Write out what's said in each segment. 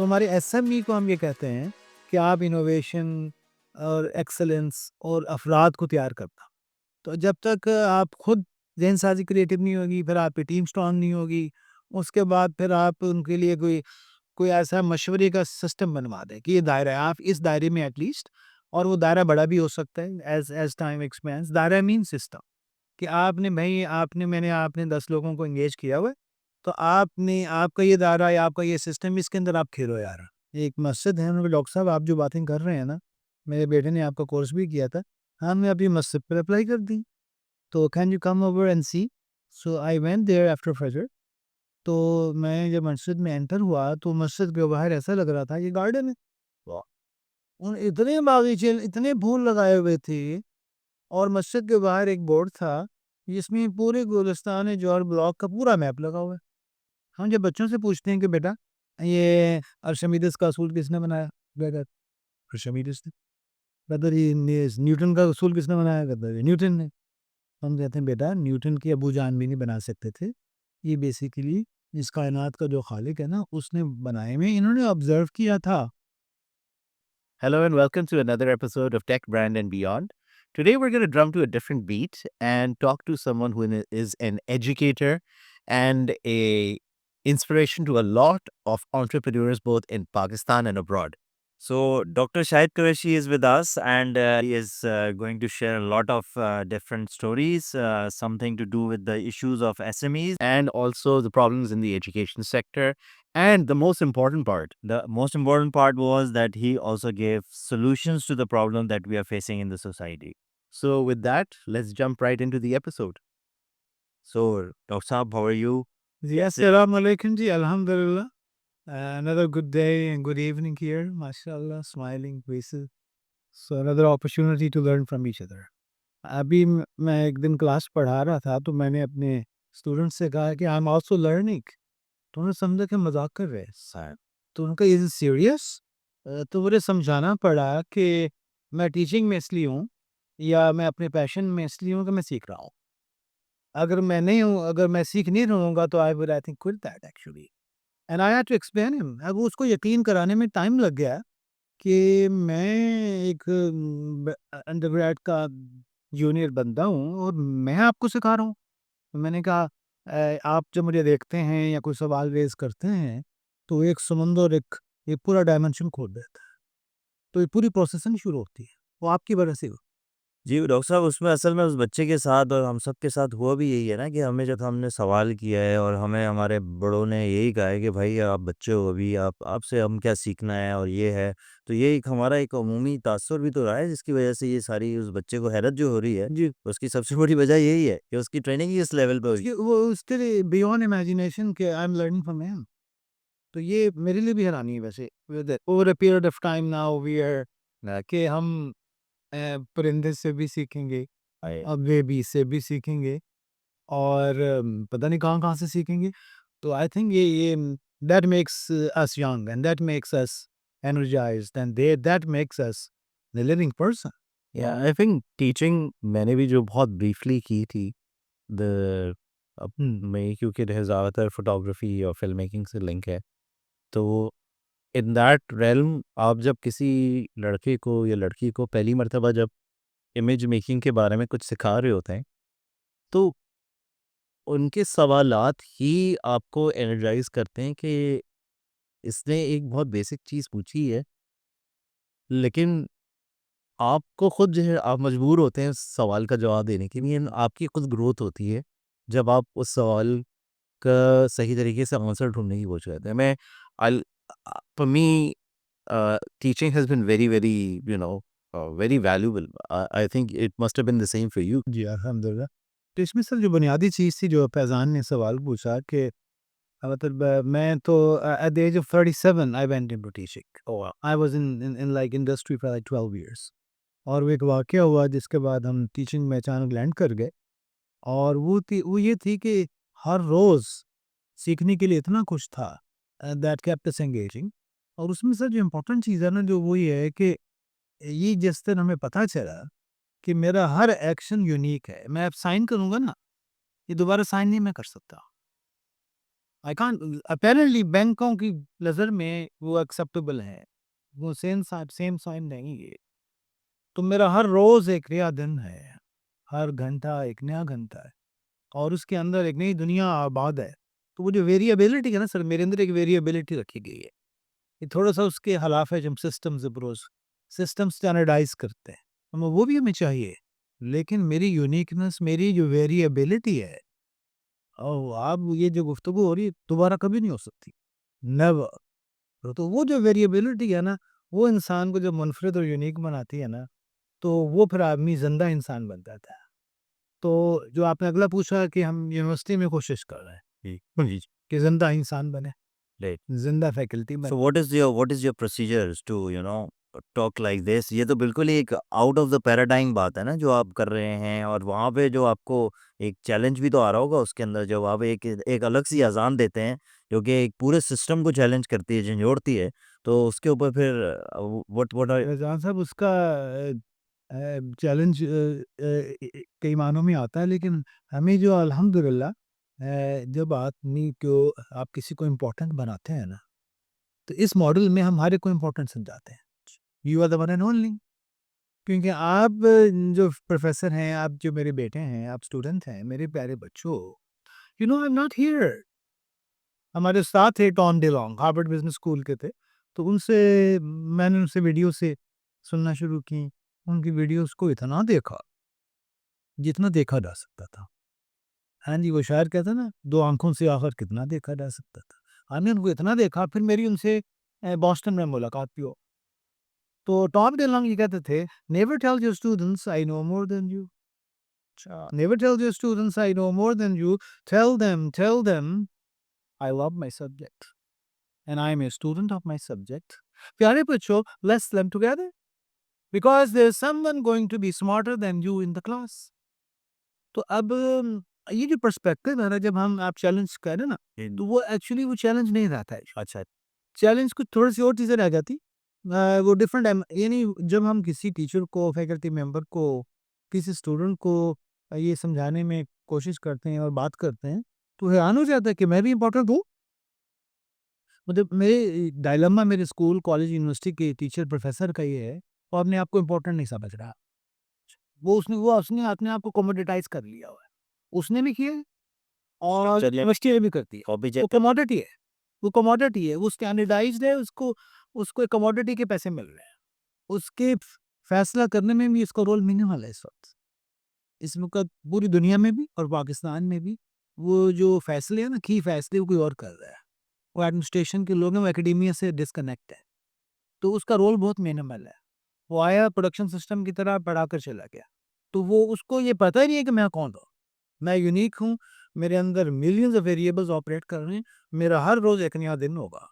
تو ہمارے S M ای کو ہم یہ کہتے ہیں کہ آپ انوویشن اور ایکسلنس اور افراد کو تیار کرتا. تو جب تک آپ خود ذہن سازی کریٹو نہیں ہوگی، پھر آپ کی ٹیم اسٹرانگ نہیں ہوگی، اس کے بعد پھر آپ ان کے لیے کوئی ایسا مشورے کا سسٹم بنوا دیں کہ یہ دائرہ ہے، آپ اس دائرے میں ایٹ لیسٹ، اور وہ دائرہ بڑا بھی ہو سکتا ہے ایز ٹائم ایکسپینس. دائرہ مین سسٹم کہ میں نے 10 لوگوں کو انگیج کیا ہوا ہے، تو آپ کا یہ دائرہ یا آپ کا یہ سسٹم، اس کے اندر آپ کھیلو یار. ایک مسجد ہے، ڈاکٹر صاحب آپ جو باتیں کر رہے ہیں نا، میرے بیٹے نے آپ کا کورس بھی کیا تھا، ہم نے ابھی مسجد پر اپلائی کر دی. تو can you come over and see? So I went there after فجر. تو میں جب مسجد میں انٹر ہوا تو مسجد کے باہر ایسا لگ رہا تھا یہ گارڈن ہے. ان اتنے باغیچے، اتنے پھول لگائے ہوئے تھے، اور مسجد کے باہر ایک بورڈ تھا جس میں پورے گلستان جوہر بلاک کا پورا میپ لگا ہوا ہے. ہم جب بچوں سے پوچھتے ہیں کہ بیٹا یہ ارشمیدس کا اصول کس نے بنایا، بیٹا ارشمیدس نے. بدر نیوٹن کا اصول کس نے بنایا، بدر نیوٹن نے. ہم کہتے ہیں بیٹا نیوٹن کی ابو جان بھی نہیں بنا سکتے تھے، یہ بیسیکلی اس کائنات کا جو خالق ہے نا اس نے بنائے میں، انہوں نے آبزرو کیا تھا. Hello and welcome to another episode of Tech Brand and Beyond. Today we're going to drum to a different beat and talk to someone who is an educator and a inspiration to a lot of entrepreneurs both in Pakistan and abroad. So Dr. Shahid Qureshi is with us, and he is going to share a lot of different stories, something to do with the issues of SMEs and also the problems in the education sector. And the most important part was that he also gave solutions to the problem that we are facing in the society. So with that, let's jump right into the episode. So, Dr. Saab, how are you? جی السلام علیکم. جی الحمدللہ. Another good day and good evening here. MashaAllah, smiling faces. So another opportunity to learn from each other. ابھی میں ایک دن class پڑھا رہا تھا تو میں نے اپنے اسٹوڈنٹ سے کہا کہ I'm also learning. تو انہوں نے سمجھا کہ مذاق کر رہے ہیں. تو ان کا یہ سیریس. تو مجھے سمجھانا پڑا کہ میں ٹیچنگ میں اس لیے ہوں یا میں اپنے پیشن میں اس لیے ہوں کہ میں سیکھ رہا ہوں. اگر میں نہیں ہوں، اگر میں سیکھ نہیں رہوں گا تو I think quit that actually. And I had to explain him. اب اس کو یقین کرانے میں ٹائم لگ گیا کہ میں ایک انڈر گریڈ کا جونیئر بندہ ہوں اور میں آپ کو سکھا رہا ہوں. میں نے کہا آپ جب مجھے دیکھتے ہیں یا کوئی سوال ریز کرتے ہیں تو ایک سمندر ایک پورا ڈائمنشن کھول دیتا ہے. تو یہ پوری پروسیسنگ شروع ہوتی ہے، وہ آپ کی وجہ سے. جی ڈاکٹر صاحب، اس میں اصل میں اس بچے کے ساتھ اور ہم سب کے ساتھ ہوا بھی یہی ہے نا کہ جب ہم نے سوال کیا ہے اور ہمیں ہمارے بڑوں نے یہی کہا ہے کہ بھائی آپ بچے ہو، ابھی آپ سے ہم کیا سیکھنا ہے اور یہ ہے، تو یہ ہمارا ایک عمومی تاثر بھی تو رہا ہے جس کی وجہ سے یہ ساری اس بچے کو حیرت جو ہو رہی ہے. جی اس کی سب سے بڑی وجہ یہی ہے کہ اس کی ٹریننگ ہی اس لیول پہ ہوئی. وہ اس کے لیے بیونڈ امیجینیشن کہ آئی ایم لرننگ فرام ہیم. تو یہ میرے لیے بھی حیرانی ہے ویسے. Over a period of time now we are کہ ہم پرندے سے بھی سیکھیں گے، اب بیبی سے بھی سیکھیں گے، اور پتہ نہیں کہاں سے سیکھیں گے. تو آئی تھنک یہ that makes us young and that makes us energised and that makes us the living person. I think teaching میں نے بھی جو بہت بریفلی کی تھی میں، کیونکہ زیادہ تر فوٹوگرافی اور فلم میکنگ سے لنک ہے، تو ان دیٹ ریلم آپ جب کسی لڑکے کو یا لڑکی کو پہلی مرتبہ جب امیج میکنگ کے بارے میں کچھ سکھا رہے ہوتے ہیں تو ان کے سوالات ہی آپ کو انرجائز کرتے ہیں کہ اس نے ایک بہت بیسک چیز پوچھی ہے، لیکن آپ کو خود جو ہے آپ مجبور ہوتے ہیں اس سوال کا جواب دینے کے لیے. آپ کی خود گروتھ ہوتی ہے جب آپ اس سوال کا صحیح طریقے سے آنسر ڈھونڈنے کی کوشش کرتے ہیں. میں for me teaching has been very very very valuable. I think it must have been the same for you. جی الحمدللہ. تو اس میں سر جو بنیادی چیز تھی جو فیضان نے سوال پوچھا کہ مطلب میں تو at the age of 37 I went into teaching. I was in like industry for like 12 years. اور وہ ایک واقعہ ہوا جس کے بعد ہم ٹیچنگ میں اچانک لینڈ کر گئے، اور وہ یہ تھی کہ ہر روز سیکھنے کے لیے اتنا کچھ تھا that kept us engaging. اور اس میں سر جو امپورٹنٹ چیز ہے نا جو وہ یہ ہے کہ یہ جس دن ہمیں پتہ چلا کہ میرا ہر ایکشن یونیک ہے، میں اب سائن کروں گا نا، یہ دوبارہ سائن نہیں میں کر سکتا. آئی کان اپیرنٹلی بینکوں کی نظر میں وہ ایکسیپٹیبل ہے، وہ سیم سائن نہیں ہے. تو میرا ہر روز ایک نیا دن ہے، ہر گھنٹہ ایک نیا گھنٹہ ہے، اور اس کے اندر ایک نئی دنیا آباد ہے. تو وہ جو ویریبلٹی ہے نا سر، میرے اندر ایک ویریبلٹی رکھی گئی ہے. یہ تھوڑا سا اس کے خلاف ہے جب سسٹم اسٹینڈرڈائز کرتے ہیں، وہ بھی ہمیں چاہیے، لیکن میری یونیکنس، میری جو ویریبلٹی ہے، او آپ یہ جو گفتگو ہو رہی ہے دوبارہ کبھی نہیں ہو سکتی، نیور. تو وہ جو ویریبلٹی ہے نا، وہ انسان کو جب منفرد اور یونیک بناتی ہے نا، تو وہ پھر آدمی زندہ انسان بن جاتا ہے. تو جو آپ نے اگلا پوچھا کہ ہم یونیورسٹی میں کوشش کر رہے ہیں جی. کہ زندہ انسان بنے، Right. زندہ فیکلٹی بنے. So what is your procedures to talk like this؟ یہ تو بالکل ہی ایک آؤٹ آف دا پیراڈائم بات ہے نا جو آپ کر رہے ہیں، اور وہاں پہ جو آپ کو ایک چیلنج بھی تو آ رہا ہوگا اس کے اندر، جب آپ ایک الگ سی اذان دیتے ہیں جو کہ ایک پورے سسٹم کو چیلنج کرتی ہے، جھنجھوڑتی ہے، تو اس کے اوپر پھر what are جان صاحب اس کا چیلنج کئی معنوں میں آتا ہے، لیکن ہمیں جو الحمدللہ جب آدمی کو آپ کسی کو امپورٹنٹ بناتے ہیں نا، تو اس ماڈل میں ہم ہر ایک کو امپورٹنٹ سمجھاتے ہیں. You are the one and only. کیونکہ آپ جو پروفیسر ہیں، آپ جو میرے بیٹے ہیں، آپ اسٹوڈنٹ ہیں، میرے پیارے بچوں، you know I am not here. ہمارے استاد تھے Tom DeLong, Harvard Business School کے تھے. تو میں نے ان سے ویڈیو سے سننا شروع کی. ان کی ویڈیوز کو اتنا دیکھا جتنا دیکھا جا سکتا تھا. ہاں جی، وہ شاعر کہتا نا، دو آنکھوں سے آخر کتنا دیکھا جا سکتا تھا. ہم نے ان کو اتنا دیکھا. پھر میری ان سے بoston میں ملاقات بھی ہو. تو ٹام ڈی لانگ یہ کہتے تھے، never tell your students I know more than you. Never tell your students I know more than you. Tell them I love my subject and I am a student of my subject. پیارے بچوں, let's learn together because there is someone going to be smarter than you in the class. تو اب یہ جو perspective ہے نا، جب ہم آپ چیلنج کریں نا، تو وہ ایکچولی وہ چیلنج نہیں رہتا ہے. اچھا چیلنج کچھ تھوڑی سی اور چیزیں رہ جاتی. وہ ڈفرینٹ، یعنی جب ہم کسی ٹیچر کو، فیکلٹی ممبر کو، کسی اسٹوڈنٹ کو یہ سمجھانے میں کوشش کرتے ہیں اور بات کرتے ہیں، تو حیران ہو جاتا ہے کہ میں بھی امپورٹنٹ ہوں. مطلب میرے ڈائلما میرے اسکول، کالج، یونیورسٹی کے ٹیچر، پروفیسر کا یہ ہے، وہ اپنے آپ کو امپورٹنٹ نہیں سمجھ رہا. اس نے اپنے آپ کو کوموڈیٹائز کر لیا ہوا ہے. اس نے بھی کیا اور یونیورسٹی میں بھی کرتی ہے. وہ کوموڈیٹی ہے، وہ کوموڈیٹی ہے، وہ اسٹینڈرڈائزڈ ہے. اس کو کوموڈیٹی کے پیسے مل رہے ہیں. اس کے فیصلہ کرنے میں بھی اس کا رول مینیمل ہے. اس وقت اس وقت پوری دنیا میں بھی اور پاکستان میں بھی وہ جو فیصلے ہیں نا، کی فیصلے وہ کوئی اور کر رہا ہے. وہ ایڈمنسٹریشن کے لوگ ہیں، وہ اکیڈیمیا سے ڈسکنیکٹ ہے. تو اس کا رول بہت مینیمل ہے. وہ آیا پروڈکشن سسٹم کی طرح پڑھا کر چلا گیا. تو وہ اس کو یہ پتہ ہی نہیں ہے کہ میں کون ہوں. میں یونیک ہوں. میرے اندر ملینز آف ویریبلز آپریٹ کر رہے ہیں. میرا ہر روز ایک نیا دن ہوگا.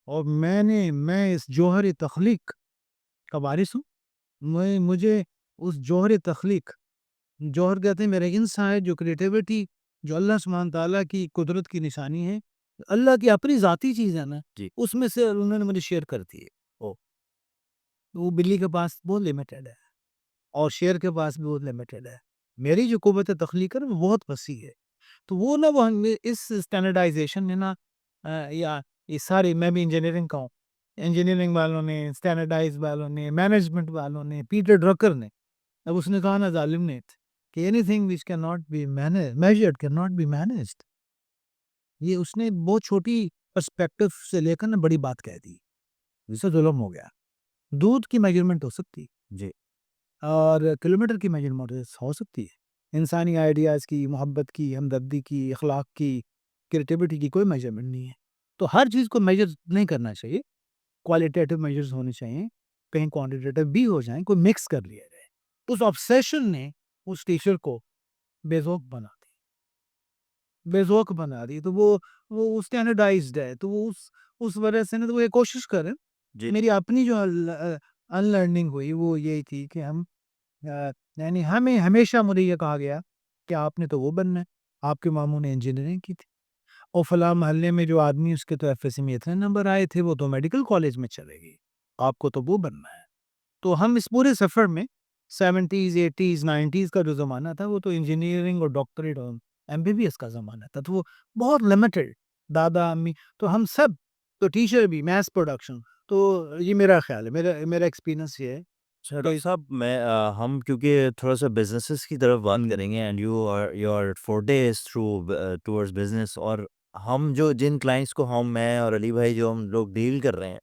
اور میں اس جوہر تخلیق کا وارث ہوں. مجھے اس جوہر تخلیق، جوہر کہتے ہیں میرے انسائٹ، جو کریٹیوٹی، جو اللہ سبحانہ تعالیٰ کی قدرت کی نشانی ہے، اللہ کی اپنی ذاتی چیز ہے نا، اس میں سے انہوں نے مجھے شیئر کر دی ہے. وہ بلی کے پاس بہت لمیٹڈ ہے اور شیر کے پاس بھی بہت لمیٹڈ ہے. میری جو قوت تخلیق ہے وہ بہت وسیع ہے. تو وہ نا، وہ اس اسٹینڈرڈائزیشن نے نا، یا یہ سارے، میں بھی انجینئرنگ کا ہوں، انجینئرنگ والوں نے، اسٹینڈرڈائز والوں نے، مینجمنٹ والوں نے، پیٹر ڈرکر نے، اب اس نے کہا نا ظالم نے کہ anything which can not be measured can not be managed. یہ اس نے بہت چھوٹی پرسپیکٹو سے لے کر نا بڑی بات کہہ دی. اس سے ظلم ہو گیا. دودھ کی میجرمنٹ ہو سکتی جی، اور کلومیٹر کی میجرمنٹ ہو سکتی ہے. انسانی آئیڈیاز کی، محبت کی، ہمدردی کی، اخلاق کی، کریٹیوٹی کی کوئی میجرمنٹ نہیں ہے. تو ہر چیز کو میجر نہیں کرنا چاہیے. کوالٹیٹیو میجرز ہونے چاہیے، کہیں کوانٹیٹیو بھی ہو جائیں، کوئی مکس کر لیا جائے. اس آبسیشن نے اس ٹیچر کو بے ذوق بنا دی. تو وہ اسٹینڈرڈائزڈ ہے. تو وہ اس وجہ سے نا، تو وہ یہ کوشش کریں. میری اپنی جو ان لرننگ ہوئی وہ یہی تھی کہ یعنی ہمیں ہمیشہ مجھے یہ کہا گیا کہ آپ نے تو وہ بننا ہے، آپ کے ماموں نے انجینئرنگ کی تھی، اور فلاں محلے میں جو آدمی اس کے تو ایف ایس سی میں اتنے نمبر آئے تھے، وہ تو میڈیکل کالج میں چلے گی، آپ کو تو وہ بننا ہے. تو ہم اس پورے سفر میں 70s 80s 90s کا جو زمانہ تھا، وہ تو انجینئرنگ اور ڈاکٹریٹ اور ایم بی بی ایس کا زمانہ تھا. تو وہ بہت لمیٹڈ دادا امی، تو ہم سب، تو ٹیچر بھی، میس پروڈکشن. تو یہ میرا خیال ہے، میرا ایکسپیرینس یہ ہے. اچھا ڈاکٹر صاحب، ہم کیونکہ تھوڑا سا بزنسز کی طرف بات کریں گے، and your forte is through towards business, اور ہم جو جن کلائنٹس کو میں اور علی بھائی جو ہم لوگ ڈیل کر رہے ہیں،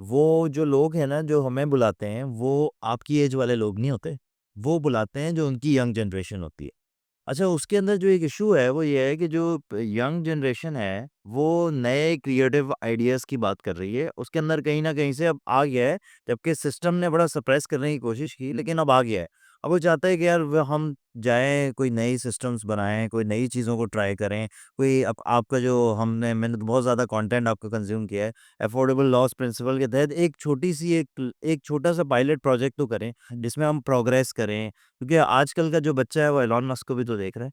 وہ جو لوگ ہیں نا جو ہمیں بلاتے ہیں، وہ آپ کی ایج والے لوگ نہیں ہوتے، وہ بلاتے ہیں جو ان کی ینگ جنریشن ہوتی ہے. اچھا، اس کے اندر جو ایک ایشو ہے وہ یہ ہے کہ جو ینگ جنریشن ہے وہ نئے کریٹو آئیڈیاز کی بات کر رہی ہے، اس کے اندر کہیں نہ کہیں سے اب آ گیا ہے، جبکہ سسٹم نے بڑا سپریس کرنے کی کوشش کی، لیکن اب آ گیا ہے. اب وہ چاہتا ہے کہ یار ہم جائیں، کوئی نئی سسٹمز بنائیں، کوئی نئی چیزوں کو ٹرائی کریں. کوئی آپ کا جو میں نے تو بہت زیادہ کانٹینٹ آپ کا کنزیوم کیا ہے، افورڈیبل لاس پرنسپل کے تحت ایک چھوٹی سی ایک چھوٹا سا پائلٹ پروجیکٹ تو کریں جس میں ہم پروگریس کریں، کیونکہ آج کل کا جو بچہ ہے وہ ایلون مسک کو بھی تو دیکھ رہا ہے.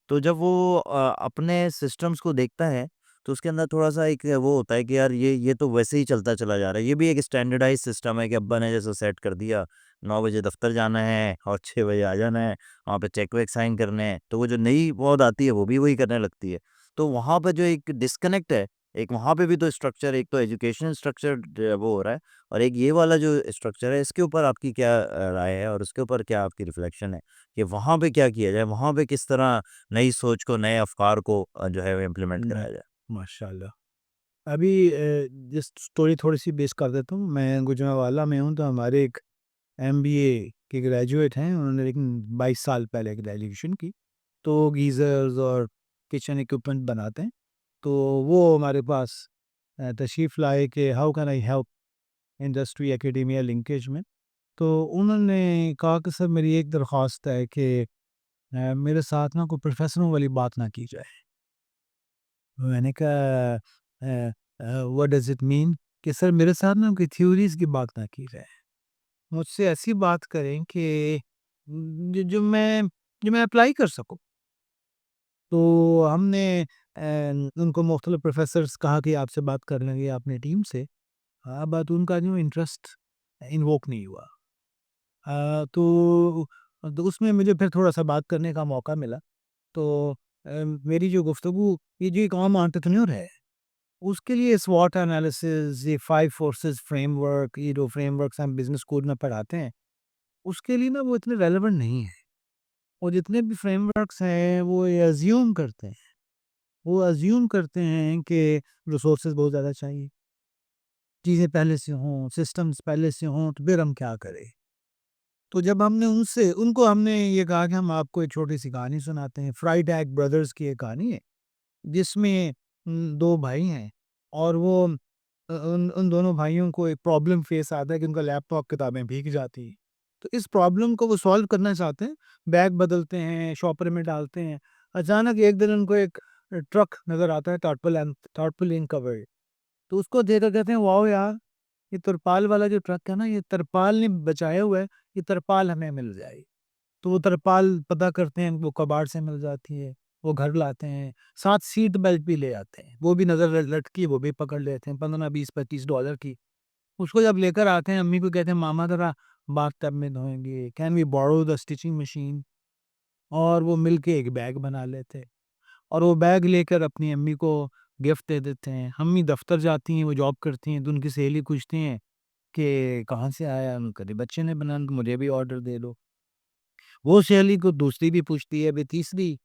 تو جب وہ اپنے سسٹمز کو دیکھتا ہے تو اس کے اندر تھوڑا سا ایک وہ ہوتا ہے کہ یار یہ تو ویسے ہی چلتا چلا جا رہا ہے. یہ بھی ایک اسٹینڈرڈائز سسٹم ہے کہ ابا نے جیسے سیٹ کر دیا، 9 بجے دفتر جانا ہے اور 6 بجے آ جانا ہے، وہاں پہ چیک ویک سائن کرنے ہیں. تو وہ جو نئی مواد آتی ہے وہ بھی وہی کرنے لگتی ہے. تو وہاں پہ جو ایک ڈسکنیکٹ ہے، ایک وہاں پہ بھی تو اسٹرکچر، ایک تو ایجوکیشن اسٹرکچر وہ ہو رہا ہے، اور ایک یہ والا جو اسٹرکچر ہے، اس کے اوپر آپ کی کیا رائے ہے، اور اس کے اوپر کیا آپ کی ریفلیکشن ہے کہ وہاں پہ کیا کیا جائے، وہاں پہ کس طرح نئی سوچ کو، نئے افکار کو جو ہے وہ امپلیمنٹ کرایا جائے؟ ماشاء اللہ. ابھی جس اسٹوری تھوڑی سی بیس کر دیتا ہوں. میں گوجرانوالہ میں ہوں، تو ہمارے ایک MBA کے گریجویٹ ہیں، انہوں نے لیکن 22 سال پہلے گریجویشن کی. تو گیزرز اور کچن اکوپمنٹ بناتے ہیں. تو وہ ہمارے پاس تشریف لائے کہ how can I help industry academia linkage میں. تو انہوں نے کہا کہ سر میری ایک درخواست ہے کہ میرے ساتھ نا کوئی پروفیسروں والی بات نہ کی جائے. میں نے کہا what does it mean؟ کہ سر میرے ساتھ نا کوئی تھیوریز کی بات نہ کی جائے، مجھ سے ایسی بات کریں کہ جو میں اپلائی کر سکوں. تو ہم نے ان کو مختلف پروفیسرز کہا کہ آپ سے بات کر لیں گے اپنے ٹیم سے. بات ان کا جو انٹرسٹ انووک نہیں ہوا. تو اس میں مجھے پھر تھوڑا سا بات کرنے کا موقع ملا. تو میری جو گفتگو، یہ جو ایک عام انٹرپرینور ہے، اس کے لیے SWOT انالیسز، یہ 5 فورسز فریم ورک، یہ جو فریم ورکس ہم بزنس اسکول میں پڑھاتے ہیں، اس کے لیے نا وہ اتنے ریلیونٹ نہیں ہے. اور جتنے بھی فریم ورکس ہیں وہ ایزیوم کرتے ہیں کہ ریسورسز بہت زیادہ چاہیے، چیزیں پہلے سے ہوں، سسٹمز پہلے سے ہوں، تو پھر ہم کیا کریں. تو جب ہم نے ان کو ہم نے یہ کہا کہ ہم آپ کو ایک چھوٹی سی کہانی سناتے ہیں. فرائیڈیک برادرز کی ایک کہانی ہے، جس میں 2 بھائی ہیں، اور وہ ان دونوں بھائیوں کو ایک پرابلم فیس آتا ہے کہ ان کا لیپ ٹاپ کتابیں بھیگ جاتی ہیں. تو اس پرابلم کو وہ سولو کرنا چاہتے ہیں، بیگ بدلتے ہیں، شاپر میں ڈالتے ہیں. اچانک ایک دن ان کو ایک ٹرک نظر آتا ہے، ٹارپلین کورڈ. تو اس کو دیکھ کر کہتے ہیں واؤ یار، یہ ترپال والا جو ٹرک ہے نا، یہ ترپال نے بچایا ہوا ہے، یہ ترپال ہمیں مل جائے. تو وہ ترپال پتہ کرتے ہیں، وہ کباڑ سے مل جاتی ہے، وہ گھر لاتے ہیں، ساتھ سیٹ بیلٹ بھی لے آتے ہیں، وہ بھی نظر لٹکی، وہ بھی پکڑ لیتے ہیں، 15 20 25 ڈالر کی. اس کو جب لے کر آتے ہیں، امی کو کہتے ہیں ماما ذرا باتھ ٹب میں دھوئیں گے، can we borrow the stitching machine. اور وہ مل کے ایک بیگ بنا لیتے، اور وہ بیگ لے کر اپنی امی کو گفٹ دے دیتے ہیں. امی دفتر جاتی ہیں، وہ جاب کرتی ہیں، تو ان کی سہیلی پوچھتی ہیں کہ کہاں سے آیا، ان کہتے بچے نے بنا، مجھے بھی آرڈر دے دو. وہ سہیلی کو دوسری بھی پوچھتی ہے، بھی تیسری،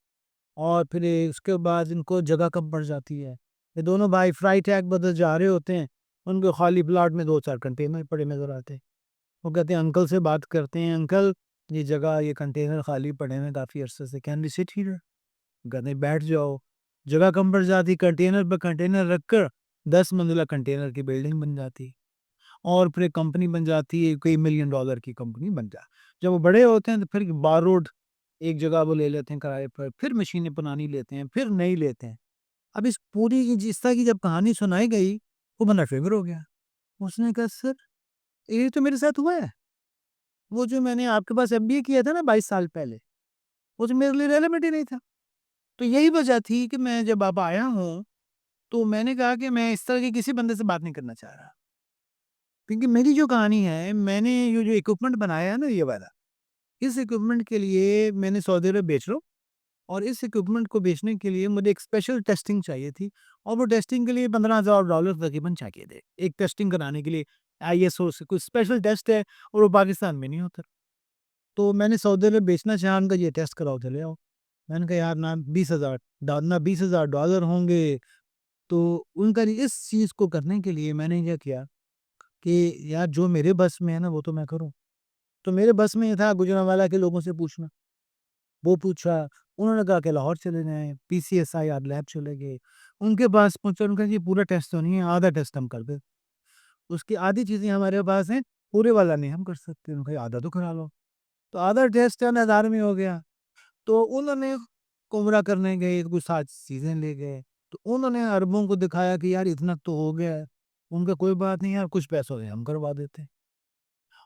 اور پھر اس کے بعد ان کو جگہ کم پڑ جاتی ہے. یہ دونوں بھائی فرائی ٹیک بدل جا رہے ہوتے ہیں، ان کو خالی پلاٹ میں 2 4 کنٹینر پڑے نظر آتے ہیں. وہ کہتے ہیں انکل سے بات کرتے ہیں، انکل یہ جگہ، یہ کنٹینر خالی پڑے ہیں کافی عرصے سے، کین وی سٹ ہیئر؟ کہتے ہیں بیٹھ جاؤ. جگہ کم پڑ جاتی، کنٹینر پہ کنٹینر رکھ کر 10 منزلہ کنٹینر کی بلڈنگ بن جاتی، اور پھر ایک کمپنی بن جاتی ہے، کئی ملین ڈالر کی کمپنی بن جاتی. جب وہ بڑے ہوتے ہیں تو پھر بار روڈ ایک جگہ وہ لے لیتے ہیں کرائے پر، پھر مشینیں پرانی لیتے ہیں، پھر نئی لیتے ہیں. اب اس پوری جس طرح کی جب کہانی سنائی گئی، وہ بندہ فکر ہو گیا. اس نے کہا سر یہ تو میرے ساتھ ہوا ہے، وہ جو میں نے آپ کے پاس MBA کیا تھا نا 22 سال پہلے، وہ تو میرے لیے ریلیونٹ ہی نہیں تھا. تو یہی وجہ تھی کہ میں جب آپ آیا ہوں تو میں نے کہا کہ میں اس طرح کے کسی بندے سے بات نہیں کرنا چاہ رہا، کیونکہ میری جو کہانی ہے، میں نے یہ جو اکوپمنٹ بنایا ہے نا، یہ والا، اس اکوپمنٹ کے لیے میں نے سعودی عرب بیچ رہا ہوں، اور اس اکوپمنٹ کو بیچنے کے لیے مجھے ایک اسپیشل ٹیسٹنگ چاہیے تھی. اور وہ ٹیسٹنگ کے لیے $15,000 تقریباً چاہیے تھے ایک ٹیسٹنگ کرانے کے لیے. ISO سے کوئی اسپیشل ٹیسٹ ہے اور وہ پاکستان میں نہیں ہوتا. تو میں نے سعودی عرب بیچنا چاہا, ان کا یہ ٹیسٹ کراؤ چلے آؤ. میں نے کہا یار نہ $20,000 ہوں گے. تو ان کا اس چیز کو کرنے کے لیے میں نے یہ کیا کہ یار جو میرے بس میں ہے نا وہ تو میں کروں. تو میرے بس میں یہ تھا گجرانوالہ کے لوگوں سے پوچھنا. وہ پوچھا, انہوں نے کہا کہ لاہور چلے جائیں, PCSI لیب چلے گئے, ان کے پاس پہنچا, ان کا یہ پورا ٹیسٹ تو نہیں ہے, آدھا ٹیسٹ ہم کر دیں, اس کی آدھی چیزیں ہمارے پاس ہیں, پورے والا نہیں ہم کر سکتے. ان کا آدھا تو کرا لو. تو آدھا ٹیسٹ 10,000 میں ہو گیا. تو انہوں نے عمرہ کرنے گئے, کچھ 7 چیزیں لے گئے. تو انہوں نے عربوں کو دکھایا کہ یار اتنا تو ہو گیا ہے. ان کا کوئی بات نہیں یار, کچھ پیسوں سے ہم کروا دیتے ہیں.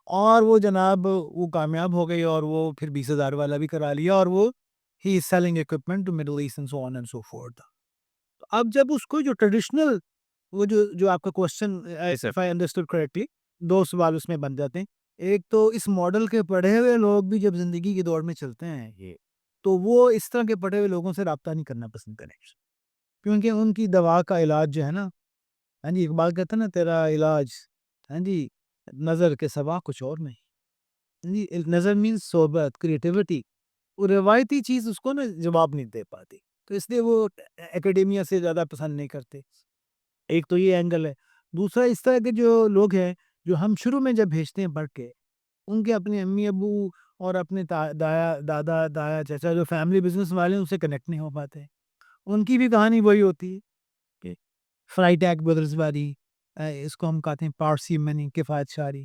اور وہ جناب وہ کامیاب ہو گئی, اور وہ پھر 20,000 والا بھی کرا لیا, اور وہ ہی is selling equipment to Middle East and so on and so forth. تو اب جب اس کو جو ٹریڈیشنل وہ جو آپ کا question if I understood correctly, 2 سوال اس میں بن جاتے ہیں. ایک تو اس ماڈل کے پڑھے ہوئے لوگ بھی جب زندگی کی دوڑ میں چلتے ہیں یہ, تو وہ اس طرح کے پڑھے ہوئے لوگوں سے رابطہ نہیں کرنا پسند کریں, کیونکہ ان کی دوا کا علاج جو ہے نا, ہاں جی, اقبال کہتا ہے نا تیرا علاج, ہاں جی, نظر کے سوا کچھ اور نہیں. ہاں جی, نظر مینس صحبت, کریٹیوٹی. وہ روایتی چیز اس کو نا جواب نہیں دے پاتی, تو اس لیے وہ اکیڈیمیا سے زیادہ پسند نہیں کرتے. ایک تو یہ اینگل ہے. دوسرا, اس طرح کے جو لوگ ہیں جو ہم شروع میں جب بھیجتے ہیں پڑھ کے, ان کے اپنے امی ابو اور اپنے دادا دایا چچا جو فیملی بزنس والے ہیں, ان سے کنیکٹ نہیں ہو پاتے. ان کی بھی کہانی وہی ہوتی ہے کہ فرائی ٹیک بردرز والی, اس کو ہم کہتے ہیں پارسی منی, کفایت شاری,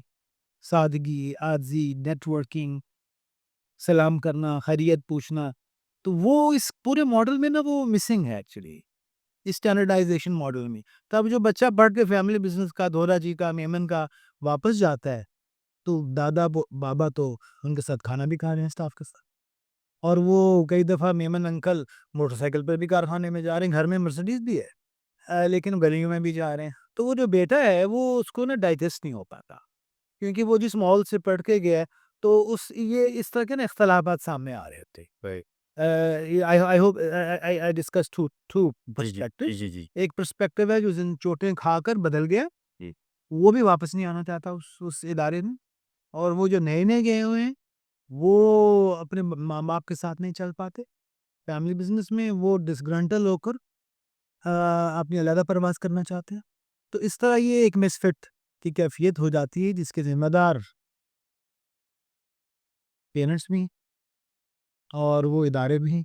سادگی, عاجزی, نیٹ ورکنگ, سلام کرنا, خیریت پوچھنا. تو وہ اس پورے ماڈل میں نا وہ مسنگ ہے ایکچولی, اسٹینڈرڈائزیشن ماڈل میں. تب جو بچہ پڑھ کے فیملی بزنس کا, دھولا جی کا, میمن کا واپس جاتا ہے, تو دادا بابا تو ان کے ساتھ کھانا بھی کھا رہے ہیں اسٹاف کے ساتھ, اور وہ کئی دفعہ میمن انکل موٹر سائیکل پر بھی کارخانے میں جا رہے ہیں, گھر میں مرسڈیز بھی ہے, لیکن گلیوں میں بھی جا رہے ہیں. تو وہ جو بیٹا ہے وہ اس کو نا ڈائجسٹ نہیں ہو پاتا, کیونکہ وہ جس ماحول سے پڑھ کے گیا ہے, تو اس طرح کے نا اختلافات سامنے آ رہے ہوتے. I hope I discussed two perspectives. ایک پرسپیکٹو ہے جو چوٹیں کھا کر بدل گیا, وہ بھی واپس نہیں آنا چاہتا اس ادارے میں. اور وہ جو نئے گئے ہوئے ہیں وہ اپنے ماں باپ کے ساتھ نہیں چل پاتے فیملی بزنس میں, وہ ڈسگرنٹل ہو کر اپنی علیحدہ پرواز کرنا چاہتے ہیں. تو اس طرح یہ ایک مس فٹ کی کیفیت ہو جاتی ہے, جس کے ذمہ دار پیرنٹس بھی اور وہ ادارے بھی ہیں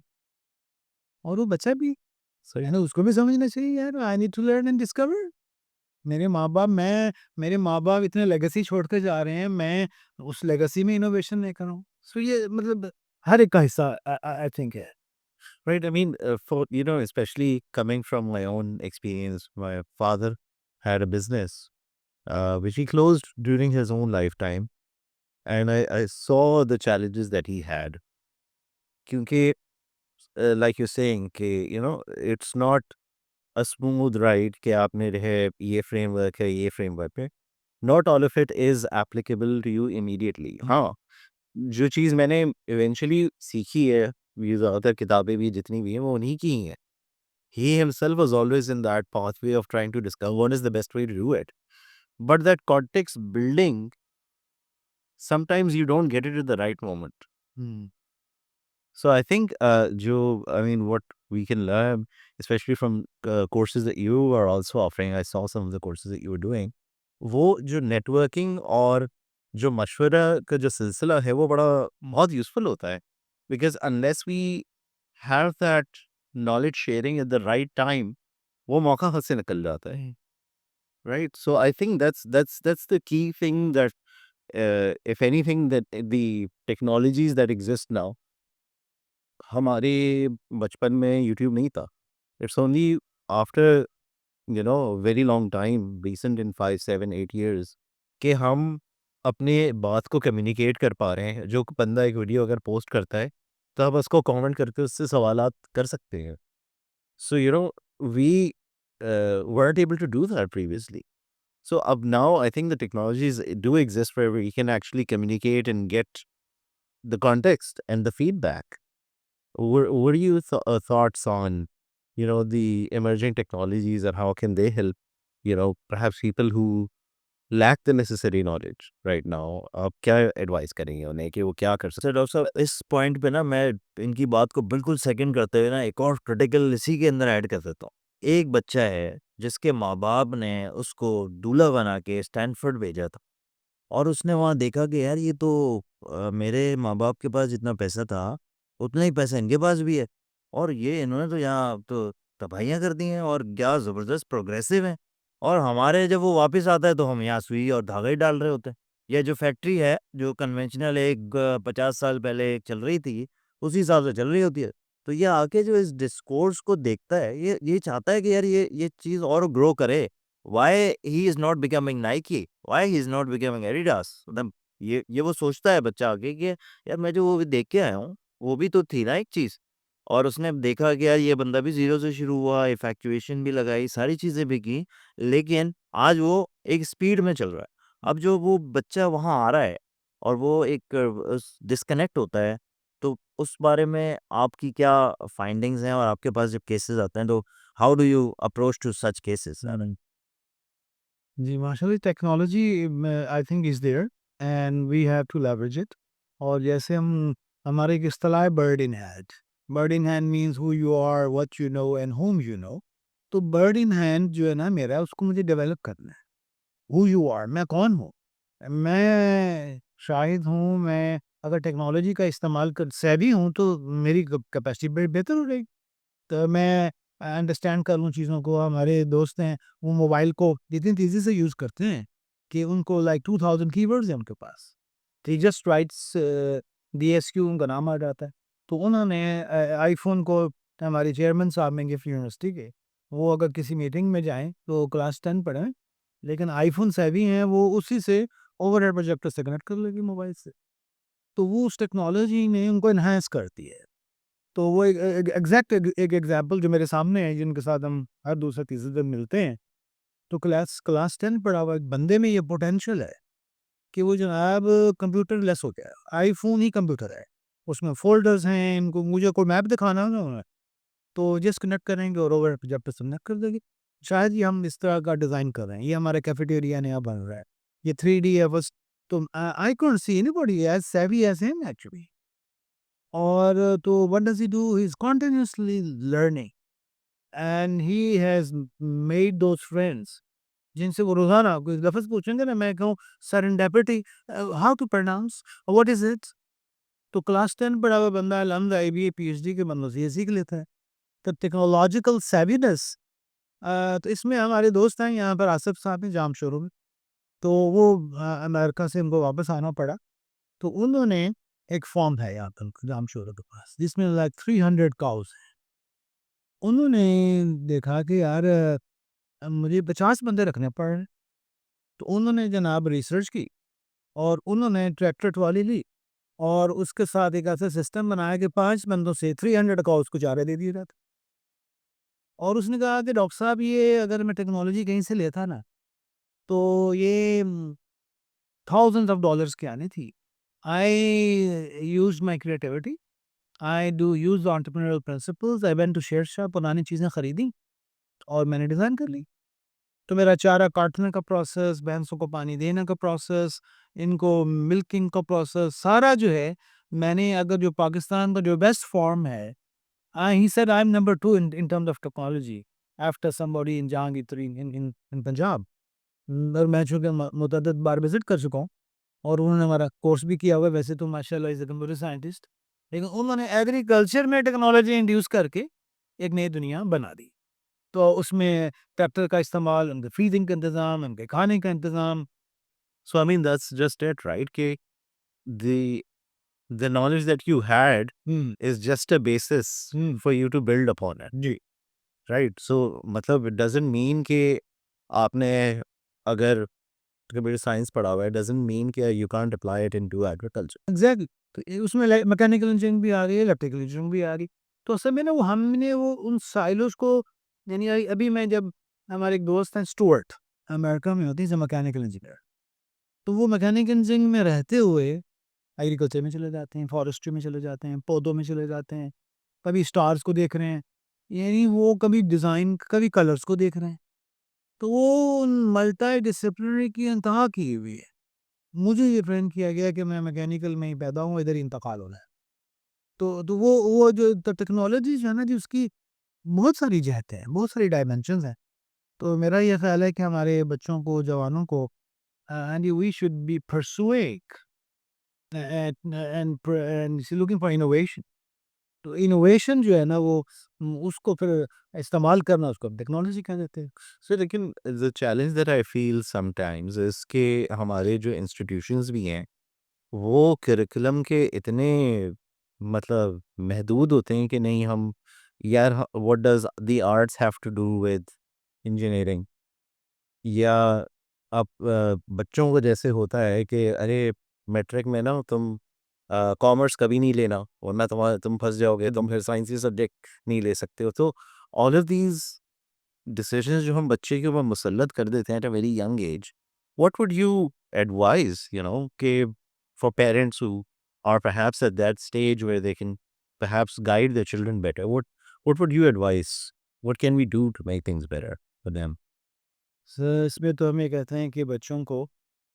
اور وہ بچہ بھی. اس کو بھی سمجھنا چاہیے یار, I need to learn and discover. میرے ماں باپ اتنے لیگیسی چھوڑ کے جا رہے ہیں, میں اس لیگیسی میں انوویشن نہیں کروں. سو یہ مطلب ہر ایک کا حصہ I think ہے. Right. I mean, especially coming from my own experience, my father had a business which he closed during his own lifetime. And I saw the challenges that he had. Kyunki, like you're saying, it's not a smooth ride کہ آپ نے رہے یہ frame work ہے, یہ frame work پہ. Not all of it is applicable to you immediately. ہاں, جو چیز میں نے ایونچولی سیکھی ہے, یہ زیادہ تر کتابیں بھی جتنی بھی ہیں وہ انہی کی ہیں. He himself was always in that pathway of trying to discover what is the best way to do it. But that context building, sometimes you don't get it at the right moment. So I think what we can learn, especially from courses that you are also offering, I saw some of the courses that you were doing, وہ جو networking اور جو مشورہ کا جو سلسلہ ہے وہ بہت یوزفل ہوتا ہے. Because unless we have that knowledge sharing at the right time, وہ موقع ہاتھ سے نکل جاتا ہے. Right, so I think that's the key thing that if anything that the technologies that exist now, ہمارے بچپن میں یوٹیوب نہیں تھا. It's only after very long time, recent in 5, 7, 8 years, کہ ہم اپنے بات کو کمیونیکیٹ کر پا رہے ہیں. جو بندہ ایک ویڈیو اگر پوسٹ کرتا ہے تو ہم اس کو کامنٹ کر کے اس سے سوالات کر سکتے ہیں. سو وی weren't able to do that previously. So now I think the technologies do exist where we can actually communicate and get the context and the feedback. What are your thoughts on the emerging technologies and how can they help, perhaps people who lack the necessary knowledge right now. آپ کیا advise کریں گے انہیں کہ وہ کیا کر سکتے؟ ڈاکٹر صاحب اس پوائنٹ پہ نا میں ان کی بات کو بالکل سیکنڈ کرتے ہوئے نا ایک اور کرٹیکل اسی کے اندر ایڈ کر دیتا ہوں. ایک بچہ ہے جس کے ماں باپ نے اس کو دولہا بنا کے اسٹینفورڈ بھیجا تھا اور اس نے وہاں دیکھا کہ یار یہ تو میرے ماں باپ کے پاس جتنا پیسہ تھا اتنا ہی پیسہ ان کے پاس بھی ہے اور یہ انہوں نے تو یہاں تو تباہیاں کر دی ہیں اور کیا زبردست پروگریسو ہیں. اور ہمارے جب وہ واپس آتا ہے تو ہم یہاں سوئی اور دھاگا ہی ڈال رہے ہوتے ہیں. یہ جو فیکٹری ہے جو کنونشنل ایک 50 سال پہلے چل رہی تھی اسی حساب سے چل رہی ہوتی ہے. تو یہ آ کے جو اس ڈسکورس کو دیکھتا ہے یہ چاہتا ہے کہ یار یہ چیز اور گرو کرے. Why he is not becoming Nike, why he is not becoming Adidas. مطلب یہ وہ سوچتا ہے بچہ آگے کہ یار میں جو وہ دیکھ کے آیا ہوں وہ بھی تو تھی نا ایک چیز. اور اس نے دیکھا کہ یار یہ بندہ بھی زیرو سے شروع ہوا, ایفیکچویشن بھی لگائی, ساری چیزیں بھی کی, لیکن آج وہ ایک سپیڈ میں چل رہا ہے. اب جو وہ بچہ وہاں آ رہا ہے اور وہ ایک ڈسکنیکٹ ہوتا ہے, تو اس بارے میں آپ کی کیا فائنڈنگز ہیں اور آپ کے پاس جب کیسز آتے ہیں تو how do you approach to such cases? جی ماشاء اللہ technology I think is there and we have to leverage it. اور جیسے ہمارے ایک اصطلاح ہے bird in hand. Bird in hand means who you are, what you know and whom you know. تو برڈ ان ہینڈ جو ہے نا میرا, اس کو مجھے ڈیولپ کرنا ہے. ہو یو آر, میں کون ہوں, میں شاہد ہوں. میں اگر ٹیکنالوجی کا استعمال سیبی ہوں تو میری کیپیسٹی بہتر ہو رہی. تو میں انڈرسٹینڈ کر لوں چیزوں کو. ہمارے دوست ہیں وہ موبائل کو اتنی تیزی سے یوز کرتے ہیں کہ ان کو لائک 2000 کی ورڈز ہیں ان کے پاس. جسٹ رائٹس DSQ ان کا نام آ جاتا ہے. تو انہوں نے آئی فون کو, ہمارے چیئرمین صاحب میں گفٹ یونیورسٹی کے, وہ اگر کسی میٹنگ میں جائیں تو کلاس 10 پڑھیں لیکن آئی فون سیوی ہیں, وہ اسی سے اوور ہیڈ پروجیکٹر سے کنیکٹ کر لے گی موبائل سے. تو وہ اس ٹیکنالوجی نے ان کو انہینس کرتی ہے. تو وہ ایگزیکٹ ایک ایگزامپل جو میرے سامنے ہے, جن کے ساتھ ہم ہر دوسرے تیسرے دن ملتے ہیں, تو کلاس 10 پڑھا ہوا ایک بندے میں یہ پوٹینشیل ہے کہ وہ جناب کمپیوٹر لیس ہو گیا. آئی فون ہی کمپیوٹر ہے, اس میں فولڈرز ہیں. ان کو مجھے کوئی میپ دکھانا ہوگا تو جس کنیکٹ کریں گے اور اوور جب تک کنیکٹ کر دے گی. شاید یہ ہم اس طرح کا ڈیزائن کر رہے ہیں. یہ ہمارے کیفیٹیریا نیا بن رہا ہے, یہ 3D ہے بس. تو I couldn't see anybody as savvy as him actually. اور تو what does he do? He's continuously learning and he has made those friends جن سے وہ روزانہ کوئی لفظ پوچھیں گے نا, میں کہوں serendipity, how to pronounce, what is it. تو کلاس 10 پڑھا ہوا بندہ الحمد IBA PhD کے بندوں سے یہ سیکھ لیتا ہے. تو ٹیکنالوجیکل سیوینس, تو اس میں ہمارے دوست ہیں یہاں پر آصف صاحب ہیں جام شورو میں. تو وہ امریکہ سے ان کو واپس آنا پڑا. تو انہوں نے ایک فارم ہے یہاں پر جام شورو کے پاس جس میں لائک 300 کاؤز ہیں. انہوں نے دیکھا کہ یار مجھے 50 بندے رکھنے پڑ رہے. تو انہوں نے جناب ریسرچ کی اور انہوں نے ٹریکٹر ٹرالی لی اور اس کے ساتھ ایک ایسا سسٹم بنایا کہ 5 بندوں سے 300 کاؤز کو چارے دے دیے جاتے. اور اس نے کہا کہ ڈاکٹر صاحب یہ اگر میں ٹیکنالوجی کہیں سے لیتا نا تو یہ thousands of dollars کی آنی تھی. I used my creativity. I do use the entrepreneurial principles. I went to share shop, پرانی چیزیں خریدیں اور میں نے ڈیزائن کر لی. تو میرا چارہ کاٹنے کا پروسیس, بھینسوں کو پانی دینے کا پروسیس, ان کو ملکنگ کا پروسیس, سارا جو ہے میں نے, اگر جو پاکستان کا جو بیسٹ فارم ہے, he said I'm number 2 in terms of technology after somebody in Jahangir in Punjab. اور میں چونکہ متعدد بار وزٹ کر چکا ہوں اور انہوں نے ہمارا کورس بھی کیا ہوا ہے. ویسے تو ماشاء اللہ از اے کمپیوٹر سائنٹسٹ, لیکن انہوں نے ایگریکلچر میں ٹیکنالوجی انڈیوس کر کے ایک نئی دنیا بنا دی. تو اس میں ٹریکٹر کا استعمال, ان کے فیڈنگ کا انتظام, ان کے کھانے کا انتظام. So I mean that's just it, right? کہ the knowledge that you had is just a basis for you to build upon it. G Right? So مطلب it doesn't mean کہ آپ نے اگر کمپیوٹر سائنس پڑھا ہوا ہے, it doesn't mean کہ you can't apply it into agriculture. Exactly. تو اس میں میکینیکل انجینئرنگ بھی آ گئی, الیکٹریکل انجینئرنگ بھی آ گئی. تو اصل میں نا وہ ہم نے وہ ان سائلوز کو, یعنی ابھی میں جب ہمارے ایک دوست ہیں اسٹوارٹ, امریکہ میں ہوتی ہے میکینیکل انجینئر, تو وہ میکینیکل انجینئرنگ میں رہتے ہوئے ایگریکلچر میں چلے جاتے ہیں, فارسٹری میں چلے جاتے ہیں, پودوں میں چلے جاتے ہیں, کبھی اسٹارز کو دیکھ رہے ہیں, یعنی وہ کبھی ڈیزائن کبھی کلرز کو دیکھ رہے ہیں. تو وہ ملٹی ڈسپلنری کی انتہا کی ہوئی ہے. مجھے یہ ٹرین کیا گیا کہ میں میکینیکل میں ہی پیدا ہوں, ادھر ہی انتقال ہونا ہے. تو وہ جو ٹیکنالوجی جو ہے نا جی, اس کی بہت ساری جہتیں ہیں, بہت ساری ڈائمینشنز ہیں. تو میرا یہ خیال ہے کہ ہمارے بچوں کو, جوانوں کو, and we should be pursuing and looking for innovation. تو انوویشن جو ہے نا وہ اس کو پھر استعمال کرنا, اس کو ٹیکنالوجی کہہ دیتے ہیں. سو لیکن the challenge that I feel sometimes is کہ ہمارے جو انسٹیٹیوشنز بھی ہیں وہ کرکلم کے اتنے مطلب محدود ہوتے ہیں کہ نہیں ہم یار what does the arts have to do with engineering, یا اب بچوں کو جیسے ہوتا ہے کہ ارے میٹرک میں نا تم کامرس کبھی نہیں لینا ورنہ تم پھنس جاؤ گے, تم پھر سائنسی سبجیکٹ نہیں لے سکتے ہو. تو آل آف دیز ڈیسیژنز جو ہم بچے کے اوپر مسلط کر دیتے ہیں at a very young age, what would you advise کہ for parents who are perhaps at that stage where they can perhaps guide their children better, what would you advise, what can we do to make things better for them? سر اس میں تو ہم یہ کہتے ہیں کہ بچوں کو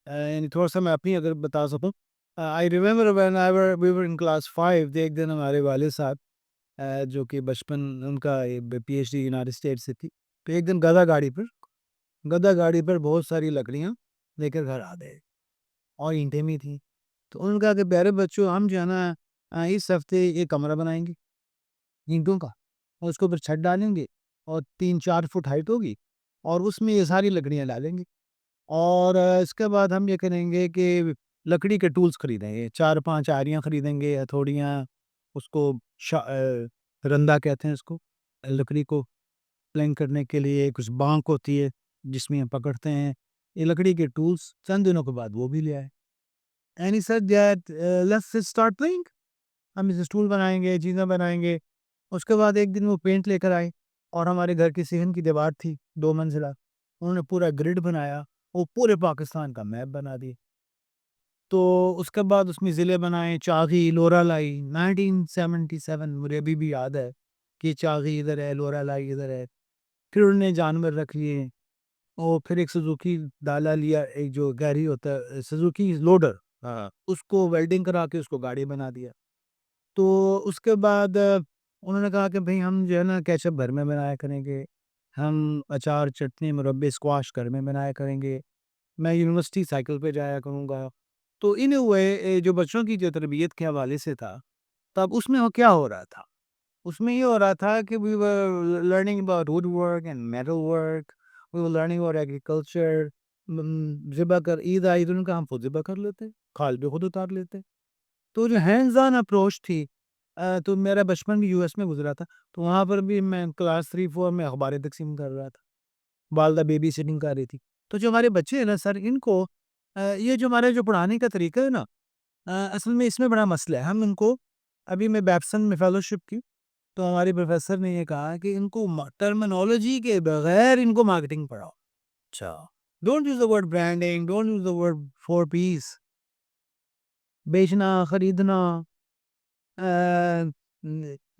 یعنی تھوڑا سا میں اپنی اگر بتا سکوں, I remember when we were in class 5, ایک دن ہمارے والد صاحب جو کہ بچپن ان کا P H D United State سے تھی, تو ایک دن گدا گاڑی پر بہت ساری لکڑیاں لے کر گھر آ گئے اور اینٹیں بھی تھیں. تو انہوں نے کہا کہ پیارے بچوں, ہم جو ہے نا اس ہفتے ایک کمرہ بنائیں گے اینٹوں کا, اور اس کو پھر چھت ڈالیں گے اور 3-4 فٹ ہائٹ ہوگی, اور اس میں یہ ساری لکڑیاں ڈالیں گے. اور اس کے بعد ہم یہ کریں گے کہ لکڑی کے ٹولز خریدیں گے, 4-5 آریاں خریدیں گے, ہتھوڑیاں, اس کو رندا کہتے ہیں اس کو, لکڑی کو پلنک کرنے کے لیے کچھ بانک ہوتی ہے جس میں ہم پکڑتے ہیں, یہ لکڑی کے ٹولز. چند دنوں کے بعد وہ بھی لے آئے. And he said that let's start playing, ہم اس اسٹول بنائیں گے, چیزیں بنائیں گے. اس کے بعد ایک دن وہ پینٹ لے کر آئے, اور ہمارے گھر کی صحن کی دیوار تھی 2 منزلہ, انہوں نے پورا گرڈ بنایا, وہ پورے پاکستان کا میپ بنا دی. تو اس کے بعد اس میں ضلع بنائے, چاغی, لورا لائی. 1977 مجھے ابھی بھی یاد ہے کہ چاغی ادھر ہے, لورا لائی ادھر ہے. پھر انہوں نے جانور رکھ لیے, اور پھر ایک سزوکی ڈالا لیا, ایک جو گاڑی ہوتا ہے سزوکی لوڈر, اس کو ویلڈنگ کرا کے اس کو گاڑی بنا دیا. تو اس کے بعد انہوں نے کہا کہ بھئی ہم جو ہے نا کیچپ گھر میں بنایا کریں گے, ہم اچار, چٹنی, مربے, اسکواش گھر میں بنایا کریں گے, میں یونیورسٹی سائیکل پہ جایا کروں گا. تو ان ہوئے جو بچوں کی جو تربیت کے حوالے سے تھا, تب اس میں وہ کیا ہو رہا تھا, اس میں یہ ہو رہا تھا کہ we were learning about wood work and metal work, we were learning about agriculture. ذبح کر عید آئی تو ان کا ہم خود ذبح کر لیتے, کھال بھی خود اتار لیتے. تو جو ہینڈز آن اپروچ تھی, تو میرا بچپن بھی یو ایس میں گزرا تھا, تو وہاں پر بھی میں کلاس 3-4 میں اخباریں تقسیم کر رہا تھا, والدہ بیبی سٹنگ کر رہی تھی. تو جو ہمارے بچے ہیں نا سر, ان کو یہ جو ہمارے جو پڑھانے کا طریقہ ہے نا, اصل میں اس میں بڑا مسئلہ ہے. ہم ان کو, ابھی میں بیپسن میں فیلوشپ کی, تو ہمارے پروفیسر نے یہ کہا کہ ان کو ٹرمینالوجی کے بغیر ان کو مارکیٹنگ پڑھاؤ. اچھا, don't use the word branding, don't use the word 4 پیس, بیچنا, خریدنا.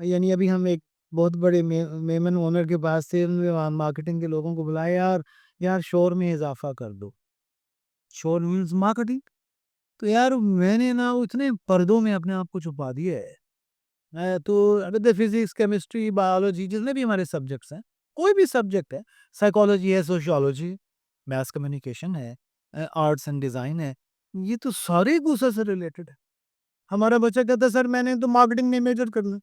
یعنی ابھی ہم ایک بہت بڑے میمن اونر کے پاس تھے, مارکیٹنگ کے لوگوں کو بلایا, یار شور میں اضافہ کر دو, شور مینز مارکیٹنگ. تو یار میں نے نا اتنے پردوں میں اپنے آپ کو چھپا دیا ہے. تو فزکس, کیمسٹری, بایولوجی, جتنے بھی ہمارے سبجیکٹس ہیں, کوئی بھی سبجیکٹ ہے, سائیکالوجی ہے, سوشیولوجی, میس کمیونیکیشن ہے, آرٹس اینڈ ڈیزائن ہے, یہ تو سارے گوسا سے ریلیٹڈ ہے. ہمارا بچہ کہتا ہے سر میں نے تو مارکیٹنگ میں میجر کرنا.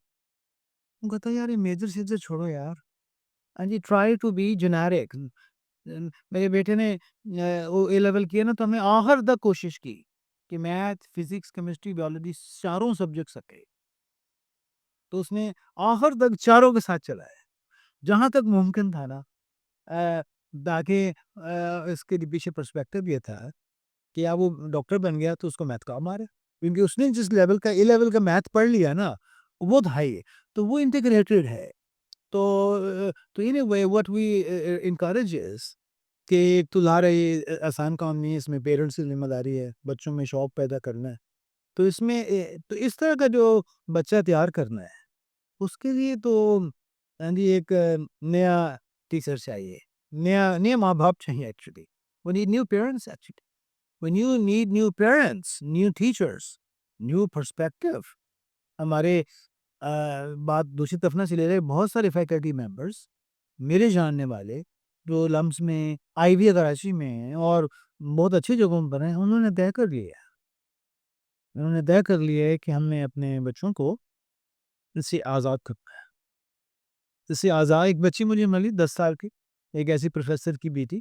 وہ کہتا ہے یار یہ میجر سے چھوڑو یار, and try to be generic. میرے بیٹے نے اے لیول کیا نا, تو ہمیں آخر تک کوشش کی کہ میتھ, فزکس, کیمسٹری, بایولوجی چاروں سبجیکٹ سکے. تو اس نے آخر تک چاروں کے ساتھ چلا ہے, جہاں تک ممکن تھا نا, تاکہ اس کے پیچھے پرسپیکٹو یہ تھا کہ اب وہ ڈاکٹر بن گیا تو اس کو میتھ کام آ رہا ہے, کیونکہ اس نے جس لیول کا اے لیول کا میتھ پڑھ لیا نا وہ بہت ہائی ہے, تو وہ انٹیگریٹڈ ہے. تو ان اے وے واٹ وی انکریج از کہ ایک تو لا رہی آسان کام نہیں ہے, اس میں پیرنٹس کی ذمہ داری ہے, بچوں میں شوق پیدا کرنا ہے. تو اس میں تو اس طرح کا جو بچہ تیار کرنا ہے, اس کے لیے تو ہاں جی، ایک نیا ٹیچر چاہیے، نیا ماں باپ چاہیے actually. We need new parents actually. When you need new parents, new teachers, new perspective. ہمارے بات دوسری طرف نہ چلے رہے، بہت سارے فیکلٹی ممبرس میرے جاننے والے جو لمس میں آئی وی کراچی میں ہیں اور بہت اچھی جگہوں پر ہیں، انہوں نے طے کر لیا ہے کہ ہم نے اپنے بچوں کو اس سے آزاد کرنا ہے. اس سے آزاد ایک بچی مجھے ملی 10 سال کی، ایک ایسی پروفیسر کی بیٹی.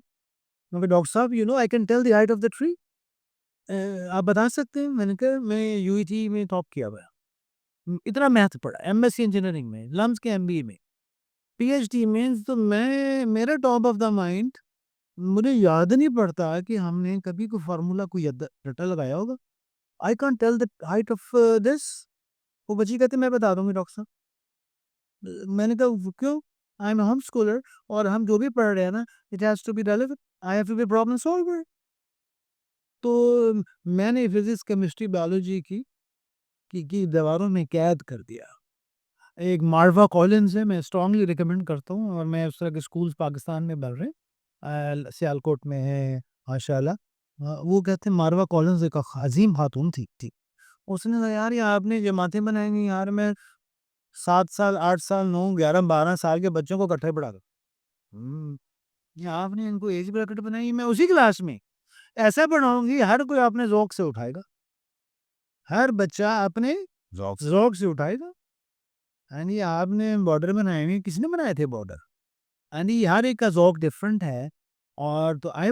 میں کہا ڈاکٹر صاحب I can tell the height of the tree. آپ بتا سکتے ہیں؟ میں نے کہا میں یو ای ٹی میں ٹاپ کیا ہوا ہے، اتنا میتھ پڑھا، ایم ایس سی انجینئرنگ میں، لمس کے ایم بی اے میں، پی ایچ ڈی مینس. تو میرا ٹاپ آف دا مائنڈ، مجھے یاد نہیں پڑتا کہ ہم نے کبھی کوئی فارمولا کوئی رٹا لگایا ہوگا. آئی کان tell the height of this. وہ بچی کہتے میں بتا دوں گی ڈاکٹر صاحب. میں نے کہا کیوں؟ آئی ایم اے ہوم اسکولر اور ہم جو بھی پڑھ رہے ہیں نا it has to be relevant. I have to be problem solver. تو میں نے فزکس کیمسٹری بایولوجی کی دیواروں میں قید کر دیا. ایک ماروا کالنز ہے، میں اسٹرانگلی ریکمینڈ کرتا ہوں، اور میں اس طرح کے اسکولز پاکستان میں بن رہے ہیں، سیالکوٹ میں ہے ماشاء اللہ. وہ کہتے ہیں ماروا کالنز ایک عظیم خاتون تھی. اس نے کہا یار یہ آپ نے جماعتیں بنائیں گی، یار میں 7 سال 8 سال 9 11 12 سال کے بچوں کو اکٹھے پڑھا کر، یہ آپ نے ان کو ایج بریکٹ بنائی، میں اسی کلاس میں ایسا پڑھاؤں گی ہر کوئی اپنے ذوق سے اٹھائے گا، ہر بچہ اپنے ذوق سے اٹھائے گا. یعنی آپ نے بارڈر بنائے ہوئے، کس نے بنائے تھے بارڈر؟ یعنی ہر ایک کا ذوق ڈفرنٹ ہے. اور تو I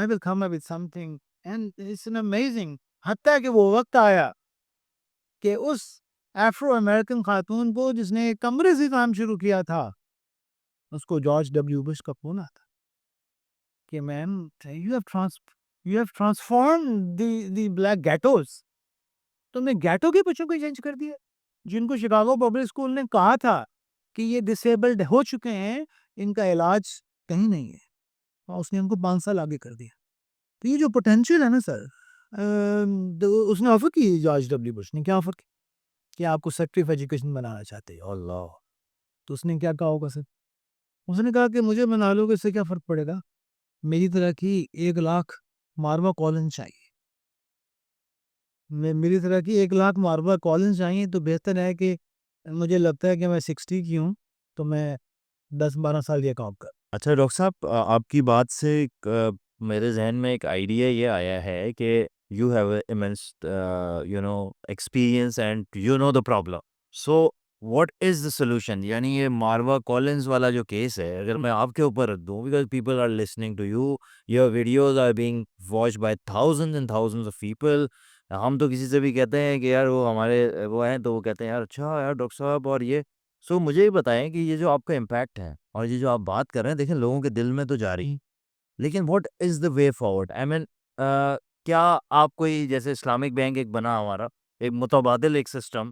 will come up with something and it's an amazing. حتیٰ کہ وہ وقت آیا کہ اس ایفرو امریکن خاتون کو جس نے کمرے سے کام شروع کیا تھا، اس کو جارج ڈبلیو بش کا فون آتا کہ میم you have transformed the black ghettos. تم نے گیٹو کے بچوں کو چینج کر دیا، جن کو شکاگو پبلک اسکول نے کہا تھا کہ یہ ڈسیبلڈ ہو چکے ہیں، ان کا علاج کہیں نہیں ہے، اور اس نے ان کو 5 سال آگے کر دیا. تو یہ جو پوٹینشیل ہے نا سر، اس نے آفر کی، جارج ڈبلیو بش نے کیا آفر کی کہ آپ کو سیکٹری آف ایجوکیشن بنانا چاہتے ہیں. اللہ، تو اس نے کیا کہا ہوگا سر؟ اس نے کہا کہ مجھے بنا لو گے، اس سے کیا فرق پڑے گا، میری طرح کی 1 لاکھ ماروا کالن چاہیے، میری طرح کی 1 لاکھ ماروا کالن چاہیے. تو بہتر ہے کہ مجھے لگتا ہے کہ میں 60 کی ہوں، تو میں 10-12 سال یہ کام کر. اچھا ڈاکٹر صاحب، آپ کی بات سے میرے ذہن میں ایک آئیڈیا یہ آیا ہے کہ you have a immense experience and you know the problem. So what is the solution? یعنی یہ ماروا کالنز والا جو کیس ہے، اگر میں آپ کے اوپر رکھ دوں، because people are listening to you, your videos are being watch by thousand and thousand of people. ہم تو کسی سے بھی کہتے ہیں کہ یار وہ ہمارے وہ ہیں، تو وہ کہتے ہیں یار اچھا یار ڈاکٹر صاحب اور یہ. سو مجھے یہ بتائیں کہ یہ جو آپ کا امپیکٹ ہے اور یہ جو آپ بات کر رہے ہیں، دیکھیں لوگوں کے دل میں تو جا رہی، لیکن what is the way forward? آئی مین کیا آپ کوئی جیسے اسلامک بینک ایک بنا ہمارا ایک متبادل ایک سسٹم،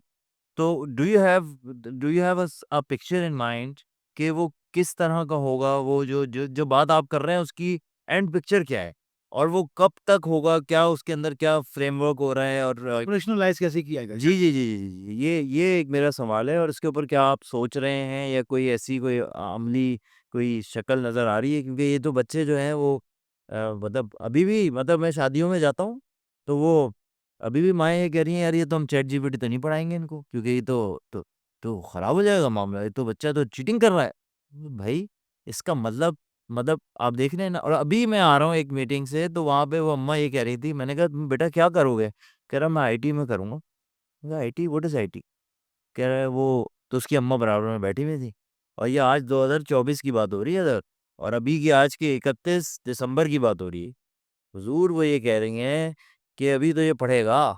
تو do you have a picture in mind کہ وہ کس طرح کا ہوگا؟ وہ جو بات آپ کر رہے ہیں اس کی اینڈ پکچر کیا ہے، اور وہ کب تک ہوگا؟ کیا اس کے اندر کیا فریم ورک ہو رہا ہے؟ اور آپریشنلائز کیسے کیا گیا؟ جی جی جی جی جی، یہ ایک میرا سوال ہے، اور اس کے اوپر کیا آپ سوچ رہے ہیں، یا کوئی ایسی کوئی عملی کوئی شکل نظر آ رہی ہے؟ کیونکہ یہ تو بچے جو ہیں وہ مطلب ابھی بھی، مطلب میں شادیوں میں جاتا ہوں تو وہ ابھی بھی مائیں یہ کہہ رہی ہیں یار یہ تو ہم چیٹ جی پی ٹی تو نہیں پڑھائیں گے ان کو، کیونکہ یہ تو خراب ہو جائے گا معاملہ، یہ تو بچہ تو چیٹنگ کر رہا ہے. بھائی اس کا مطلب آپ دیکھ رہے ہیں نا. اور ابھی میں آ رہا ہوں ایک میٹنگ سے، تو وہاں پہ وہ اماں یہ کہہ رہی تھی، میں نے کہا بیٹا کیا کرو گے؟ کہہ رہا میں آئی ٹی میں کروں گا. I T? What is I T? کہہ رہا ہے وہ تو اس کی اماں برابر میں بیٹھی ہوئی تھی. اور یہ آج 2024 کی بات ہو رہی ہے ادھر، اور ابھی کی آج کی 31 دسمبر کی بات ہو رہی ہے. حضور وہ یہ کہہ رہی ہیں کہ ابھی تو یہ پڑھے گا،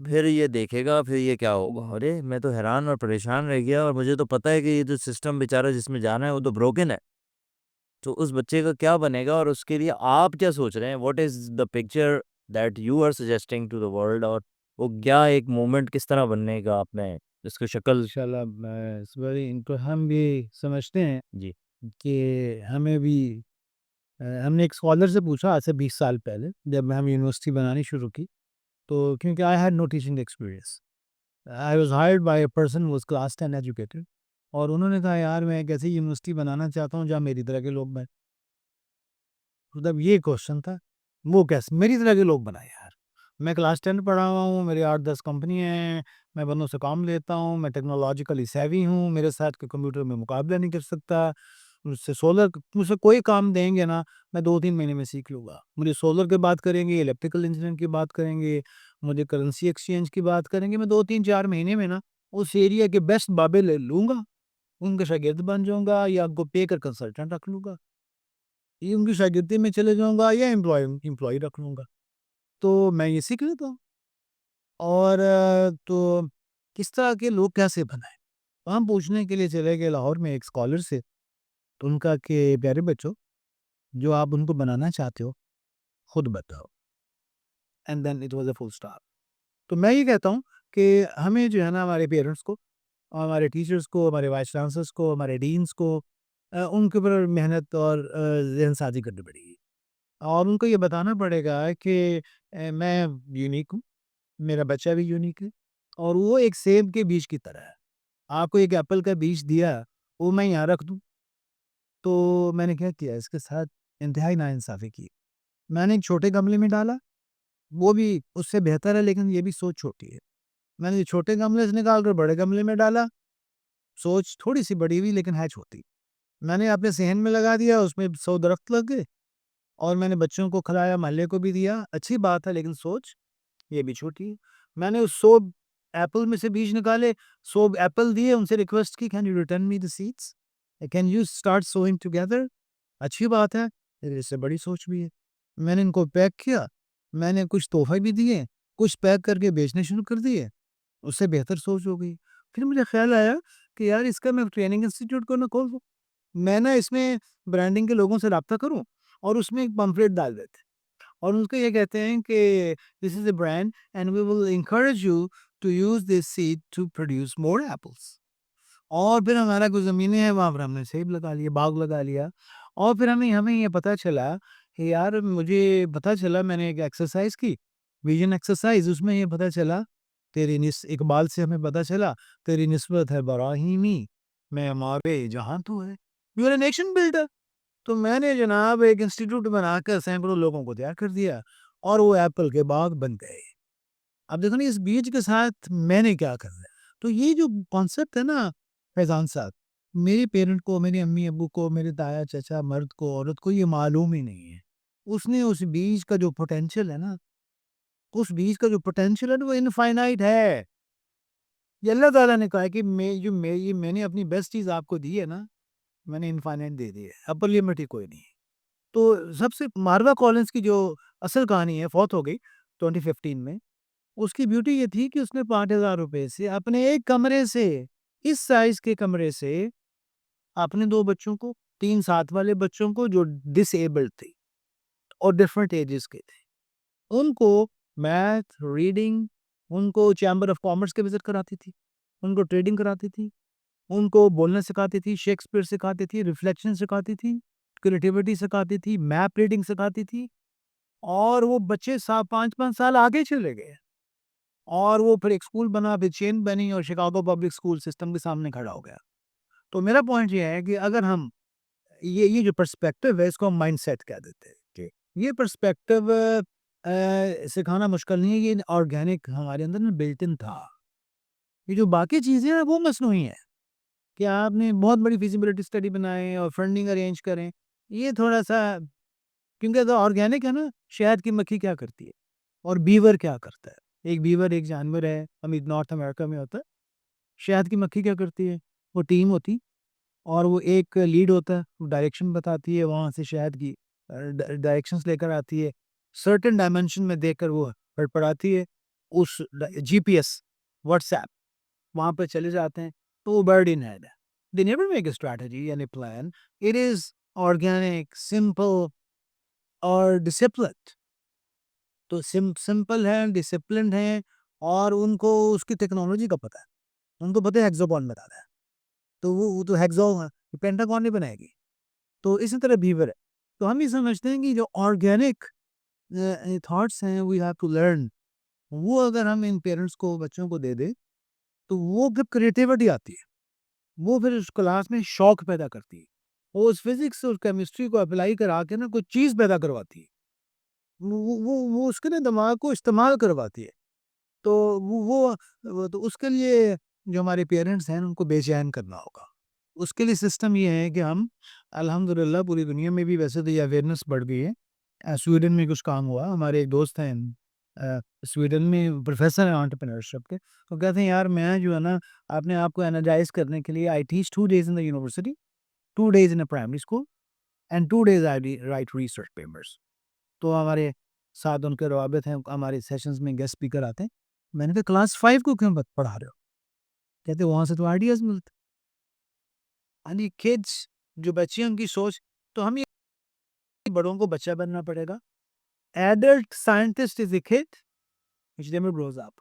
پھر یہ دیکھے گا، پھر یہ کیا ہوگا. ارے میں تو حیران اور پریشان رہ گیا، اور مجھے تو پتہ ہے کہ یہ جو سسٹم بیچارہ جس میں جانا ہے وہ تو بروکن ہے. تو اس بچے کا کیا بنے گا، اور اس کے لیے آپ کیا سوچ رہے ہیں؟ What is the picture that you are suggesting to the world? اور وہ کیا ایک مومنٹ کس طرح بننے گا آپ نے اس کو شکل؟ انشاءاللہ ہم بھی سمجھتے ہیں جی کہ ہمیں بھی ہم نے ایک اسکالر سے پوچھا آج سے 20 سال پہلے جب ہم یونیورسٹی بنانی شروع کی، تو کیونکہ I had no teaching experience, I was hired by a person who was class 10 educated. اور انہوں نے کہا یار میں ایک ایسی یونیورسٹی بنانا چاہتا ہوں جہاں میری طرح کے لوگ بنیں. مطلب یہ کوشچن تھا. وہ کیسے میری طرح کے لوگ بنائے یار؟ میں کلاس 10 پڑھا ہوا ہوں, میرے 8-10 کمپنی ہیں, میں بندوں سے کام لیتا ہوں, میں ٹیکنالوجیکلی سیوی ہوں, میرے ساتھ کے کمپیوٹر میں مقابلہ نہیں کر سکتا. مجھ سے کوئی کام دیں گے نا, میں 2-3 مہینے میں سیکھ لوں گا. مجھے سولر کی بات کریں گے, الیکٹریکل انجینئر کی بات کریں گے, مجھے کرنسی ایکسچینج کی بات کریں گے, میں 2-3-4 مہینے میں نا اس ایریا کے بیسٹ بابے لے لوں گا, ان کے شاگرد بن جاؤں گا, یا آپ کو پے کر کنسلٹنٹ رکھ لوں گا, یہ ان کی شاگردی میں چلے جاؤں گا, یا امپلائی رکھ لوں گا. تو میں یہ سیکھ لیتا ہوں. اور تو کس طرح کے لوگ کیسے بنائے, ہم پوچھنے کے لیے چلے گئے لاہور میں ایک اسکالر سے. تو ان کا کہ پیارے بچوں, جو آپ ان کو بنانا چاہتے ہو خود بتاؤ. And then it was a full stop. تو میں یہ کہتا ہوں کہ ہمیں جو ہے نا ہمارے پیرنٹس کو, ہمارے ٹیچرس کو, ہمارے وائس چانسلرس کو, ہمارے ڈینس کو, ان کے اوپر محنت اور ذہن سازی کرنی پڑے گی. اور ان کو یہ بتانا پڑے گا کہ میں یونیک ہوں, میرا بچہ بھی یونیک ہے, اور وہ ایک سیب کے بیج کی طرح ہے. آپ کو ایک ایپل کا بیج دیا, وہ میں یہاں رکھ دوں, تو میں نے کیا کیا اس کے ساتھ انتہائی ناانصافی کی. میں نے ایک چھوٹے گملے میں ڈالا, وہ بھی اس سے بہتر ہے لیکن یہ بھی سوچ چھوٹی ہے. میں نے چھوٹے گملے سے نکال کر بڑے گملے میں ڈالا, سوچ تھوڑی سی بڑی ہوئی لیکن ہے چھوٹی. میں نے اپنے صحن میں لگا دیا, اس میں 100 درخت لگ گئے, اور میں نے بچوں کو کھلایا, محلے کو بھی دیا, اچھی بات ہے لیکن سوچ یہ بھی چھوٹی ہے. میں نے 100 ایپل میں سے بیج نکالے, 100 ایپل دیے, ان سے ریکویسٹ کی can you return me the seeds, can you start swing together. اچھی بات ہے لیکن اس سے بڑی سوچ بھی ہے. میں نے ان کو پیک کیا, میں نے کچھ تحفے بھی دیے, کچھ پیک کر کے بیچنے شروع کر دیے, اس سے بہتر سوچ ہو گئی. پھر مجھے خیال آیا کہ یار اس کا میں ٹریننگ انسٹیٹیوٹ کو نہ کھول دوں, میں نا اس میں برانڈنگ کے لوگوں سے رابطہ کروں, اور اس میں ایک پمفلیٹ ڈال دیتے, اور ان کو یہ کہتے ہیں کہ this is a brand and we will encourage you to use this seed to produce more apples. اور پھر ہمارا کچھ زمینیں ہیں, وہاں پر ہم نے سیب لگا لیا, باغ لگا لیا. اور پھر ہمیں یہ پتا چلا کہ یار مجھے پتا چلا, میں نے ایک ایکسرسائز کی, ویژن ایکسرسائز, اس میں یہ پتا چلا تیری اقبال سے ہمیں پتا چلا تیری نسبت ہے براہیمی, میں ہمارے جہاں تو ہے, you are a nation builder. تو میں نے جناب ایک انسٹیٹیوٹ بنا کر سینکڑوں لوگوں کو تیار کر دیا, اور وہ ایپل کے باغ بن گئے. اب دیکھو نا اس بیج کے ساتھ میں نے کیا کرنا ہے. تو یہ جو کانسیپٹ ہے نا فیضان صاحب, میرے پیرنٹ کو, میرے امی ابو کو, میرے دایا چچا, مرد کو, عورت کو یہ معلوم ہی نہیں ہے. اس نے اس بیج کا جو پوٹینشیل ہے نا, اس بیج کا جو پوٹینشیل ہے وہ انفائنائٹ ہے. یہ اللہ تعالیٰ نے کہا ہے کہ میں نے اپنی بیسٹ چیز آپ کو دی ہے نا, میں نے انفائنائٹ دے دی ہے, اپر لمٹ ہی کوئی نہیں. تو سب سے ماروا کالنز کی جو اصل کہانی ہے, فوت ہو گئی 2015 میں, اس کی بیوٹی یہ تھی کہ اس نے 5,000 روپے سے اپنے ایک کمرے سے, اس سائز کے کمرے سے, اپنے 2 بچوں کو, 3 ساتھ والے بچوں کو جو ڈس ایبلڈ تھے اور ڈیفرنٹ ایجز کے تھے, ان کو میتھ, ریڈنگ, ان کو چیمبر آف کامرس کے وزٹ کراتی تھی, ان کو ٹریڈنگ کراتی تھی, ان کو بولنا سکھاتی تھی, شیکسپیئر سکھاتی تھی, ریفلیکشن سکھاتی تھی, کریٹیوٹی سکھاتی تھی, میپ ریڈنگ سکھاتی تھی. اور وہ بچے 5-5 سال آگے چلے گئے, اور وہ پھر ایک اسکول بنا, پھر چین بنی, اور شکاگو پبلک اسکول سسٹم کے سامنے کھڑا ہو گیا. تو میرا پوائنٹ یہ ہے کہ اگر ہم یہ جو پرسپیکٹو ہے, اس کو ہم مائنڈ سیٹ کہہ دیتے ہیں. یہ پرسپیکٹو سکھانا مشکل نہیں ہے, یہ آرگینک ہمارے اندر بلٹ ان تھا. یہ جو باقی چیزیں ہیں وہ مصنوعی ہیں, کہ آپ نے بہت بڑی فیزیبلٹی اسٹڈی بنائیں اور فنڈنگ ارینج کریں, یہ تھوڑا سا, کیونکہ تو آرگینک ہے نا. شہد کی مکھی کیا کرتی ہے, اور بیور کیا کرتا ہے؟ ایک بیور ایک جانور ہے, نارتھ امریکہ میں ہوتا ہے. شہد کی مکھی کیا کرتی ہے؟ وہ ٹیم ہوتی, اور وہ ایک لیڈ ہوتا ہے, وہ ڈائریکشن بتاتی ہے, وہاں سے شہد کی ڈائریکشنز لے کر آتی ہے, سرٹن ڈائمنشن میں دیکھ کر وہ پڑھاتی ہے, اس جی پی ایس, واٹس ایپ, وہاں پہ چلے جاتے ہیں. تو وہ برڈ ان ہیڈ ہے. They never make a strategy and a plan. It is organic, simple اور ڈسپلنڈ. تو سمپل ہے, ڈسپلنڈ ہے, اور ان کو اس کی ٹیکنالوجی کا پتہ ہے. ان کو پتہ ہے ہیگزوکون بتا رہا ہے, تو وہ تو ہیگزو پینٹاگون نہیں بنائے گی. تو اسی طرح بیور ہے. تو ہم یہ سمجھتے ہیں کہ جو آرگینک تھاٹس ہیں, وی ہیو ٹو لرن, وہ اگر ہم ان پیرنٹس کو, بچوں کو دے دیں, تو وہ کریٹیوٹی آتی ہے. وہ پھر اس کلاس میں شوق پیدا کرتی ہے، وہ اس فزکس اور کیمسٹری کو اپلائی کرا کے نا کوئی چیز پیدا کرواتی ہے، وہ اس کے نا دماغ کو استعمال کرواتی ہے. تو تو اس کے لیے جو ہمارے پیرنٹس ہیں ان کو بے چین کرنا ہوگا. اس کے لیے سسٹم یہ ہے کہ ہم الحمدللہ پوری دنیا میں بھی ویسے تو یہ اویئرنیس بڑھ گئی ہے. سویڈن میں کچھ کام ہوا، ہمارے ایک دوست ہیں سویڈن میں پروفیسر ہیں انٹرپرینورشپ کے، تو کہتے ہیں یار میں جو ہے نا اپنے آپ کو انرجائز کرنے کے لیے I teach 2 days in the university, 2 days in a primary school and 2 days I write research papers. تو ہمارے ساتھ ان کے روابط ہیں، ہمارے سیشنز میں گیسٹ اسپیکر آتے ہیں. میں نے کہا کلاس 5 کو کیوں پڑھا رہے ہو؟ کہتے وہاں سے تو آئیڈیاز ملتے. یعنی کڈس جو بچے ان کی سوچ، تو ہم یہ بڑوں کو بچہ بننا پڑے گا. Adult scientist is a kid which never grows up.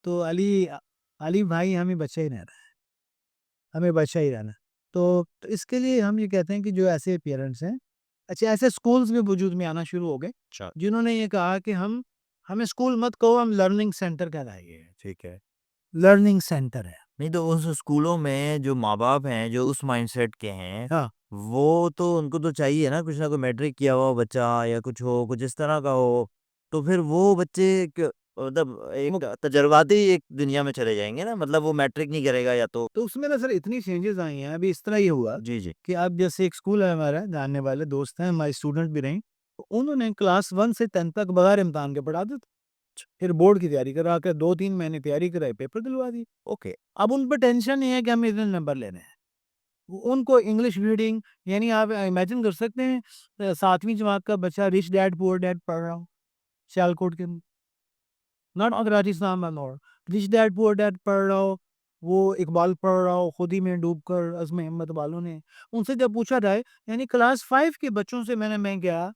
تو علی بھائی ہمیں بچہ ہی رہنا ہے، ہمیں بچہ ہی رہنا ہے. تو اس کے لیے ہم یہ کہتے ہیں کہ جو ایسے پیرنٹس ہیں، اچھا ایسے سکولز بھی وجود میں آنا شروع ہو گئے اچھا جنہوں نے یہ کہا کہ ہمیں سکول مت کہو، ہم لرننگ سینٹر کہلائیں گے. ٹھیک ہے. لرننگ سینٹر ہے. نہیں تو اس اسکولوں میں جو ماں باپ ہیں جو اس مائنڈ سیٹ کے ہیں، ہاں وہ تو ان کو تو چاہیے نا کچھ نہ کوئی میٹرک کیا ہوا بچہ یا کچھ ہو، کچھ اس طرح کا ہو، تو پھر وہ بچے مطلب ایک تجرباتی ایک دنیا میں چلے جائیں گے نا. مطلب وہ میٹرک نہیں کرے گا یا تو تو اس میں نا سر اتنی چینجز آئی ہیں. ابھی اس طرح یہ ہوا جی جی کہ اب جیسے ایک اسکول ہے ہمارا، جاننے والے دوست ہیں، ہمارے اسٹوڈنٹ بھی رہیں، تو انہوں نے کلاس 1 سے 10 تک بغیر امتحان کے پڑھا دیتے. پھر بورڈ کی تیاری کرا کے 2-3 مہینے تیاری کرائی، پیپر دلوا دی. اوکے. اب ان پہ ٹینشن یہ ہے کہ ہمیں اتنے نمبر لینے ہیں. ان کو انگلش ریڈنگ، یعنی آپ امیجن کر سکتے ہیں 7ویں جماعت کا بچہ رچ ڈیڈ پور ڈیڈ پڑھ رہا ہوں سیالکوٹ کے، ناٹ کراچی اسلام آباد، رچ ڈیڈ پور ڈیڈ پڑھ رہا ہو، وہ اقبال پڑھ رہا ہو، خود ہی میں ڈوب کر عزم ہمت والوں نے. ان سے جب پوچھا جائے، یعنی کلاس 5 کے بچوں سے میں گیا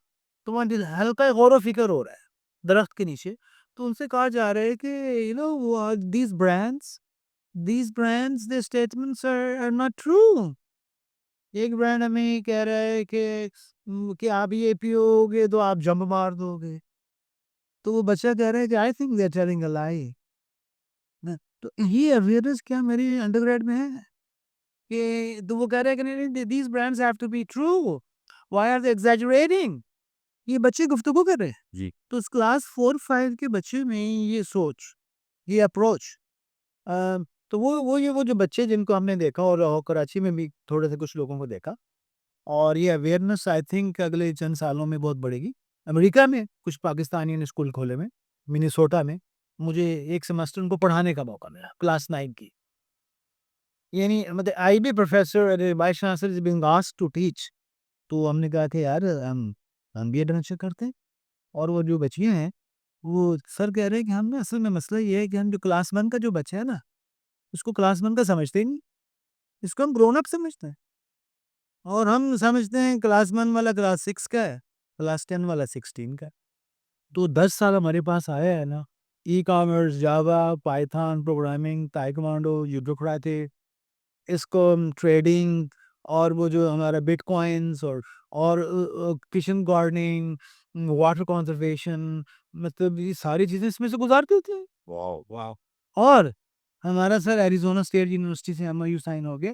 تو وہاں ہلکا غور و فکر ہو رہا ہے درخت کے نیچے. تو ان سے کہا جا رہا ہے کہ these brands, their statements are not true. ایک برانڈ ہمیں کہہ رہا ہے کہ آپ یہ پیو گے تو آپ جمپ مار دو گے. تو وہ بچہ کہہ رہا ہے کہ I think they're telling a lie. تو یہ اویئرنس کیا میری انڈر گریڈ میں ہے کہ تو وہ کہہ رہے ہیں کہ نہیں these brands have to be true. Why are they exaggerating? یہ بچے گفتگو کر رہے ہیں. جی. تو اس کلاس 4-5 کے بچے میں یہ سوچ، یہ اپروچ، تو وہ جو بچے جن کو ہم نے دیکھا، اور کراچی میں بھی تھوڑے سے کچھ لوگوں کو دیکھا، اور یہ اویئرنس آئی تھنک اگلے چند سالوں میں بہت بڑھے گی. امریکہ میں کچھ پاکستانیوں نے اسکول کھولے میں، منیسوٹا میں مجھے ایک سیمسٹر ان کو پڑھانے کا موقع ملا کلاس 9 کی. یعنی مطلب I B professor vice chancellor is being asked to teach. تو ہم نے کہا کہ یار ہم بھی ایڈونچر کرتے ہیں. اور وہ جو بچیاں ہیں وہ سر کہہ رہے ہیں کہ ہم نے اصل میں مسئلہ یہ ہے کہ ہم جو کلاس 1 کا جو بچہ ہے نا، اس کو کلاس 1 کا سمجھتے ہی نہیں، اس کو ہم گرون اپ سمجھتے ہیں. اور ہم سمجھتے ہیں کلاس 1 والا کلاس 6 کا ہے، کلاس 10 والا 16 کا ہے. تو 10 سال ہمارے پاس آیا ہے نا، e commerce, Java, Python programming, taekwondo, judo karate, اس کو ٹریڈنگ، اور وہ جو ہمارا بٹ کوائنس اور کچن گارڈننگ، واٹر کنزرویشن، مطلب یہ ساری چیزیں اس میں سے گزارتے ہوتے ہیں. واو واو. اور ہمارا سر ایریزونا اسٹیٹ یونیورسٹی سے MOU سائن ہو گئے.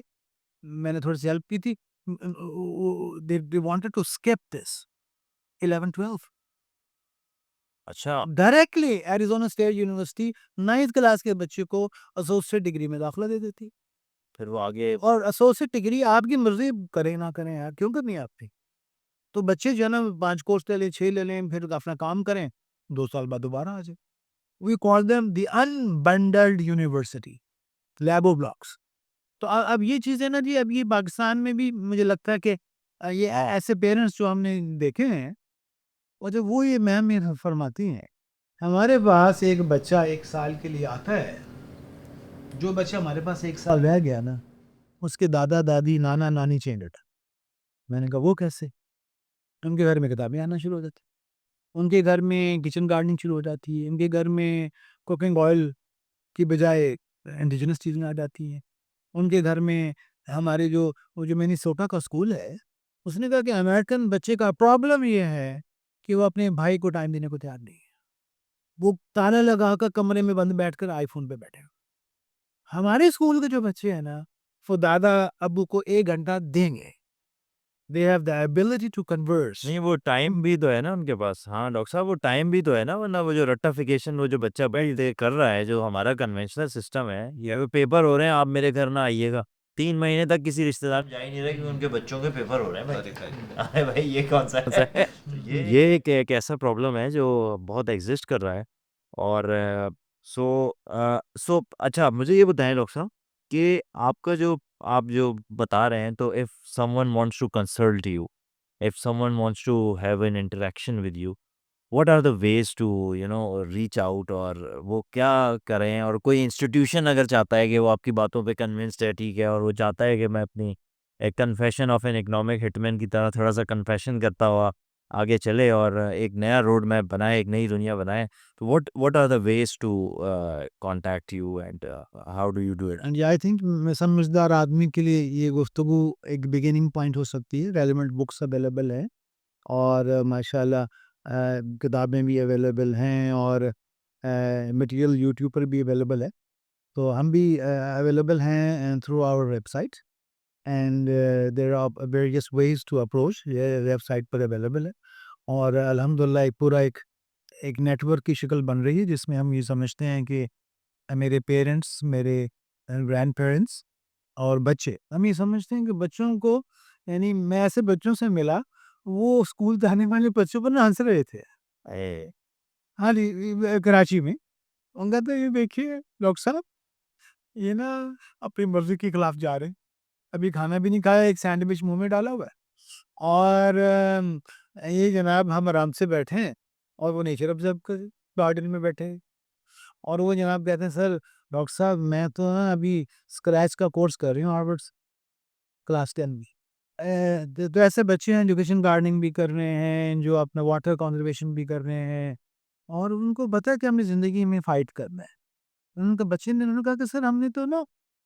میں نے تھوڑی سی ہیلپ کی تھی. they wanted to skip this 11-12. اچھا. Directly Arizona state university 9th class کے بچے کو ایسوسیٹ ڈگری میں داخلہ دے دیتی. پھر وہ آگے اور ایسوسیٹ ڈگری آپ کی مرضی، کریں نہ کریں یار، کیوں کرنی ہے آپ نے؟ تو بچے جو ہے نا 5 کورس لے لیں، 6 لے لیں، پھر اپنا کام کریں، 2 سال بعد دوبارہ آ جائیں. We call them the unbundled university, Lego blocks. تو اب یہ چیزیں نا جی، اب یہ پاکستان میں بھی مجھے لگتا ہے کہ یہ ایسے پیرنٹس جو ہم نے دیکھے ہیں، اور جب وہ یہ میم یہ فرماتی ہیں، ہمارے پاس ایک بچہ 1 سال کے لیے آتا ہے، جو بچہ ہمارے پاس 1 سال رہ گیا نا، اس کے دادا دادی نانا نانی چینج ہوتا. میں نے کہا وہ کیسے؟ ان کے گھر میں کتابیں آنا شروع ہو جاتی، ان کے گھر میں کچن گارڈننگ شروع ہو جاتی ہے، ان کے گھر میں کوکنگ آئل کی بجائے انڈیجنس چیزیں آ جاتی ہیں. ان کے گھر میں ہمارے جو منیسوٹا کا اسکول ہے، اس نے کہا کہ امریکن بچے کا پرابلم یہ ہے کہ وہ اپنے بھائی کو ٹائم دینے کو تیار نہیں ہے. وہ تالا لگا کر کمرے میں بند بیٹھ کر آئی فون پہ بیٹھے. ہمارے اسکول کے جو بچے ہیں نا، وہ دادا ابو کو 1 گھنٹہ دیں گے. They have the ability to converse. نہیں وہ ٹائم بھی تو ہے نا ان کے پاس. ہاں ڈاکٹر صاحب وہ ٹائم بھی تو ہے نا, ورنہ وہ جو رٹافیکیشن وہ جو بچہ بیٹھ کر رہا ہے, جو ہمارا کنونشنل سسٹم ہے, یہ پیپر ہو رہے ہیں آپ میرے گھر نہ آئیے گا, 3 مہینے تک کسی رشتے دار جا ہی نہیں رہے کیونکہ ان کے بچوں کے پیپر ہو رہے ہیں بھائی یہ کون سا ہے. یہ ایک ایسا پرابلم ہے جو بہت ایگزسٹ کر رہا ہے. اور سو اچھا مجھے یہ بتائیں ڈاکٹر صاحب کہ آپ جو بتا رہے ہیں, تو if someone wants to consult you, if someone wants to have an interaction with you, what are the ways to reach out, اور وہ کیا کریں, اور کوئی انسٹیٹیوشن اگر چاہتا ہے کہ وہ آپ کی باتوں پہ کنونسڈ ہے, ٹھیک ہے, اور وہ چاہتا ہے کہ میں اپنی ایک کنفیشن آف این اکنامک ہٹمین کی طرح تھوڑا سا کنفیشن کرتا ہوا آگے چلے اور ایک نیا روڈ میپ بنائے, ایک نئی دنیا بنائے, تو what are the ways to contact you and how do you do it? And I think سمجھدار آدمی کے لیے یہ گفتگو ایک بگننگ پوائنٹ ہو سکتی ہے. ریلیونٹ بکس اویلیبل ہیں اور ماشاء اللہ کتابیں بھی اویلیبل ہیں, اور مٹیریل یوٹیوب پر بھی اویلیبل ہے. تو ہم بھی اویلیبل ہیں through our website, and there are various ways to approach. یہ ویب سائٹ پر اویلیبل ہے, اور الحمد للہ ایک نیٹ ورک کی شکل بن رہی ہے جس میں ہم یہ سمجھتے ہیں کہ میرے پیرنٹس, میرے گرینڈ پیرنٹس اور بچے, ہم یہ سمجھتے ہیں کہ بچوں کو, یعنی میں ایسے بچوں سے ملا وہ اسکول جانے والے بچوں پر نہ ہنس رہے تھے. ہاں جی, کراچی میں. ان کا تو یہ دیکھیے ڈاکٹر صاحب, یہ نا اپنی مرضی کے خلاف جا رہے ہیں, ابھی کھانا بھی نہیں کھایا, ایک سینڈوچ منہ میں ڈالا ہوا ہے, اور یہ جناب ہم آرام سے بیٹھے ہیں اور وہ نیچر آبزرو کر گارڈن میں بیٹھے, اور وہ جناب کہتے ہیں سر ڈاکٹر صاحب میں تو نا ابھی اسکریچ کا کورس کر رہی ہوں ہارورڈ کلاس 10 میں. تو ایسے بچے ہیں ایجوکیشن گارڈننگ بھی کر رہے ہیں, جو اپنا واٹر کنزرویشن بھی کر رہے ہیں, اور ان کو پتہ ہے کہ ہم نے زندگی میں فائٹ کرنا ہے. ان کے بچے نے کہا کہ سر ہم نے تو نا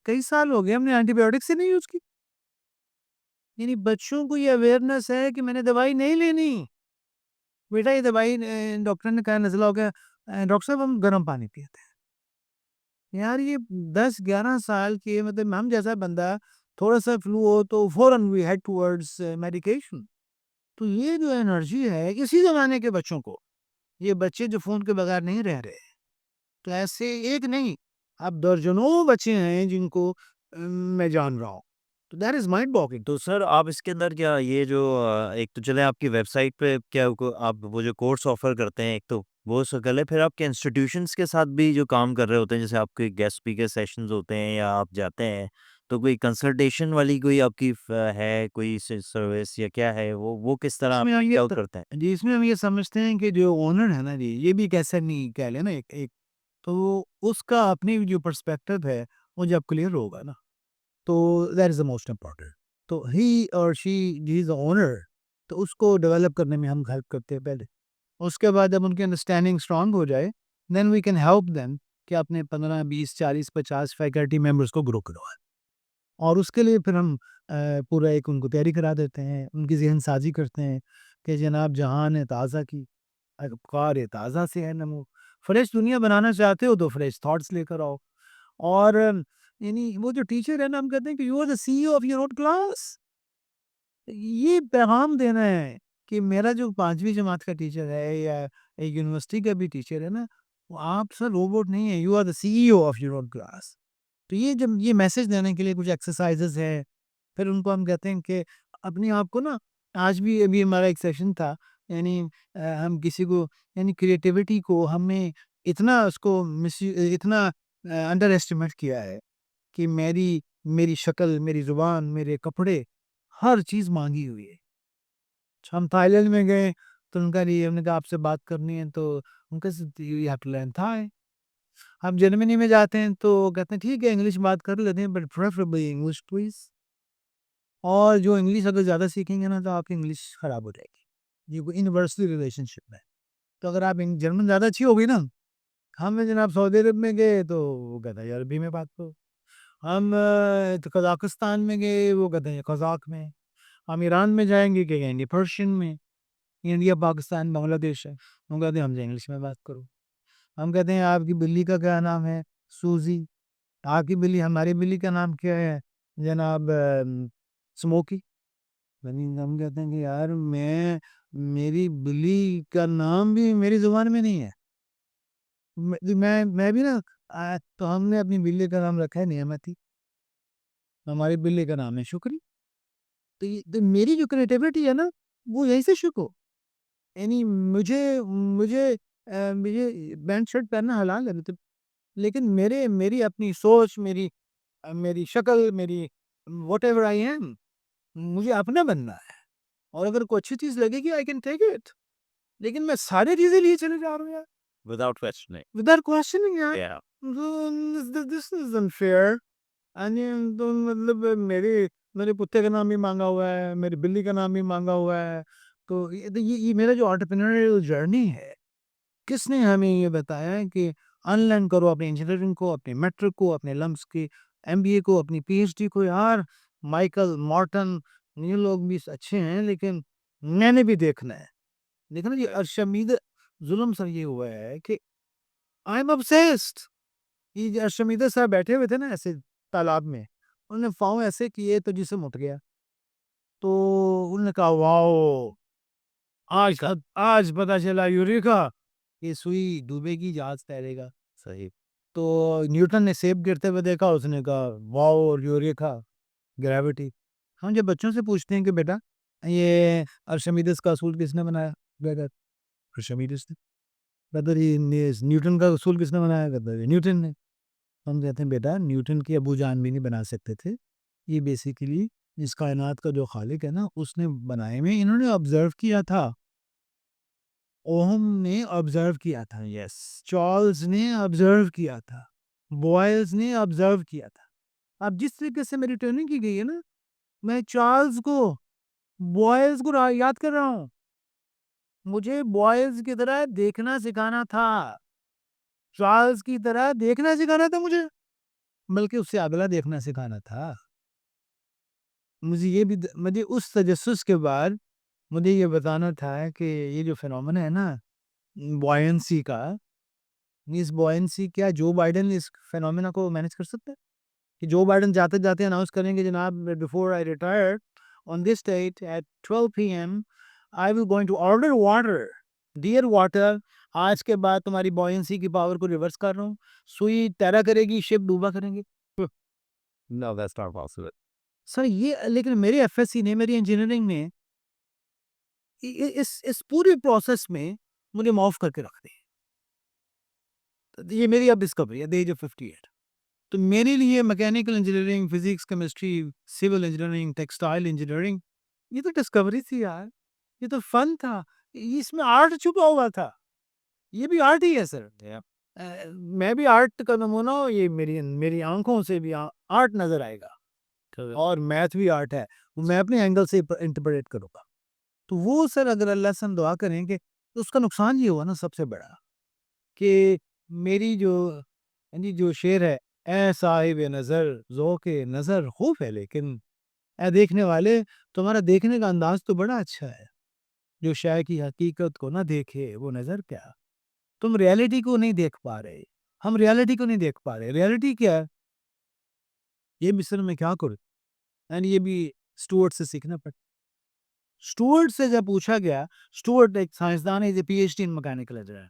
کئی سال ہو گئے ہم نے اینٹی بایوٹک سے نہیں یوز کی. یعنی بچوں کو یہ اویئرنیس ہے کہ میں نے دوائی نہیں لینی, بیٹا یہ دوائی ڈاکٹر نے کہا نزلہ ہو گیا, ڈاکٹر صاحب ہم گرم پانی پیتے ہیں. یار یہ 10-11 سال کے, مطلب ہم جیسا بندہ تھوڑا سا فلو ہو تو فوراً وی ہیڈ ٹورڈز میڈیکیشن. تو یہ جو انرجی ہے اسی زمانے کے بچوں کو, یہ بچے جو فون کے بغیر نہیں رہ رہے, تو ایسے ایک نہیں اب درجنوں بچے ہیں جن کو میں جان رہا ہوں. تو دیٹ از مائنڈ بلاکنگ. تو سر آپ اس کے اندر کیا یہ جو ایک تو چلے آپ کی ویب سائٹ پہ کیا آپ وہ جو کورس آفر کرتے ہیں, ایک تو وہ سکل ہے, پھر آپ کے انسٹیٹیوشنس کے ساتھ بھی جو کام کر رہے ہوتے ہیں, جیسے آپ کے گیسٹ اسپیکر سیشنز ہوتے ہیں یا آپ جاتے ہیں, تو کوئی کنسلٹیشن والی کوئی آپ کی ہے کوئی سروس یا کیا ہے وہ کس طرح آپ کیا کرتے ہیں؟ جی, اس میں ہم یہ سمجھتے ہیں کہ جو اونر ہے نا جی, یہ بھی کیسا نہیں کہہ لینا ایک تو اس کا اپنی جو پرسپیکٹو ہے وہ جب کلیئر ہوگا نا, تو that is the most important. تو ہی اور شی از دا اونر, تو اس کو ڈیولپ کرنے میں ہم ہیلپ کرتے ہیں پہلے. اس کے بعد جب ان کی انڈرسٹینڈنگ اسٹرانگ ہو جائے, دین وی کین ہیلپ دیم کہ اپنے 15, 20, 40, 50 فیکلٹی ممبرس کو گرو کروائیں. اور اس کے لیے پھر ہم پورا ایک ان کو تیاری کرا دیتے ہیں, ان کی ذہن سازی کرتے ہیں کہ جناب جہان ہے تازہ کی, کار تازہ سے ہے نمو, فریش دنیا بنانا چاہتے ہو تو فریش تھاٹس لے کر آؤ. اور یعنی وہ جو ٹیچر ہے نا, ہم کہتے ہیں کہ you are the C E O of your own class. یہ پیغام دینا ہے کہ میرا جو 5ویں جماعت کا ٹیچر ہے یا ایک یونیورسٹی کا بھی ٹیچر ہے نا, وہ آپ سر روبوٹ نہیں ہے, you are the C E O of your own class. تو یہ جب یہ میسج دینے کے لیے کچھ ایکسرسائزز ہیں, پھر ان کو ہم کہتے ہیں کہ اپنے آپ کو نا, آج بھی ابھی ہمارا ایک سیشن تھا, یعنی ہم کسی کو یعنی کریٹیوٹی کو ہم نے اتنا اس کو اتنا انڈر ایسٹیمیٹ کیا ہے کہ میری شکل, میری زبان, میرے کپڑے, ہر چیز مانگی ہوئی ہے. ہم تھائی لینڈ میں گئے تو ان کا لیے ہم نے کہا آپ سے بات کرنی ہے, تو ان کا you have to learn Thai. ہم جرمنی میں جاتے ہیں تو کہتے ہیں ٹھیک ہے انگلش بات کر لیتے ہیں, بٹ پریفریبلی انگلش پلیز. اور جو انگلش اگر زیادہ سیکھیں گے نا تو آپ کی انگلش خراب ہو جائے گی. یہ کوئی یونیورسل ریلیشن شپ ہے. تو اگر آپ جرمن زیادہ اچھی ہوگی نا, ہم جناب سعودی عرب میں گئے تو وہ کہتا ہے عربی میں بات کرو. ہم قزاقستان میں گئے, وہ کہتے ہیں قزاق میں. ہم ایران میں جائیں گے کہ کہیں گے پرشین میں. انڈیا, پاکستان, بنگلہ دیش ہے, وہ کہتے ہیں ہم سے انگلش میں بات کرو. ہم کہتے ہیں آپ کی بلی کا کیا نام ہے؟ سوزی. آپ کی بلی, ہماری بلی کا نام کیا ہے؟ جناب اسموکی، یعنی ہم کہتے ہیں کہ یار میری بلی کا نام بھی میری زبان میں نہیں ہے. میں بھی نا تو ہم نے اپنی بلی کا نام رکھا ہے نعمتی. ہماری بلی کا نام ہے شکری. تو میری جو کریٹیوٹی ہے نا وہ یہی سے شروع. یعنی مجھے بینڈ شرٹ پہننا حلال ہے لیکن میری اپنی سوچ، میری شکل، میری واٹ ایور آئی ایم، مجھے اپنا بننا ہے. اور اگر کوئی اچھی چیز لگے گی آئی کین ٹیک اٹ. لیکن میں سارے چیزیں لیے چلے جا رہا ہوں یار وداؤٹ کوسچننگ. وداؤٹ کوشچننگ یار. Yeah. دس از انفیئر. تو مطلب میرے کتے کا نام بھی مانگا ہوا ہے، میری بلی کا نام بھی مانگا ہوا ہے. تو یہ میرا جو انٹرپرینوریل جرنی ہے، کس نے ہمیں یہ بتایا ہے کہ ان لرن کرو اپنی انجینئرنگ کو، اپنے میٹرک کو، اپنے لمس کی ایم بی اے کو، اپنی پی ایچ ڈی کو. یار مائیکل مارٹن یہ لوگ بھی اچھے ہیں لیکن میں نے بھی دیکھنا ہے. دیکھنا یہ ارشمید ظلم سر یہ ہوا ہے کہ آئی ایم obsessed. یہ جو ارشمیدہ صاحب بیٹھے ہوئے تھے نا ایسے تالاب میں، انہوں نے پاؤں ایسے کیے تو جسم اٹھ گیا. تو انہوں نے کہا واؤ، آج پتا چلا یوریکا کہ سوئی ڈوبے گی جہاز تیرے گا. صحیح. تو نیوٹن نے سیب گرتے ہوئے دیکھا، اس نے کہا واؤ یوریکا گریوٹی. ہم جب بچوں سے پوچھتے ہیں کہ بیٹا یہ ارشمیدس کا اصول کس نے بنایا، ارشمیدس نے. نیوٹن کا اصول کس نے بنایا، نیوٹن نے. ہم کہتے ہیں بیٹا نیوٹن کی ابو جان بھی نہیں بنا سکتے تھے، یہ بیسیکلی اس کائنات کا جو خالق ہے نا اس نے بنائے میں. انہوں نے آبزرو کیا تھا، اوہم نے آبزرو کیا تھا، یس. چارلز نے آبزرو کیا تھا، بوائلز نے آبزرو کیا تھا. اب جس طریقے سے میری ٹریننگ کی گئی ہے نا، میں چارلز کو، بوائلز کو یاد کر رہا ہوں. مجھے بوائلز کی طرح دیکھنا سکھانا تھا، چارلز کی طرح دیکھنا سکھانا تھا مجھے، بلکہ اس سے اگلا دیکھنا سکھانا تھا. مجھے اس تجسس کے بعد مجھے یہ بتانا تھا کہ یہ جو فینومنا ہے نا بوائنسی کا، اس بوائنسی کیا جو بائیڈن اس فینومنا کو مینج کر سکتا ہے؟ کہ جو بائیڈن جاتے جاتے اناؤنس کریں گے جناب before I retire on this date at 12 PM I will going to order water. Dear water, آج کے بعد تمہاری بوائنسی کی پاور کو ریورس کر رہا ہوں. سوئی تیرا کرے گی، شپ ڈوبا کریں گے. No, that's not possible. سر یہ لیکن میرے ایف ایس سی نے، میری انجینئرنگ نے اس پورے پروسیس میں مجھے معاف کر کے رکھ دی. یہ میری اب ڈسکوری ہے ایج آف 58. تو میرے لیے mechanical engineering, physics, chemistry, civil engineering, textile engineering یہ تو ڈسکوری تھی یار، یہ تو فن تھا. اس میں آرٹ چھپا ہوا تھا. یہ بھی آرٹ ہی ہے سر. میں بھی آرٹ کا نمونہ ہوں. یہ میری آنکھوں سے بھی آرٹ نظر آئے گا، اور میتھ بھی آرٹ ہے، میں اپنے اینگل سے انٹرپریٹ کروں گا. تو وہ سر اگر اللہ سے ہم دعا کریں کہ اس کا نقصان یہ ہوا نا سب سے بڑا کہ میری جو شعر ہے، اے صاحب نظر ذوق نظر خوب ہے لیکن اے دیکھنے والے تمہارا دیکھنے کا انداز تو بڑا اچھا ہے. جو شے کی حقیقت کو نہ دیکھے وہ نظر کیا. تم ریالٹی کو نہیں دیکھ پا رہے، ہم ریالٹی کو نہیں دیکھ پا رہے. ریالٹی کیا ہے یہ مصر میں کیا کروں. اینڈ یہ بھی اسٹوارٹ سے سیکھنا پڑتا. اسٹوارٹ سے جب پوچھا گیا، اسٹوارٹ ایک سائنسدان ہے، پی ایچ ڈی ان میکینیکل انجینئر.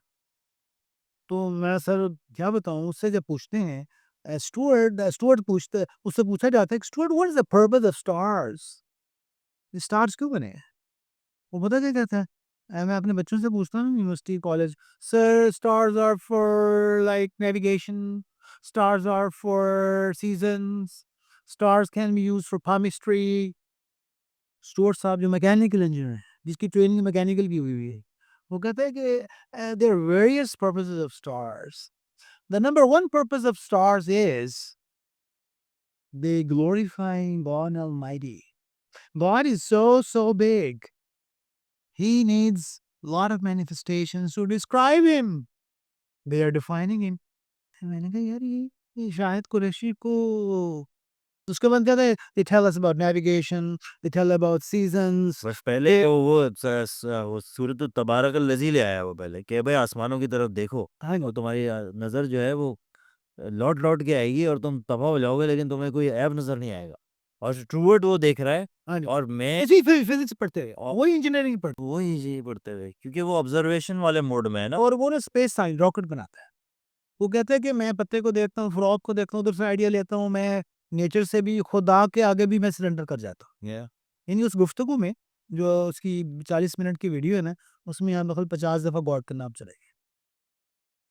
تو میں سر کیا بتاؤں، اس سے جب پوچھتے ہیں اسٹوارٹ پوچھتے، اس سے پوچھا جاتا ہے کہ Stuart what is the purpose of stars؟ Stars کیوں بنے ہیں؟ وہ پتہ کیا کہتا ہے؟ میں اپنے بچوں سے پوچھتا ہوں university college, sir stars are for like navigation, stars are for seasons, stars can be use for chemistry. Stuart صاحب جو میکینیکل انجینئر ہے، جس کی ٹریننگ میکینیکل کی ہوئی ہے، وہ کہتا ہے کہ there are various purposes of stars. The number one purpose of stars is they glorify God Almighty. God is so big. He needs a lot of manifestations to describe him. They are defining him. میں نے کہا یار یہ شاید قریشی کو اس کے بعد کہتے ہیں they tell us about navigation, they tell about seasons. بس پہلے وہ سورۃ تبارک الذی لے آیا، وہ پہلے کہ بھائی آسمانوں کی طرف دیکھو، وہ تمہاری نظر جو ہے وہ لوٹ کے آئے گی اور تم تباہ ہو جاؤ گے لیکن تمہیں کوئی عیب نظر نہیں آئے گا. اور اسٹروورٹ وہ دیکھ رہا ہے ہاں جی، اور میں اسی فزکس پڑھتے ہوئے وہی انجینئرنگ پڑھتے وہی چیز پڑھتے ہوئے، کیونکہ وہ آبزرویشن والے موڈ میں ہے نا. اور وہ نا اسپیس سائنس راکٹ بناتا ہے. وہ کہتا ہے کہ میں پتے کو دیکھتا ہوں، فراگ کو دیکھتا ہوں، ادھر سے آئیڈیا لیتا ہوں، میں نیچر سے بھی خدا کے آگے بھی میں سرنڈر کر جاتا ہوں. یعنی اس گفتگو میں جو اس کی 40 منٹ کی ویڈیو ہے نا، اس میں آپ دخل 50 دفعہ گاڈ کا نام چلے گا.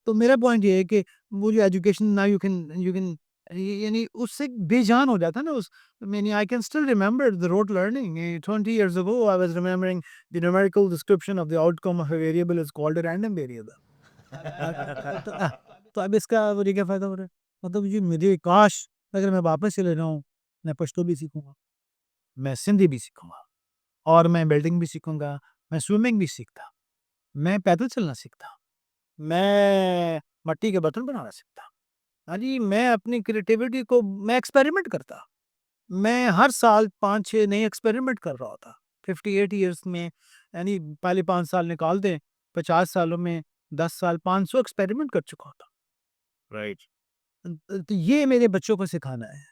تو میرا پوائنٹ یہ ہے کہ وہ جو ایجوکیشن نا یو کین یعنی اس سے بے جان ہو جاتا ہے نا. اس I can still remember the rote learning. 20 years ago I was remembering the numerical description of the outcome of a variable is called a random variable. تو اب اس کا مجھے کیا فائدہ ہو رہا ہے؟ مطلب یہ مجھے کاش اگر میں واپس چلے جاؤں، میں پشتو بھی سیکھوں گا، میں سندھی بھی سیکھوں گا، اور میں بیلڈنگ بھی سیکھوں گا، میں سوئمنگ بھی سیکھتا، میں پیدل چلنا سیکھتا، میں مٹی کے برتن بنانا سیکھتا. ہاں جی، میں اپنی کریٹیوٹی کو میں ایکسپیریمنٹ کرتا. میں ہر سال 5-6 نئے ایکسپیریمنٹ کر رہا ہوتا 58 ایئرس میں. یعنی پہلے 5 سال نکال دیں، 50 سالوں میں 10 سال 500 ایکسپیریمنٹ کر چکا ہوتا. رائٹ. تو یہ میرے بچوں کو سکھانا ہے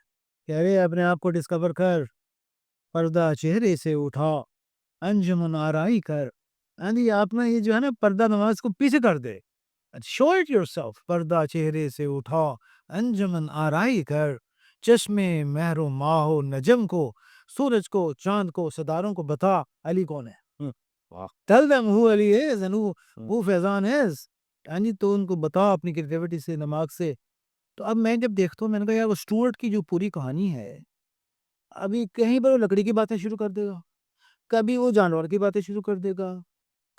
کہ ارے اپنے آپ کو ڈسکور کر، پردہ چہرے سے اٹھا، انجمن آرائی کر. ہاں جی، آپ نے یہ جو ہے نا پردہ نماز کو پیچھے کر دے. Show it yourself. پردہ چہرے سے اٹھا، انجمن آرائی کر، چشمے مہر و ماہ و نجم کو، سورج کو، چاند کو، ستاروں کو بتا علی کون ہے. Tell them who Ali is and who Faizan is. ہاں جی، تو ان کو بتا اپنی کریٹیوٹی سے، دماغ سے. تو اب میں جب دیکھتا ہوں، میں نے کہا یار وہ اسٹوارٹ کی جو پوری کہانی ہے، ابھی کہیں پر وہ لکڑی کی باتیں شروع کر دے گا، کبھی وہ جانور کی باتیں شروع کر دے گا،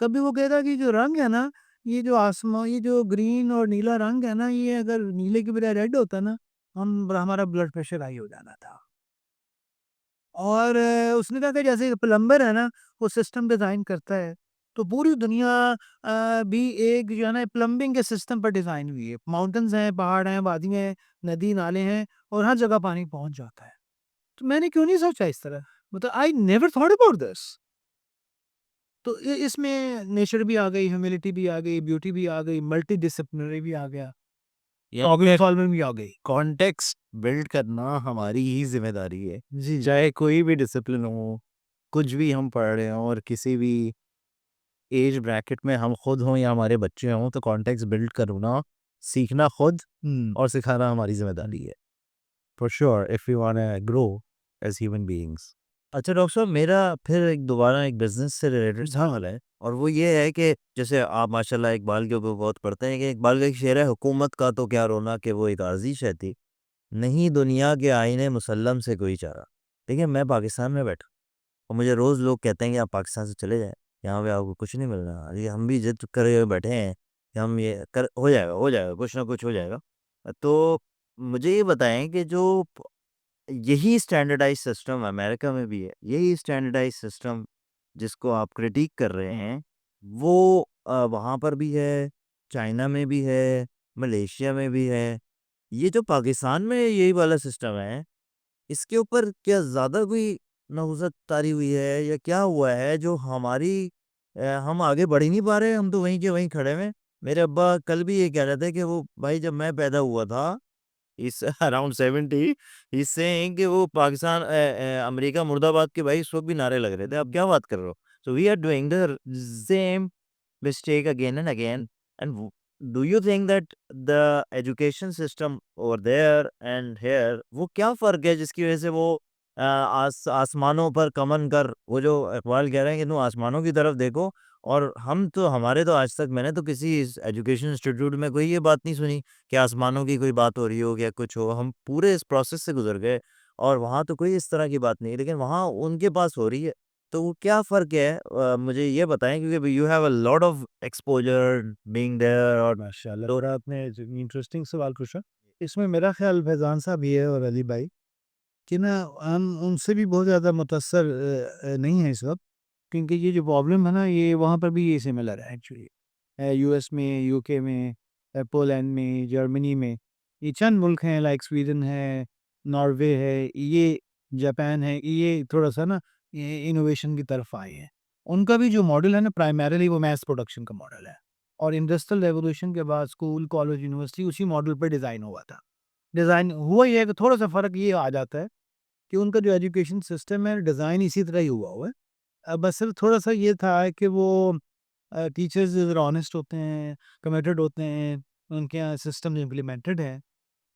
کبھی وہ کہے گا کہ جو رنگ ہے نا، یہ جو آسمان، یہ جو گرین اور نیلا رنگ ہے نا، یہ اگر نیلے کی بجائے ریڈ ہوتا نا، ہمارا بلڈ پریشر ہائی ہو جانا تھا. اور اس نے کہا کہ جیسے پلمبر ہے نا، وہ سسٹم ڈیزائن کرتا ہے، تو پوری دنیا بھی ایک جو ہے نا پلمبنگ کے سسٹم پر ڈیزائن ہوئی ہے. ماؤنٹنز ہیں، پہاڑ ہیں، وادی ہیں، ندی نالے ہیں، اور ہر جگہ پانی پہنچ جاتا ہے. تو میں نے کیوں نہیں سوچا اس طرح؟ مطلب I never thought about this. تو اس میں نیچر بھی آ گئی، ہیوملٹی بھی آ گئی، بیوٹی بھی آ گئی، ملٹی ڈسپلنری بھی آ گیا، پرابلم سالونگ بھی آ گئی. کانٹیکسٹ بلڈ کرنا ہماری ہی ذمہ داری ہے. جی، چاہے کوئی بھی ڈسپلن ہو، کچھ بھی ہم پڑھ رہے ہوں، اور کسی بھی ایج بریکٹ میں ہم خود ہوں یا ہمارے بچے ہوں، تو کانٹیکسٹ بلڈ کرنا سیکھنا خود اور سکھانا ہماری ذمہ داری ہے. For sure if you want to grow as human beings. اچھا ڈاکٹر صاحب، میرا پھر دوبارہ ایک بزنس سے ریلیٹڈ سوال ہے، اور وہ یہ ہے کہ جیسے آپ ماشاءاللہ اقبال کے اوپر بہت پڑھتے ہیں، کہ اقبال کا ایک شعر ہے، حکومت کا تو کیا رونا کہ وہ ایک عارضی شے تھی، نہیں دنیا کے آئینے مسلم سے کوئی چارہ. دیکھیں، میں پاکستان میں بیٹھا اور مجھے روز لوگ کہتے ہیں کہ آپ پاکستان سے چلے جائیں، یہاں پہ آپ کو کچھ نہیں ملنا. یہ ہم بھی ضد کرے ہوئے بیٹھے ہیں کہ ہم یہ ہو جائے گا کچھ نہ کچھ ہو جائے گا. تو مجھے یہ بتائیں کہ جو یہی اسٹینڈرڈائز سسٹم امریکہ میں بھی ہے، یہی اسٹینڈرڈائز سسٹم جس کو آپ کرٹیک کر رہے ہیں، وہ وہاں پر بھی ہے، چائنا میں بھی ہے، ملیشیا میں بھی ہے. یہ جو پاکستان میں یہی والا سسٹم ہے، اس کے اوپر کیا زیادہ کوئی نحوست طاری ہوئی ہے، یا کیا ہوا ہے جو ہم آگے بڑھ ہی نہیں پا رہے؟ ہم تو وہیں کے وہیں کھڑے ہیں. میرے ابا کل بھی یہ کہہ رہے تھے کہ وہ بھائی جب میں پیدا ہوا تھا اس اراؤنڈ 70 اس سے کہ وہ پاکستان امریکہ مرد آباد کے بھائی اس وقت بھی نعرے لگ رہے تھے. اب کیا بات کر رہے ہو؟ So we are doing the same mistake again and again. And do you think that the education system over there and here, وہ کیا فرق ہے جس کی وجہ سے وہ آسمانوں پر کمن کر، وہ جو اقبال کہہ رہے ہیں کہ تم آسمانوں کی طرف دیکھو، اور ہمارے تو آج تک میں نے تو کسی ایجوکیشن انسٹیٹیوٹ میں کوئی یہ بات نہیں سنی کہ آسمانوں کی کوئی بات ہو رہی ہو یا کچھ ہو. ہم پورے اس پروسیس سے گزر گئے اور وہاں تو کوئی اس طرح کی بات نہیں، لیکن وہاں ان کے پاس ہو رہی ہے. تو وہ کیا فرق ہے؟ مجھے یہ بتائیں، کیونکہ you have a lot of exposure being there. اور ماشاءاللہ، اور آپ نے انٹرسٹنگ سوال پوچھا. اس میں میرا خیال فیضان صاحب یہ ہے اور علی بھائی کہ نا ہم ان سے بھی بہت زیادہ متاثر نہیں ہیں اس وقت، کیونکہ یہ جو پرابلم ہے نا، یہ وہاں پر بھی یہ سملر ہے ایکچولی. یو ایس میں، یو کے میں، پولینڈ میں، جرمنی میں، یہ چند ملک ہیں، لائک سویڈن ہے، ناروے ہے، یہ جاپان ہے، یہ تھوڑا سا نا یہ انوویشن کی طرف آئے ہیں. ان کا بھی جو ماڈل ہے نا، پرائمریلی وہ میس پروڈکشن کا ماڈل ہے، اور انڈسٹریل ریولوشن کے بعد اسکول، کالج، یونیورسٹی اسی ماڈل پر ڈیزائن ہوا تھا. ڈیزائن ہوا یہ ہے کہ تھوڑا سا فرق یہ آ جاتا ہے کہ ان کا جو ایجوکیشن سسٹم ہے ڈیزائن اسی طرح ہی ہوا ہے. بس صرف تھوڑا سا یہ تھا کہ وہ ٹیچرز آنیسٹ ہوتے ہیں, کمیٹڈ ہوتے ہیں, ان کے یہاں سسٹم امپلیمنٹڈ ہے,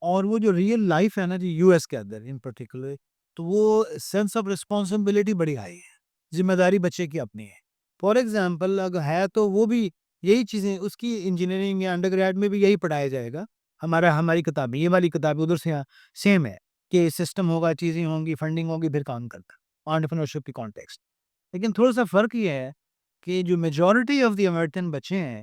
اور وہ جو ریئل لائف ہے نا جی یو ایس کے اندر ان پرٹیکولر, تو وہ سینس آف رسپانسبلٹی بڑی ہائی ہے, ذمہ داری بچے کی اپنی ہے. فار ایگزامپل اگر ہے تو وہ بھی یہی چیزیں اس کی انجینئرنگ یا انڈر گریڈ میں بھی یہی پڑھایا جائے گا. ہماری کتابیں, یہ والی کتابیں ادھر سے سیم ہے کہ سسٹم ہوگا, چیزیں ہوں گی, فنڈنگ ہوگی, پھر کام کرتا انٹرپرینورشپ کی کانٹیکسٹ. لیکن تھوڑا سا فرق یہ ہے کہ جو میجورٹی آف دی امریکن بچے ہیں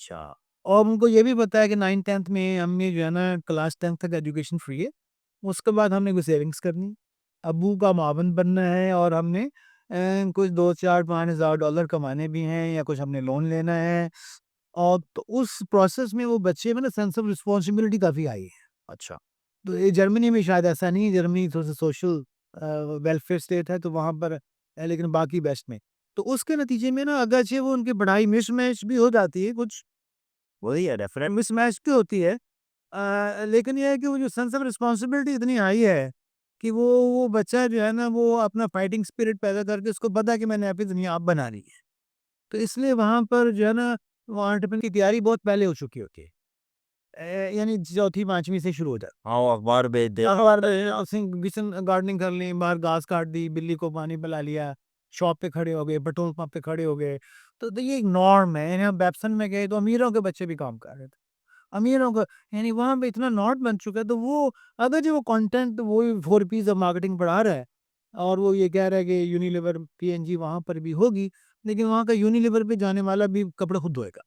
اچھا. اور ان کو یہ بھی پتہ ہے کہ 9th 10th میں ہم نے جو ہے نا کلاس 10th تک ایجوکیشن فری ہے, اس کے بعد ہم نے کوئی سیونگس کرنی, ابو کا معاون بننا ہے, اور ہم نے کچھ 2 4 5 ہزار ڈالر کمانے بھی ہیں, یا کچھ ہم نے لون لینا ہے. اور تو اس پروسیس میں وہ بچے میں نا سینس آف رسپانسبلٹی کافی آئی ہے. اچھا. تو یہ جرمنی میں شاید ایسا نہیں ہے, جرمنی تھوڑا سا سوشل ویلفیئر اسٹیٹ ہے تو وہاں پر ہے, لیکن باقی بیسٹ میں تو اس کے نتیجے میں نا اگرچہ وہ ان کی پڑھائی مس میچ بھی ہو جاتی ہے, کچھ وہی ہے ڈیفینیٹ. مس میچ بھی ہوتی ہے, لیکن یہ ہے کہ وہ جو سینس آف رسپانسبلٹی اتنی ہائی ہے کہ وہ بچہ جو ہے نا وہ اپنا فائٹنگ اسپرٹ پیدا کر کے اس کو پتا کہ میں نے اپنی دنیا آپ بنانی ہے, تو اس لیے وہاں پر جو ہے نا وہ انٹرپرینر کی تیاری بہت پہلے ہو چکی ہوتی ہے, یعنی 4تھی 5ویں سے شروع ہو جاتا. ہاں وہ اخبار بیچ دے. گارڈننگ کر لی, باہر گھاس کاٹ دی, بلی کو پانی پلا لیا, شاپ پہ کھڑے ہو گئے, پیٹرول پمپ پہ کھڑے ہو گئے. تو یہ ایک نارم ہے. یعنی ہم بیپسن میں گئے تو امیروں کے بچے بھی کام کر رہے تھے, امیروں کا, یعنی وہاں پہ اتنا نارم بن چکا ہے. تو وہ اگر جو وہ کانٹینٹ وہ 4 پیس آف مارکیٹنگ پڑھا رہا ہے, اور وہ یہ کہہ رہا ہے کہ یونیلیور PNG وہاں پر بھی ہوگی, لیکن وہاں کا یونیلیور پہ جانے والا بھی کپڑے خود دھوئے گا.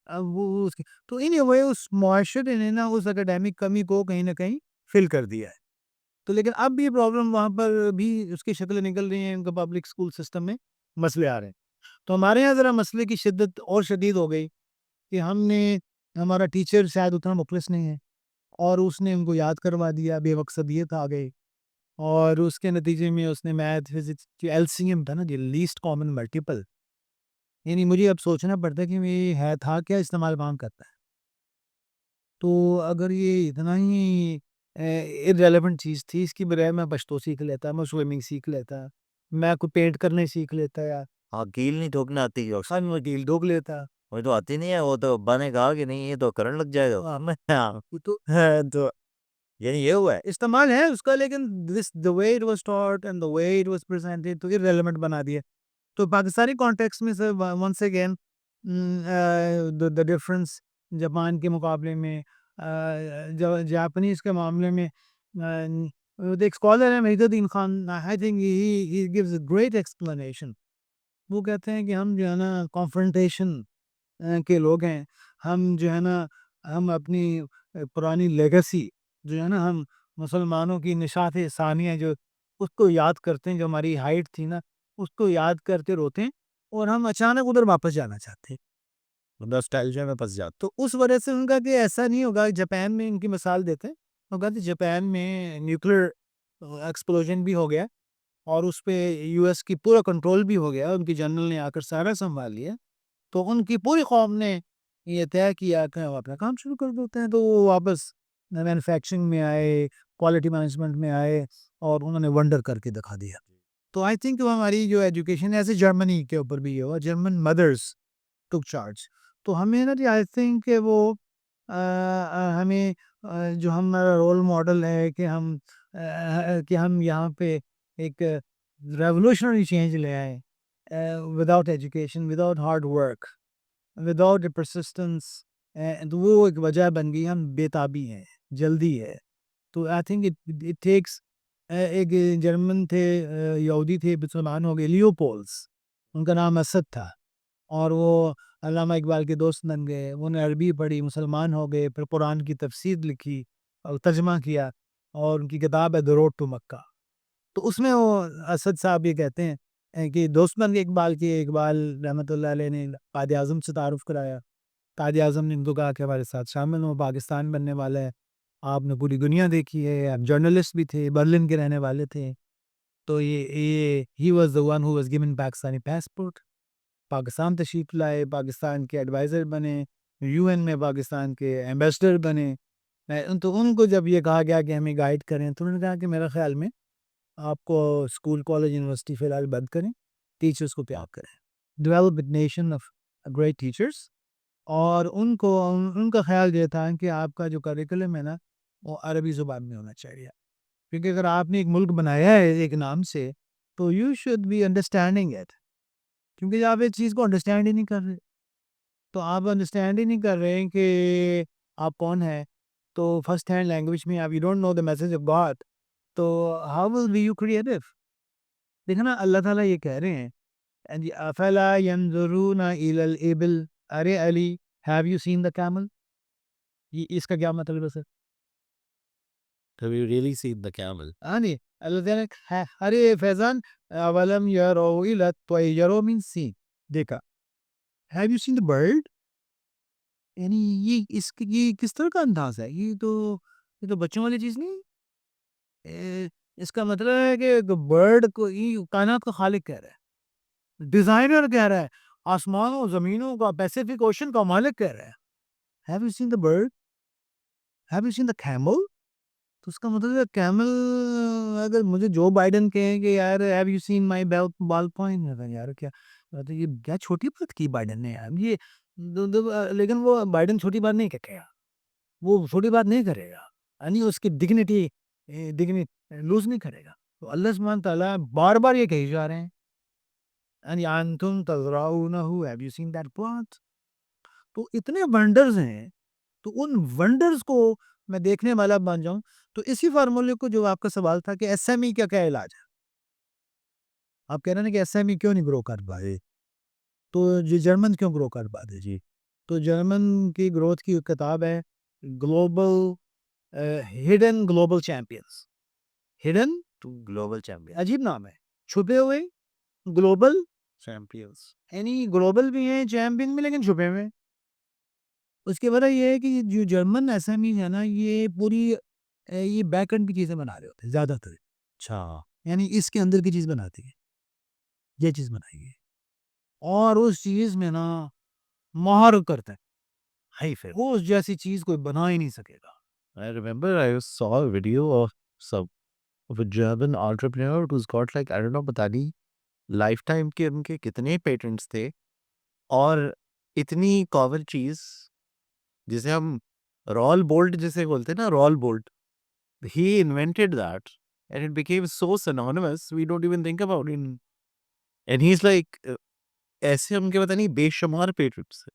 اب وہ اس کی تو اس معاشرے نے نا اس اکیڈیمک کمی کو کہیں نہ کہیں فل کر دیا ہے. تو لیکن اب بھی پرابلم وہاں پر بھی اس کی شکلیں نکل رہی ہیں, ان کا پبلک اسکول سسٹم میں مسئلے آ رہے ہیں. تو ہمارے یہاں ذرا مسئلے کی شدت اور شدید ہو گئی کہ ہمارا ٹیچر شاید اتنا مخلص نہیں ہے, اور اس نے ان کو یاد کروا دیا, بے مقصدیت آ گئی, اور اس کے نتیجے میں اس نے میتھ فزکس جو LCM تھا نا جی, لیسٹ کامن ملٹیپل, یعنی مجھے اب سوچنا پڑتا ہے کہ یہ ہے تھا کیا, استعمال کام کرتا ہے. تو اگر یہ اتنا ہی irrelevant چیز تھی, اس کی بجائے میں پشتو سیکھ لیتا, میں سوئمنگ سیکھ لیتا, میں کوئی پینٹ کرنے سیکھ لیتا, یا ہاں کیل نہیں ٹھوکنا آتی ہے. میں وکیل ڈوب لیتا. وہ تو آتی نہیں ہے, وہ تو ابا نے کہا کہ نہیں یہ تو کرنٹ لگ جائے گا. تو یعنی یہ ہوا ہے استعمال ہے اس کا, لیکن the way it was taught and the way it was presented تو irrelevant بنا دیا. تو پاکستانی کانٹیکس میں سے once again the difference Japan کے مقابلے میں, جاپنیز کے معاملے میں, ایک اسکالر ہے مہید الدین Khan, I think he gives a great explanation. وہ کہتے ہیں کہ ہم جو ہے نا کانفرنٹیشن کے لوگ ہیں, ہم جو ہے نا ہم اپنی پرانی لیگسی جو ہے نا, ہم مسلمانوں کی نشاط ثانیہ جو اس کو یاد کرتے ہیں, جو ہماری ہائٹ تھی نا اس کو یاد کرتے روتے ہیں, اور ہم اچانک ادھر واپس جانا چاہتے ہیں, نوسٹالجیا میں پھنس جاتے. تو اس وجہ سے ان کا کہ ایسا نہیں ہوگا. جاپان میں ان کی مثال دیتے ہیں, وہ کہتے ہیں جاپان میں نیوکلیر ایکسپلوژن بھی ہو گیا, اور اس پہ US کی پورا کنٹرول بھی ہو گیا, ان کی جنرل نے آ کر سارا سنبھال لیا. تو ان کی پوری قوم نے یہ طے کیا کہ وہ اپنا کام شروع کر دیتے ہیں. تو وہ واپس مینوفیکچرنگ میں آئے, کوالٹی مینجمنٹ میں آئے, اور انہوں نے ونڈر کر کے دکھا دیا. تو آئی تھنک ہماری جو ایجوکیشن ایسے جرمنی کے اوپر بھی یہ ہوا, جرمن مدرس ٹک چارج. تو ہمیں نا جی آئی تھنک کہ وہ ہمیں جو ہمارا رول ماڈل ہے کہ ہم یہاں پہ ایک ریولوشنری چینج لے آئے, without education, without hard work, without persistence. تو وہ ایک وجہ بن گئی, ہم بےتابی ہیں, جلدی ہے. تو آئی تھنک اٹ ٹیکس. ایک جرمن تھے, یہودی تھے, مسلمان ہو گئے, لیوپولس, ان کا نام اسد تھا, اور وہ علامہ اقبال کے دوست بن گئے. انہوں نے عربی پڑھی, مسلمان ہو گئے, پھر قرآن کی تفسیر لکھی اور ترجمہ کیا, اور ان کی کتاب ہے دی روڈ ٹو مکہ. تو اس میں وہ اسد صاحب یہ کہتے ہیں کہ دوست بن گئے اقبال کے. اقبال رحمۃ اللہ علیہ نے قائد اعظم سے تعارف کرایا. قائد اعظم نے ان کو کہا کہ ہمارے ساتھ شامل ہوں, پاکستان بننے والا ہے, آپ نے پوری دنیا دیکھی ہے, آپ جرنلسٹ بھی تھے, برلن کے رہنے والے تھے. تو یہ he was the one who was given Pakistani passport, Pakistan تشریف لائے, پاکستان کے ایڈوائزر بنے, UN میں پاکستان کے ایمبیسڈر بنے. تو ان کو جب یہ کہا گیا کہ ہمیں گائیڈ کریں تو انہوں نے کہا کہ میرا خیال میں آپ کو اسکول کالج یونیورسٹی فی الحال بند کریں, ٹیچرس کو پیار کریں, develop a nation of great teachers. اور ان کا خیال یہ تھا کہ آپ کا جو کریکولم ہے نا وہ عربی زبان میں ہونا چاہیے, کیونکہ اگر آپ نے ایک ملک بنایا ہے ایک نام سے تو you should be understanding it. کیونکہ آپ ایک چیز کو انڈرسٹینڈ ہی نہیں کر رہے, تو آپ انڈرسٹینڈ ہی نہیں کر رہے کہ آپ کون ہیں, تو فرسٹ ہینڈ لینگویج میں آپ you don't know the message of God, تو how will be you creative. دیکھنا اللہ تعالیٰ یہ کہہ رہے ہیں افلا ینظرون الی الابل, ارے علی have you seen the camel. یہ اس کا کیا مطلب ہے سر؟ Have you really seen the camel? نہیں اللہ تعالیٰ ارے فیضان اولم یروا الی الطیر من سی, دیکھا have you seen the bird. یعنی یہ کس طرح کا انداز ہے, یہ تو بچوں والی چیز نہیں. اس کا مطلب ہے کہ برڈ کو کائنات کا خالق کہہ رہا ہے, ڈیزائنر کہہ رہا ہے, آسمانوں زمینوں کا پیسیفک اوشن کا مالک کہہ رہا ہے. Have you seen the bird, have you seen the camel. تو اس کا مطلب ہے کیمل, اگر مجھے جو بائیڈن کہیں کہ یار have you scene my ball point, یار یہ کیا چھوٹی بات کی بائیڈن نے یار, یہ لیکن وہ بائیڈن چھوٹی بات نہیں کہے گا, وہ چھوٹی بات نہیں کرے گا, یعنی اس کی ڈگنیٹی لوز نہیں کرے گا. تو اللہ سبحانہ تعالیٰ بار بار یہ کہی جا رہے ہیں یعنی انتم تزرعونہ have you seen that plant. تو اتنے ونڈرز ہیں, تو ان ونڈرز کو میں دیکھنے والا بن جاؤں. تو اسی فارمولے کو جو آپ کا سوال تھا کہ ایس ایم ای کا کیا علاج ہے, آپ کہہ رہے ہیں کہ ایس ایم ای کیوں نہیں گرو کر پائے, تو یہ جرمن کیوں گرو کر پاتے جی. تو جرمن کی گروتھ کی کتاب ہے global hidden global champions. Hidden to global champion عجیب نام ہے, چھپے ہوئے گلوبل چیمپئنس. یعنی گلوبل بھی ہیں چیمپئن بھی لیکن چھپے ہوئے. اس کے بعد یہ ہے کہ جو جرمن ایس ایم ای ہے نا یہ پوری یہ بیک اینڈ کی چیزیں بنا رہے ہوتے ہیں زیادہ تر, اچھا, یعنی اس کے اندر کی چیز بناتی ہے, یہ چیز بنائی ہے اور اس چیز میں نا مہار کرتا ہے, ہائی پھر اس جیسی چیز کوئی بنا ہی نہیں سکے گا. I remember I saw a video of a German entrepreneur who's got like, I don't know, پتہ نہیں لائف ٹائم کے ان کے کتنے پیٹنٹس تھے, اور اتنی کامن چیز جسے ہم رول بولٹ جسے بولتے ہیں نا, roll bolt, he invented that and it became so synonymous we don't even think about it. And he's like ایسے ہم کے پتہ نہیں بے شمار پیٹنٹس ہیں,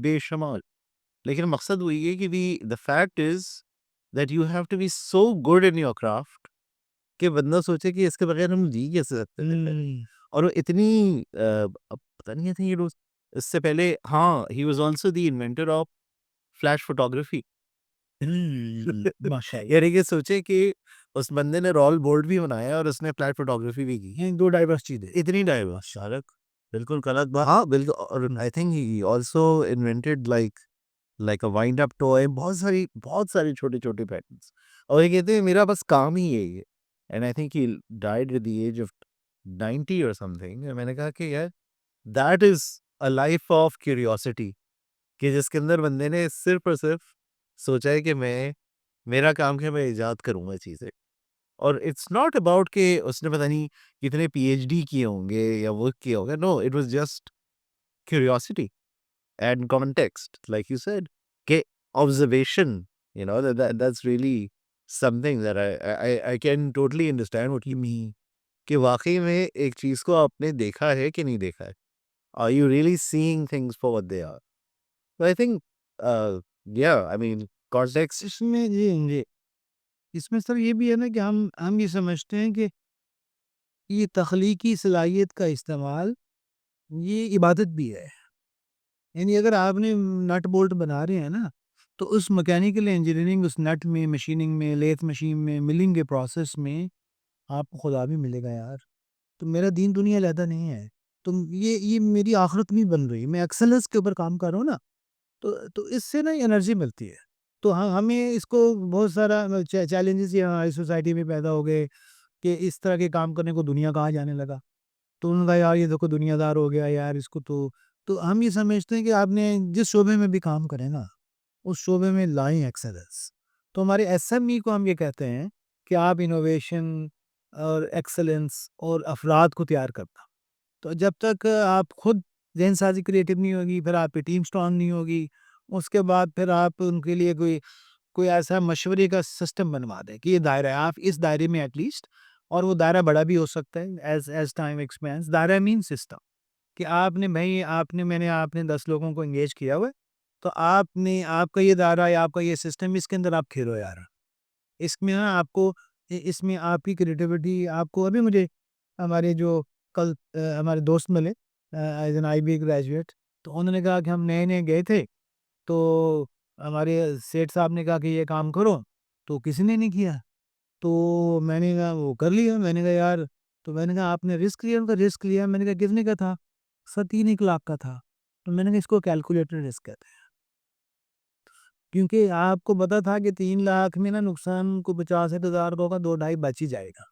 بے شمار. لیکن مقصد وہی ہے کہ the fact is that you have to be so good in your craft کہ بندہ سوچے کہ اس کے بغیر ہم جی کیسے سکتے ہیں. اور وہ اتنی پتہ نہیں تھا یہ اس سے پہلے, ہاں he was also the inventor of flash photography. یعنی کہ سوچے کہ اس بندے نے رول بورڈ بھی بنایا اور اس نے فلیش فوٹوگرافی بھی کی. دو ڈائیورس چیزیں, اتنی ڈائیورس شارک بالکل غلط بات. ہاں بالکل. اور I think he also invented like a wind up toy, بہت ساری چھوٹے چھوٹے پیٹنٹس, اور یہ کہتے ہیں میرا بس کام ہی یہی ہے. And I think he died at the age of 90 or something. میں نے کہا کہ یار that is a life of curiosity, کہ جس کے اندر بندے نے صرف اور صرف سوچا ہے کہ میرا کام ہے میں ایجاد کروں گا چیزیں. اور اٹس ناٹ اباؤٹ کہ اس نے پتہ نہیں کتنے پی ایچ ڈی کیے ہوں گے یا ورک کیا ہوگا. No, it was just curiosity and context, like you said, کہ observation, you know, that's really something that I can totally understand what you mean, کہ واقعی میں ایک چیز کو آپ نے دیکھا ہے کہ نہیں دیکھا ہے. Are you really seeing things for what they are? So I think, yeah, I mean, context. اس میں جی اس میں سر یہ بھی ہے نا کہ ہم یہ سمجھتے ہیں کہ یہ تخلیقی صلاحیت کا استعمال یہ عبادت بھی ہے. یعنی اگر آپ نے نٹ بولٹ بنا رہے ہیں نا تو اس مکینیکل انجینئرنگ, اس نٹ میں, مشیننگ میں, لیتھ مشین میں, ملنگ کے پروسیس میں آپ کو خدا بھی ملے گا یار. تو میرا دین دنیا علیحدہ نہیں ہے, تو یہ میری آخرت نہیں بن رہی, میں ایکسلنس کے اوپر کام کر رہا ہوں نا, تو اس سے نا انرجی ملتی ہے. تو ہمیں اس کو بہت سارا چیلنجز ہماری سوسائٹی میں پیدا ہو گئے کہ اس طرح کے کام کرنے کو دنیا کہاں جانے لگا. تو انہوں نے کہا یار یہ دیکھو دنیا دار ہو گیا یار, اس کو تو تو ہم یہ سمجھتے ہیں کہ آپ نے جس شعبے میں بھی کام کرے نا اس شعبے میں لائیں ایکسلنس. تو ہمارے ایس ایم ای کو ہم یہ کہتے ہیں کہ آپ انوویشن اور ایکسلنس اور افراد کو تیار کرتا. تو جب تک آپ خود ذہن سازی کریٹو نہیں ہوگی، پھر آپ کی ٹیم اسٹرانگ نہیں ہوگی، اس کے بعد پھر آپ ان کے لیے کوئی ایسا مشورے کا سسٹم بنوا دیں کہ یہ دائرہ ہے، آپ اس دائرے میں ایٹ لیسٹ، اور وہ دائرہ بڑا بھی ہو سکتا ہے ایز ٹائم ایکسپینس. دائرہ مین سسٹم کہ آپ نے 10 لوگوں کو انگیج کیا ہوا ہے، تو آپ کا یہ دائرہ یا آپ کا یہ سسٹم، اس کے اندر آپ کھیلو یار. اس میں نا آپ کو اس میں آپ کی کریٹیوٹی آپ کو. ابھی مجھے ہمارے جو کل ہمارے دوست ملے as an I B graduate, تو انہوں نے کہا کہ ہم نئے نئے گئے تھے، تو ہمارے سیٹ صاحب نے کہا کہ یہ کام کرو، تو کسی نے نہیں کیا. تو میں نے کہا وہ کر لیا. میں نے کہا یار، تو میں نے کہا آپ نے رسک لیا؟ ان کا رسک لیا. میں نے کہا کتنے کا تھا؟ 3 لاکھ کا تھا. تو میں نے کہا اس کو کیلکولیٹر رسک کہتے ہیں، کیونکہ آپ کو پتا تھا کہ 3 لاکھ میں نا نقصان کو 50,000 کا 2.5 بچ ہی جائے گا.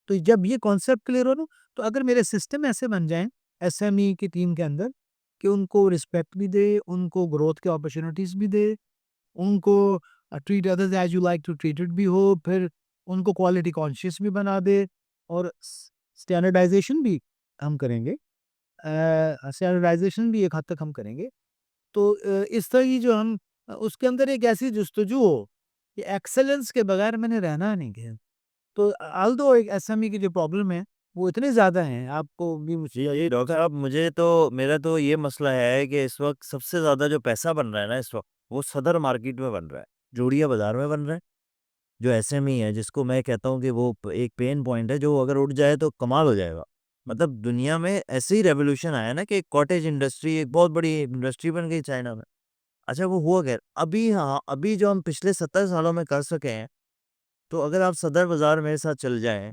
تو جب یہ کانسیپٹ کلیئر ہو نا، تو اگر میرے سسٹم ایسے بن جائیں ایس ایم ای کی ٹیم کے اندر کہ ان کو رسپیکٹ بھی دے، ان کو گروتھ کے اپرچونیٹیز بھی دے، ان کو treat others as you like to treated بھی ہو، پھر ان کو کوالٹی کانشیس بھی بنا دے، اور اسٹینڈرڈائزیشن بھی ہم کریں گے. اسٹینڈرڈائزیشن بھی ایک حد تک ہم کریں گے. تو اس طرح کی جو ہم اس کے اندر ایک ایسی جستجو ہو کہ ایکسلنس کے بغیر میں نے رہنا نہیں ہے. تو آلدو ایک ایس ایم ای کی جو پرابلم ہے وہ اتنے زیادہ ہیں، آپ کو بھی جی ڈاکٹر صاحب، میرا تو یہ مسئلہ ہے کہ اس وقت سب سے زیادہ جو پیسہ بن رہا ہے نا اس وقت، وہ صدر مارکیٹ میں بن رہا ہے، جوڑیا بازار میں بن رہا ہے. جو ایس ایم ای ہے، جس کو میں کہتا ہوں کہ وہ ایک پین پوائنٹ ہے، جو اگر اٹھ جائے تو کمال ہو جائے گا. مطلب دنیا میں ایسے ہی ریولوشن آیا نا کہ کاٹیج انڈسٹری ایک بہت بڑی انڈسٹری بن گئی چائنا میں. اچھا وہ ہوا خیر. ابھی جو ہم پچھلے 70 سالوں میں کر سکے ہیں، تو اگر آپ صدر بازار میرے ساتھ چل جائیں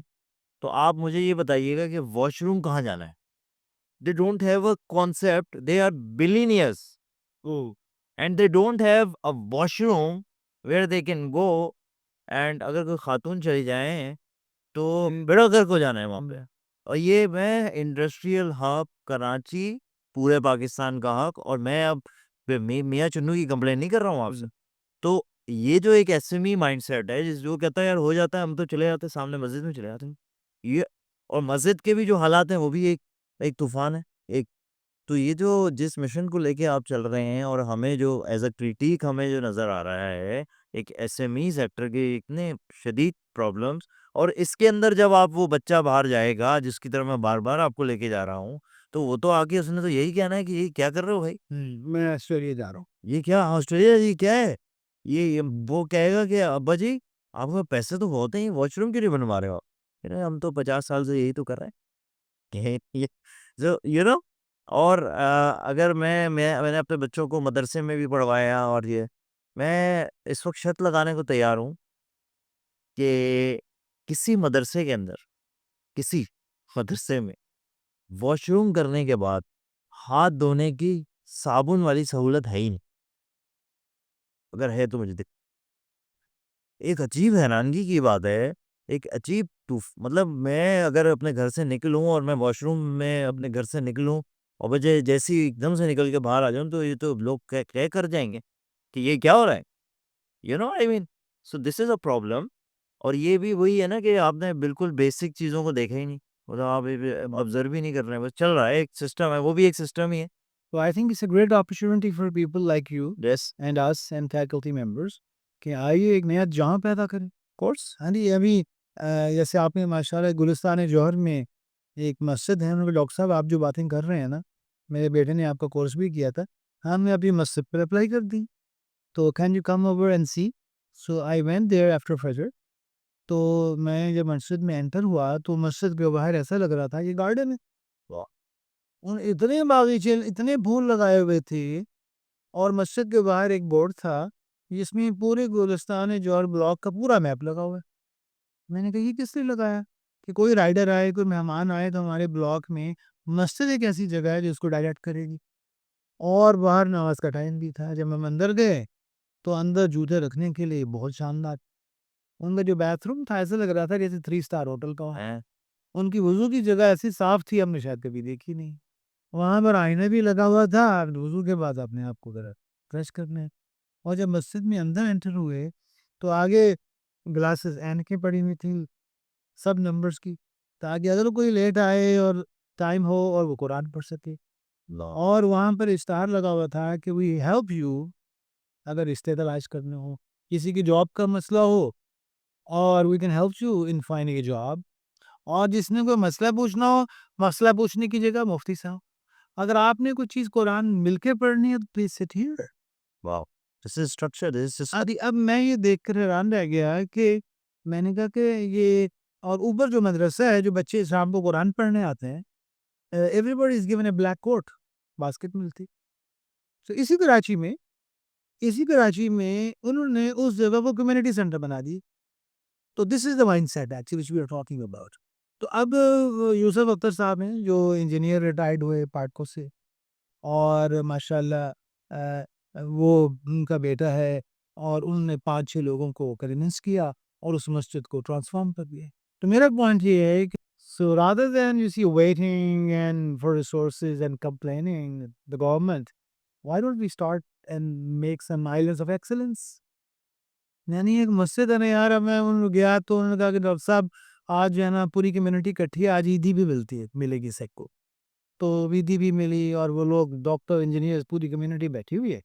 تو آپ مجھے یہ بتائیے گا کہ واش روم کہاں جانا ہے. They don't have a concept. They are billionaires. And they don't have a washroom where they can go. And اگر کوئی خاتون چلی جائیں تو بیڑا گھر کو جانا ہے وہاں پہ. اور یہ میں انڈسٹریل ہب کراچی، پورے پاکستان کا حق، اور میں اب میاں چنو کی کمپلین نہیں کر رہا ہوں آپ سے. تو یہ جو ایک S M E mind set ہے، جو کہتا ہے یار ہو جاتا ہے، ہم تو چلے جاتے ہیں سامنے مسجد میں چلے جاتے ہیں. یہ اور مسجد کے بھی جو حالات ہیں وہ بھی ایک طوفان ہے ایک. تو یہ جس مشن کو لے کے آپ چل رہے ہیں، اور ہمیں جو ایز اے کریٹیک ہمیں جو نظر آ رہا ہے ایک ایس ایم ای سیکٹر کے اتنے شدید پرابلمس، اور اس کے اندر جب آپ وہ بچہ باہر جائے گا جس کی طرف میں بار بار آپ کو لے کے جا رہا ہوں، تو وہ تو آگے اس نے تو یہی کہنا ہے کہ یہ کیا کر رہے ہو بھائی، میں آسٹریلیا جا رہا ہوں. یہ کیا آسٹریلیا جی کیا ہے یہ وہ کہے گا کہ ابا جی آپ کے پیسے تو بہت ہیں، واش روم کیوں نہیں بنوا رہے ہو آپ؟ ہم تو 50 سال سے یہی تو کر رہے ہیں یو نو. اور اگر میں نے اپنے بچوں کو مدرسے میں بھی پڑھوایا، اور یہ میں اس وقت شرط لگانے کو تیار ہوں کہ کسی مدرسے کے اندر، کسی مدرسے میں واش روم کرنے کے بعد ہاتھ دھونے کی صابن والی سہولت ہے ہی نہیں. اگر ہے تو مجھے ایک عجیب حیرانگی کی بات ہے، ایک عجیب مطلب میں اگر اپنے گھر سے نکلوں اور میں واش روم میں اپنے گھر سے نکلوں اور مجھے جیسی ایک دم سے نکل کے باہر آ جاؤں، تو یہ تو لوگ کہہ کر جائیں گے کہ یہ کیا ہو رہا ہے. You know I mean. So this is a problem. اور یہ بھی وہی ہے نا کہ آپ نے بالکل بیسک چیزوں کو دیکھا ہی نہیں، مطلب آپ آبزرو بھی نہیں کر رہے ہیں، بس چل رہا ہے ایک سسٹم ہے، وہ بھی ایک سسٹم ہی ہے. So I think it's a great opportunity for people like you yes and us and faculty members کہ آئیے ایک نیا جہاں پیدا کریں. کورس. ہاں جی، ابھی جیسے آپ نے ماشاءاللہ گلستان جوہر میں ایک مسجد ہے، ڈاکٹر صاحب آپ جو باتیں کر رہے ہیں نا، میرے بیٹے نے آپ کا کورس بھی کیا تھا، ہم نے ابھی مسجد پر اپلائی کر دی. تو can you come over and see. So I went there after فجر. تو میں جب مسجد میں انٹر ہوا تو مسجد کے باہر ایسا لگ رہا تھا یہ گارڈن ہے. اتنے باغیچے، اتنے پھول لگائے ہوئے تھے، اور مسجد کے باہر ایک بورڈ تھا جس میں پورے گلستان جوہر بلاک کا پورا میپ لگا ہوا ہے. میں نے کہا یہ کس نے لگایا کہ کوئی رائڈر آئے، کوئی مہمان آئے تو ہمارے بلاک میں مسجد ایک ایسی جگہ ہے جو اس کو ڈائریکٹ کرے گی. اور باہر نماز کا ٹائم بھی تھا. جب ہم اندر گئے تو اندر جوتے رکھنے کے لیے بہت شاندار، ان کا جو بیتھ روم تھا ایسا لگ رہا تھا جیسے 3 اسٹار ہوٹل کا ہو. ان کی وضو کی جگہ ایسی صاف تھی ہم نے شاید کبھی دیکھی نہیں. وہاں پر آئینہ بھی لگا ہوا تھا، وضو کے بعد اپنے آپ کو ذرا فریش کرنے. اور جب مسجد میں اندر انٹر ہوئے تو آگے گلاسز اینکیں پڑی ہوئی تھیں سب نمبرز کی، تاکہ اگر کوئی لیٹ آئے اور ٹائم ہو اور وہ قرآن پڑھ سکے. اور وہاں پر اشتہار لگا ہوا تھا کہ وی ہیلپ یو، اگر رشتے تلاش کرنے ہو، کسی کی جاب کا مسئلہ ہو، اور we can help you in finding a job. اور جس نے کوئی مسئلہ پوچھنا ہو، مسئلہ پوچھنے کی جگہ مفتی صاحب. اگر آپ نے کوئی چیز قرآن مل کے پڑھنی ہے تو پلیز سٹ ہیئر. واو، دس از اسٹرکچر، دس از اب میں یہ دیکھ کر حیران رہ گیا کہ میں نے کہا کہ یہ، اور اوپر جو مدرسہ ہے جو بچے شام کو قرآن پڑھنے آتے ہیں، everybody is given a black coat, باسکٹ ملتی. تو اسی کراچی میں انہوں نے اس جگہ کو کمیونٹی سینٹر بنا دی. تو this is the mindset actually which we are talking about. تو اب یوسف اختر صاحب ہیں جو انجینئر ریٹائرڈ ہوئے پاٹکو سے، اور ماشاء اللہ وہ ان کا بیٹا ہے، اور انہوں نے 5-6 لوگوں کو کنونس کیا اور اس مسجد کو ٹرانسفارم کر دیا. تو میرا پوائنٹ یہ ہے کہ so rather than you see waiting and for resources and complaining the government, why don't we start and make some islands of excellence. یعنی ایک مسجد ہے نا یار. اب میں ان گیا تو انہوں نے کہا کہ ڈاکٹر صاحب آج جو ہے نا پوری کمیونٹی کٹھی ہے، آج عیدی بھی ملتی ہے، ملے گی سیک کو. تو عیدی بھی ملی، اور وہ لوگ ڈاکٹر انجینئرز پوری کمیونٹی بیٹھی ہوئی ہے،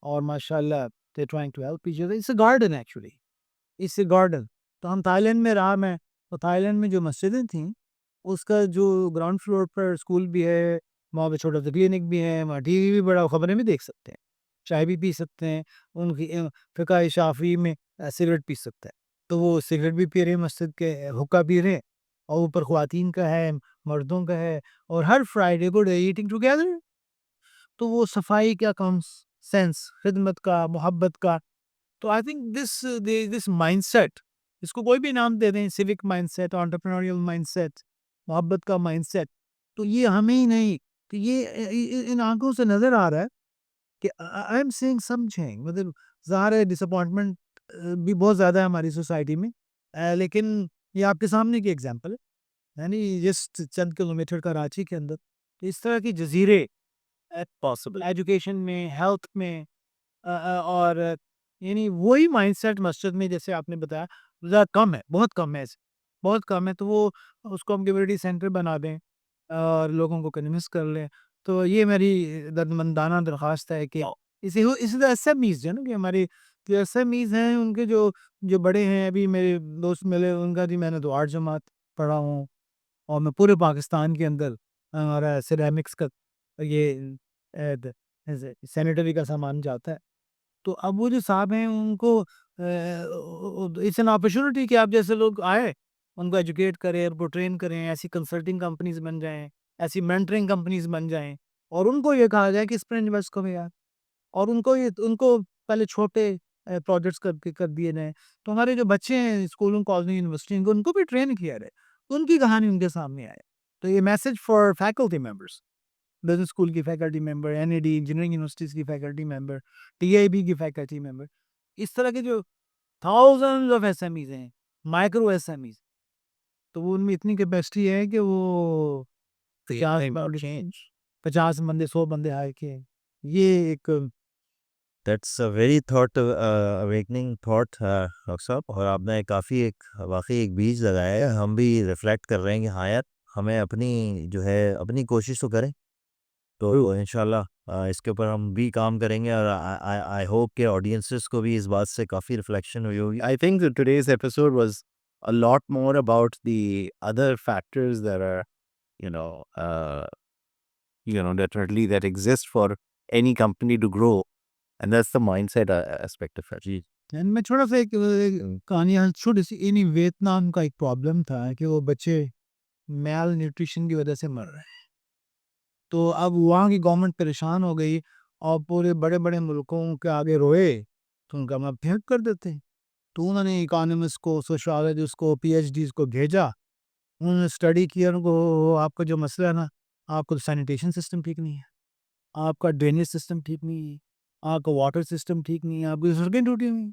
اور ماشاء اللہ they trying to help each other. It's a garden actually. It's a garden. تو ہم تھائی لینڈ میں رہا میں، تو تھائی لینڈ میں جو مسجدیں تھیں اس کا جو گراؤنڈ فلور پر اسکول بھی ہے، وہاں پہ چھوٹا سا کلینک بھی ہے، وہاں ٹی وی بھی بڑا، خبریں بھی دیکھ سکتے ہیں، چائے بھی پی سکتے ہیں. ان کی فقہ شافعی میں سگریٹ پی سکتے ہیں، تو وہ سگریٹ بھی پی رہے ہیں مسجد کے، حقہ پی رہے ہیں. اور اوپر خواتین کا ہے، مردوں کا ہے، اور ہر فرائیڈے کو دے ایٹنگ ٹوگیدر. تو وہ صفائی کا کام سینس، خدمت کا، محبت کا. تو I think this mindset, اس کو کوئی بھی نام دے دیں، civic mindset, entrepreneurial mindset, محبت کا مائنڈ سیٹ. تو یہ ہمیں ہی نہیں، تو یہ ان آنکھوں سے نظر آ رہا ہے کہ I am seeing some change. مطلب ظاہر ہے ڈس اپوائنٹمنٹ بھی بہت زیادہ ہے ہماری سوسائٹی میں، لیکن یہ آپ کے سامنے کی ایگزامپل ہے. یعنی جسٹ چند کلومیٹر کراچی کے اندر اس طرح کی جزیرے پاسبل ایجوکیشن میں، ہیلتھ میں، اور یعنی وہی مائنڈ سیٹ مسجد میں جیسے آپ نے بتایا زیادہ کم ہے، بہت کم ہے، ایسے بہت کم ہے. تو وہ اس کو ہم کمیونٹی سینٹر بنا دیں اور لوگوں کو کنونس کر لیں. تو یہ میری دردمندانہ درخواست ہے کہ اسی طرح ایس ایم ایز جو نا، کہ ہمارے جو ایس ایم ایز ہیں ان کے جو بڑے ہیں، ابھی میرے دوست ملے ان کا جی میں نے تو 8 جماعت پڑھا ہوں، اور میں پورے پاکستان کے اندر ہمارا سیرامکس کا یہ سینیٹری کا سامان جاتا ہے. تو اب وہ جو صاحب ہیں ان کو اٹس این اپرچونٹی کہ آپ جیسے لوگ آئے ان کو ایجوکیٹ کریں، ان کو ٹرین کریں، ایسی کنسلٹنگ کمپنیز بن جائیں، ایسی مینٹرنگ کمپنیز بن جائیں، اور ان کو یہ کہا جائے کہ اس پر انویسٹ کرو یار. اور ان کو پہلے چھوٹے پروجیکٹس کر دیے جائیں. تو ہمارے جو بچے ہیں اسکولوں، کالج، یونیورسٹی، ان کو بھی ٹرین کیا جائے، ان کی کہانی ان کے سامنے آئے. تو یہ message for faculty members, business school کی faculty member, N E D engineering universities کی faculty member, T I B کی فیکلٹی ممبر، اس طرح کے جو thousand of S M Es ہیں، مائکرو ایس ایم ایز، تو وہ ان میں اتنی کیپیسٹی ہے کہ وہ 50 بندے، 100 بندے آئے کہ یہ ایک that's a very thought awakening thought doctor صاحب. اور آپ نے کافی ایک واقعی ایک بیج لگایا ہے. ہم بھی ریفلیکٹ کر رہے ہیں کہ ہاں یار ہمیں اپنی جو ہے اپنی کوشش تو کریں. تو انشاءاللہ اس کے اوپر ہم بھی کام کریں گے، اور آئی ہوپ کہ آڈینسز کو بھی اس بات سے کافی ریفلیکشن ہوئی ہوگی. I think that today's episode was a lot more about the other factors that are, definitely that exist for any company to grow, and that's the mindset aspect of it. جی میں چھوٹا سا ایک کہانی چھوٹی سی. Vietnam کا ایک problem تھا کہ وہ بچے میل نیوٹریشن کی وجہ سے مر رہے ہیں. تو اب وہاں کی گورنمنٹ پریشان ہو گئی، اور پورے بڑے بڑے ملکوں کے آگے روئے تو ان کا ہم پھینک کر دیتے ہیں. تو انہوں نے اکانومسٹ کو، سوشالوجسٹ کو، پی ایچ ڈیز کو بھیجا. انہوں نے اسٹڈی کیا، ان کو آپ کا جو مسئلہ ہے نا، آپ کو سینیٹیشن سسٹم ٹھیک نہیں ہے، آپ کا ڈرینیج سسٹم ٹھیک نہیں ہے، آپ کا واٹر سسٹم ٹھیک نہیں ہے، آپ کی سڑکیں ٹوٹی ہوئی ہیں،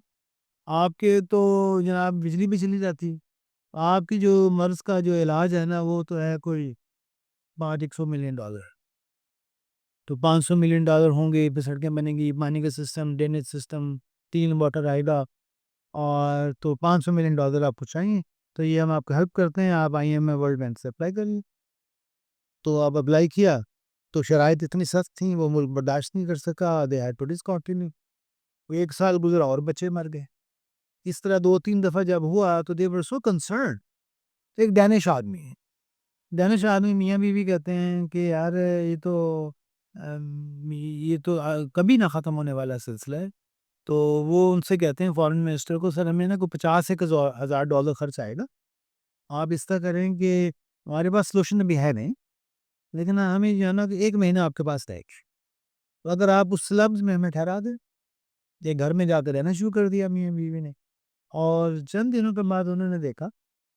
آپ کے تو جناب بجلی بھی چلی جاتی ہے، آپ کی جو مرض کا جو علاج ہے نا وہ تو ہے کوئی $500 ملین. تو $500 ملین ہوں گے، پھر سڑکیں بنیں گی، پانی کا system, drainage system, clean water آئے گا، اور تو $500 ملین آپ کو چاہیے، تو یہ ہم آپ کو ہیلپ کرتے ہیں، آپ IMF ورلڈ بینک سے اپلائی کریے۔ تو آپ اپلائی کیا تو شرائط اتنی سخت تھیں وہ ملک برداشت نہیں کر سکا، دے ہیڈ ٹو ڈسکنٹینیو۔ وہ 1 سال گزرا اور بچے مر گئے۔ اس طرح 2-3 دفعہ جب ہوا تو دے ور سو کنسرن۔ ایک ڈینش آدمی ہے، ڈینش آدمی میاں بیوی کہتے ہیں کہ یار یہ تو کبھی نہ ختم ہونے والا سلسلہ ہے۔ تو وہ ان سے کہتے ہیں فارن منسٹر کو، سر ہمیں نا کوئی $50,000 خرچ آئے گا، آپ اس طرح کریں کہ ہمارے پاس سلوشن ابھی ہے نہیں، لیکن ہمیں جو ہے نا کہ 1 مہینہ آپ کے پاس رہے گی، تو اگر آپ اس لفظ میں ہمیں ٹھہرا دیں۔ یہ گھر میں جا کے رہنا شروع کر دیا میاں بیوی نے، اور چند دنوں کے بعد انہوں نے دیکھا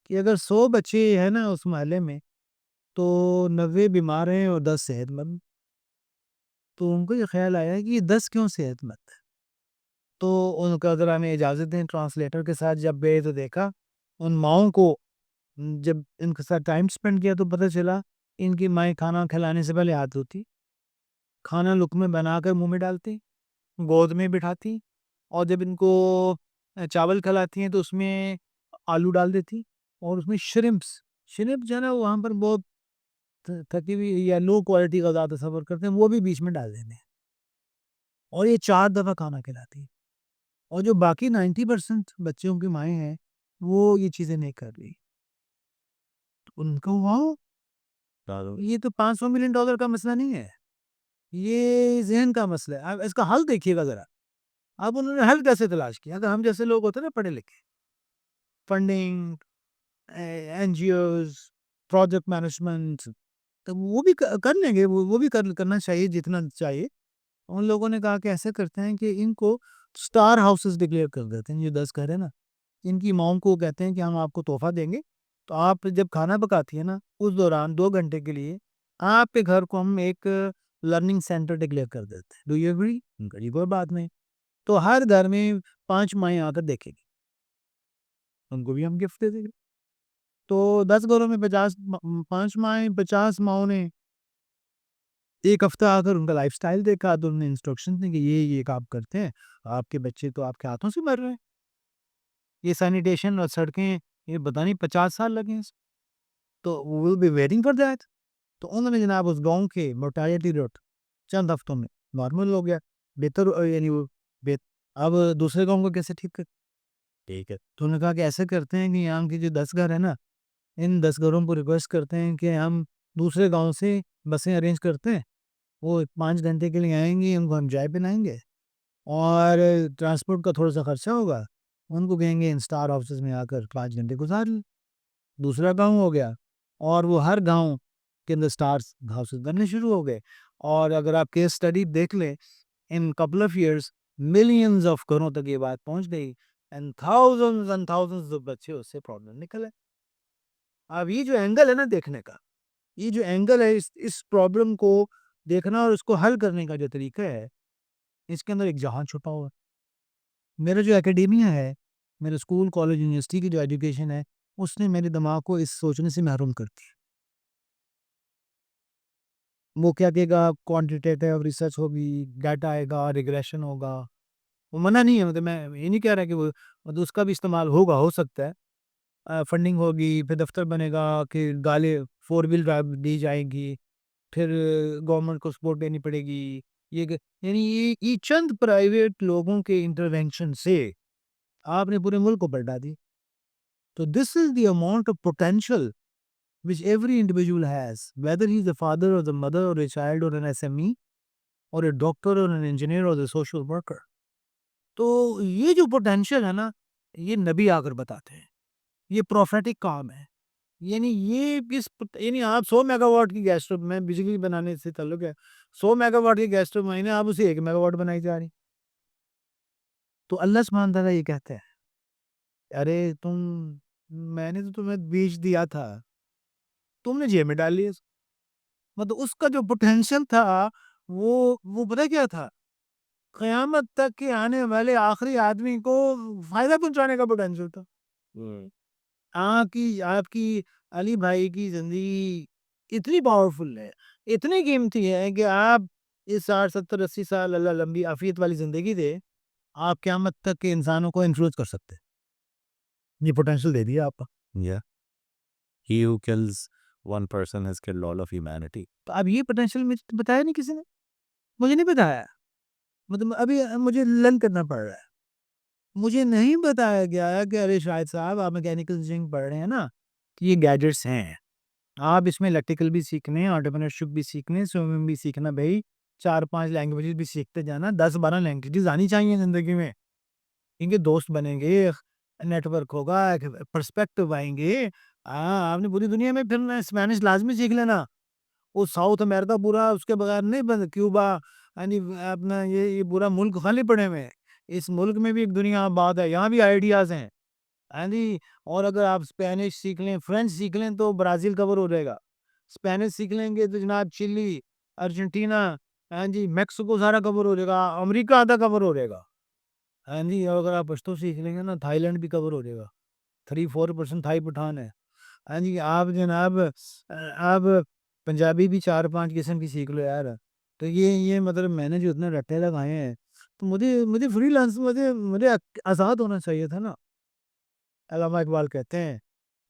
کہ اگر 100 بچے ہیں نا اس محلے میں تو 90 بیمار ہیں اور 10 صحت مند۔ تو ان کو یہ خیال آیا کہ یہ 10 کیوں صحت مند ہے؟ تو ان کا ذرا ہمیں اجازت دیں ٹرانسلیٹر کے ساتھ جب گئے تو دیکھا ان ماؤں کو، جب ان کے ساتھ ٹائم سپینڈ کیا تو پتہ چلا ان کی مائیں کھانا کھلانے سے پہلے ہاتھ دھوتی، کھانا لقمے بنا کر منہ میں ڈالتی، گود میں بٹھاتی، اور جب ان کو چاول کھلاتی ہیں تو اس میں آلو ڈال دیتی، اور اس میں شرمپ جو ہے نا وہاں پر بہت تھکی ہوئی یا لو کوالٹی کا زیادہ تصور کرتے ہیں، وہ بھی بیچ میں ڈال دیتے ہیں، اور یہ 4 دفعہ کھانا کھلاتی۔ اور جو باقی 90% بچوں کی مائیں ہیں وہ یہ چیزیں نہیں کر رہی، ان کو واؤ، یہ تو $500 ملین کا مسئلہ نہیں ہے، یہ ذہن کا مسئلہ ہے۔ اب اس کا حل دیکھیے گا ذرا، اب انہوں نے حل کیسے تلاش کیا؟ اگر ہم جیسے لوگ ہوتے ہیں نا پڑھے لکھے، فنڈنگ، NGOs، پروجیکٹ مینجمنٹ، تو وہ بھی کر لیں گے، وہ بھی کرنا چاہیے جتنا چاہیے۔ ان لوگوں نے کہا کہ ایسے کرتے ہیں کہ ان کو سٹار ہاؤسز ڈکلیئر کر دیتے ہیں، یہ 10 گھر ہے نا، ان کی ماؤں کو کہتے ہیں کہ ہم آپ کو تحفہ دیں گے، تو آپ جب کھانا پکاتی ہے نا اس دوران 2 گھنٹے کے لیے آپ کے گھر کو ہم ایک لرننگ سینٹر ڈکلیئر کر دیتے ہیں۔ Do you agree? ان کا کوئی بات نہیں، تو ہر گھر میں 5 مائیں آ کر دیکھیں گی، ان کو بھی ہم گفٹ دے دیں گے۔ تو 10 گھروں میں 5 مائیں، 50 ماؤں نے ایک ہفتہ آ کر ان کا لائف سٹائل دیکھا، تو انہوں نے انسٹرکشن دی کہ یہ کام کرتے ہیں، آپ کے بچے تو آپ کے ہاتھوں سے مر رہے ہیں، یہ سینیٹیشن اور سڑکیں یہ پتہ نہیں 50 سال لگے ہیں، تو we will be waiting for that۔ تو انہوں نے جناب اس گاؤں کے mortality ریٹ چند ہفتوں میں نارمل ہو گیا، بہتر، یعنی وہ اب دوسرے گاؤں کو کیسے ٹھیک کر، ٹھیک ہے، تو انہوں نے کہا کہ ایسے کرتے ہیں کہ یہاں کی جو 10 گھر ہے نا، ان 10 گھروں کو ریکویسٹ کرتے ہیں کہ ہم دوسرے گاؤں سے بسیں ارینج کرتے ہیں، وہ 5 گھنٹے کے لیے آئیں گے، ان کو ہم چائے پلائیں گے، اور ٹرانسپورٹ کا تھوڑا سا خرچہ ہوگا، ان کو کہیں گے ان سٹار آفسز میں آ کر 5 گھنٹے گزار لیں۔ دوسرا گاؤں ہو گیا، اور وہ ہر گاؤں کے اندر سٹارز ہاؤسز بننے شروع ہو گئے، اور اگر آپ کیس اسٹڈی دیکھ لیں ان couple of years millions of گھروں تک یہ بات پہنچ گئی، اینڈ تھاؤزنز بچے اس سے پرابلم نکلے۔ اب یہ جو اینگل ہے نا دیکھنے کا، یہ جو اینگل ہے اس پرابلم کو دیکھنا اور اس کو حل کرنے کا جو طریقہ ہے، اس کے اندر ایک جہان چھپا ہوا ہے۔ میرا جو اکیڈیمیا ہے، میرے اسکول کالج یونیورسٹی کی جو ایجوکیشن ہے، اس نے میرے دماغ کو اس سوچنے سے محروم کر دیا۔ وہ کیا کہے گا، کوانٹیٹیو ریسرچ ہوگی، ڈیٹا آئے گا، ریگریشن ہوگا، وہ منع نہیں ہے، مطلب میں یہ نہیں کہہ رہا کہ وہ اس کا بھی استعمال ہوگا، ہو سکتا ہے، فنڈنگ ہوگی، پھر دفتر بنے گا کہ گالے 4 ویل ڈرائیو دی جائے گی، پھر گورنمنٹ کو سپورٹ دینی پڑے گی، یعنی یہ چند پرائیویٹ لوگوں کے انٹرونشن سے آپ نے پورے ملک کو پلٹا دی۔ تو this is the amount of potential which every individual has, whether he is the father or the mother or a child or an SME or a doctor or an engineer or a social worker۔ تو یہ جو potential ہے نا، یہ نبی آ کر بتاتے ہیں، یہ پروفیٹک کام ہے، یعنی یعنی آپ 100 میگا واٹ کی گیس اسٹوو میں بجلی بنانے سے تعلق ہے، 100 میگا واٹ کی گیس اسٹوو میں آپ اسے 1 میگا واٹ بنائی جا رہی۔ تو اللہ سبحانہ تعالیٰ یہ کہتے ہیں ارے میں نے تو تمہیں بیچ دیا تھا، تم نے جیب میں ڈال لیا۔ مطلب اس کا جو پوٹینشیل تھا وہ پتہ کیا تھا، قیامت تک کے آنے والے آخری آدمی کو فائدہ پہنچانے کا پوٹینشیل تھا۔ آپ کی علی بھائی کی زندگی اتنی پاورفل ہے، اتنی قیمتی ہے کہ آپ اس 60 70 80 سال اللہ لمبی عافیت والی زندگی دے، آپ قیامت تک کے انسانوں کو انفلوئنس کر سکتے ہیں۔ یہ پوٹینشیل دے دیا آپ کا۔ Yeah. He who kills one person has killed all of humanity. تو اب یہ پوٹینشیل مجھے بتایا نہیں کسی نے، مجھے نہیں بتایا، مطلب ابھی مجھے لرن کرنا پڑ رہا ہے۔ مجھے نہیں بتایا گیا کہ ارے شاہد صاحب آپ میکینیکل انجینئرنگ پڑھ رہے ہیں نا، کہ یہ گیجٹس ہیں، آپ اس میں الیکٹریکل بھی سیکھنے، آنٹرپرینورشپ بھی سیکھنے، سوئمنگ بھی سیکھنا، بھائی 4 5 لینگویجز بھی سیکھتے جانا، 10 12 لینگویجز آنی چاہیے زندگی میں، ان کے دوست بنیں گے، نیٹ ورک ہوگا، پرسپیکٹو آئیں گے۔ آپ نے پوری دنیا میں پھرنا ہے، اسپینش لازمی سیکھ لینا، وہ ساؤتھ امریکہ پورا اس کے بغیر نہیں بند، کیوبا یعنی اپنا یہ پورا ملک خالی پڑے ہوئے ہیں، اس ملک میں بھی ایک دنیا آباد ہے، یہاں بھی آئیڈیاز ہیں، ہاں جی۔ اور اگر آپ اسپینش سیکھ لیں، فرینچ سیکھ لیں تو برازیل کور ہو جائے گا، اسپینش سیکھ لیں گے تو جناب چلی، ارجنٹینا، ہاں جی، میکسیکو سارا کور ہو جائے گا، امریکہ آدھا کور ہو جائے گا، ہاں جی۔ اور اگر آپ پشتو سیکھ لیں گے نا، تھائی لینڈ بھی کور ہو جائے گا، 3 4% تھائی پٹھان ہے، ہاں جی۔ آپ جناب آپ پنجابی بھی 4 5 قسم کی سیکھ لو یار۔ تو یہ مطلب میں نے جو اتنے رٹے لگائے ہیں، تو مجھے فری لانس مجھے آزاد ہونا چاہیے تھا نا۔ علامہ اقبال کہتے ہیں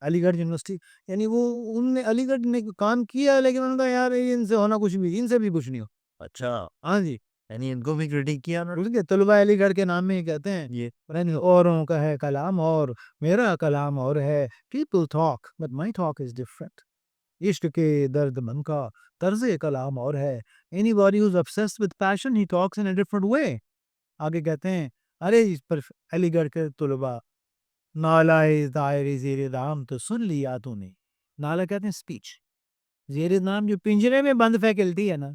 علی گڑھ یونیورسٹی، یعنی ان نے علی گڑھ نے کام کیا، لیکن انہوں نے کہا یار ان سے ہونا کچھ بھی، ان سے بھی کچھ نہیں ہو۔ اچھا، ہاں جی، یعنی ان کو بھی کریٹک کیا نا؟ اس کے طلبہ علی گڑھ کے نام میں ہی کہتے ہیں یہ اوروں کا ہے کلام اور میرا کلام اور ہے، people talk but my talk is different، عشق کے درد من کا طرز کلام اور ہے، anybody who's obsessed with passion he talks in a different way۔ آگے کہتے ہیں ارے اس پر علی گڑھ کے طلبہ، نالائے دائر زیر دام تو سن لیا تو نے، نالا کہتے ہیں سپیچ، زیر دام جو پنجرے میں بند فیکلٹی ہے نا،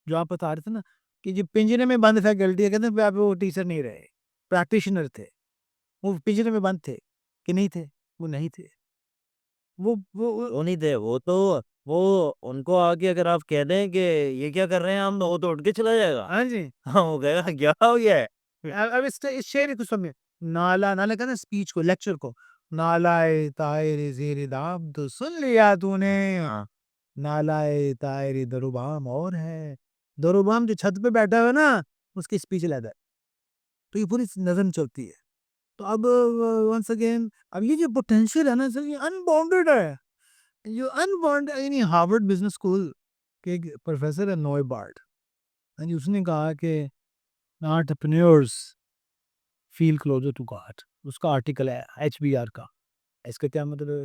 جو آپ بتا رہے تھے نا کہ جو پنجرے میں بند فیکلٹی ہے، کہتے ہیں آپ وہ ٹیچر نہیں رہے، پریکٹیشنر تھے، وہ پنجرے میں بند تھے کہ نہیں تھے؟ وہ نہیں تھے، وہ نہیں تھے، وہ تو وہ ان کو آگے اگر آپ کہہ دیں کہ یہ کیا کر رہے ہیں ہم، وہ تو اٹھ کے چلا جائے گا، ہاں جی۔ ہاں وہ کہے گا کیا ہو گیا ہے۔ اب اس شعر کو سمجھے، نالا کہتے ہیں سپیچ کو، لیکچر کو، نالائے طائر زیر دام تو سن لیا تو نے، ہاں نالائے طائر دروبام اور ہے، دروبام جو چھت پہ بیٹھا ہوا ہے نا، اس کی سپیچ لیتا ہے، تو یہ پوری نظم چلتی ہے۔ تو اب ونس اگین اب یہ جو پوٹینشیل ہے نا سر، یہ انباؤنڈیڈ ہے، جو انباؤنڈیڈ، یعنی ہارورڈ بزنس اسکول کے ایک پروفیسر ہے نوئے بارٹ، اس نے کہا کہ entrepreneurs feel closer to God، اس کا آرٹیکل ہے HBR کا۔ اس کا کیا مطلب ہے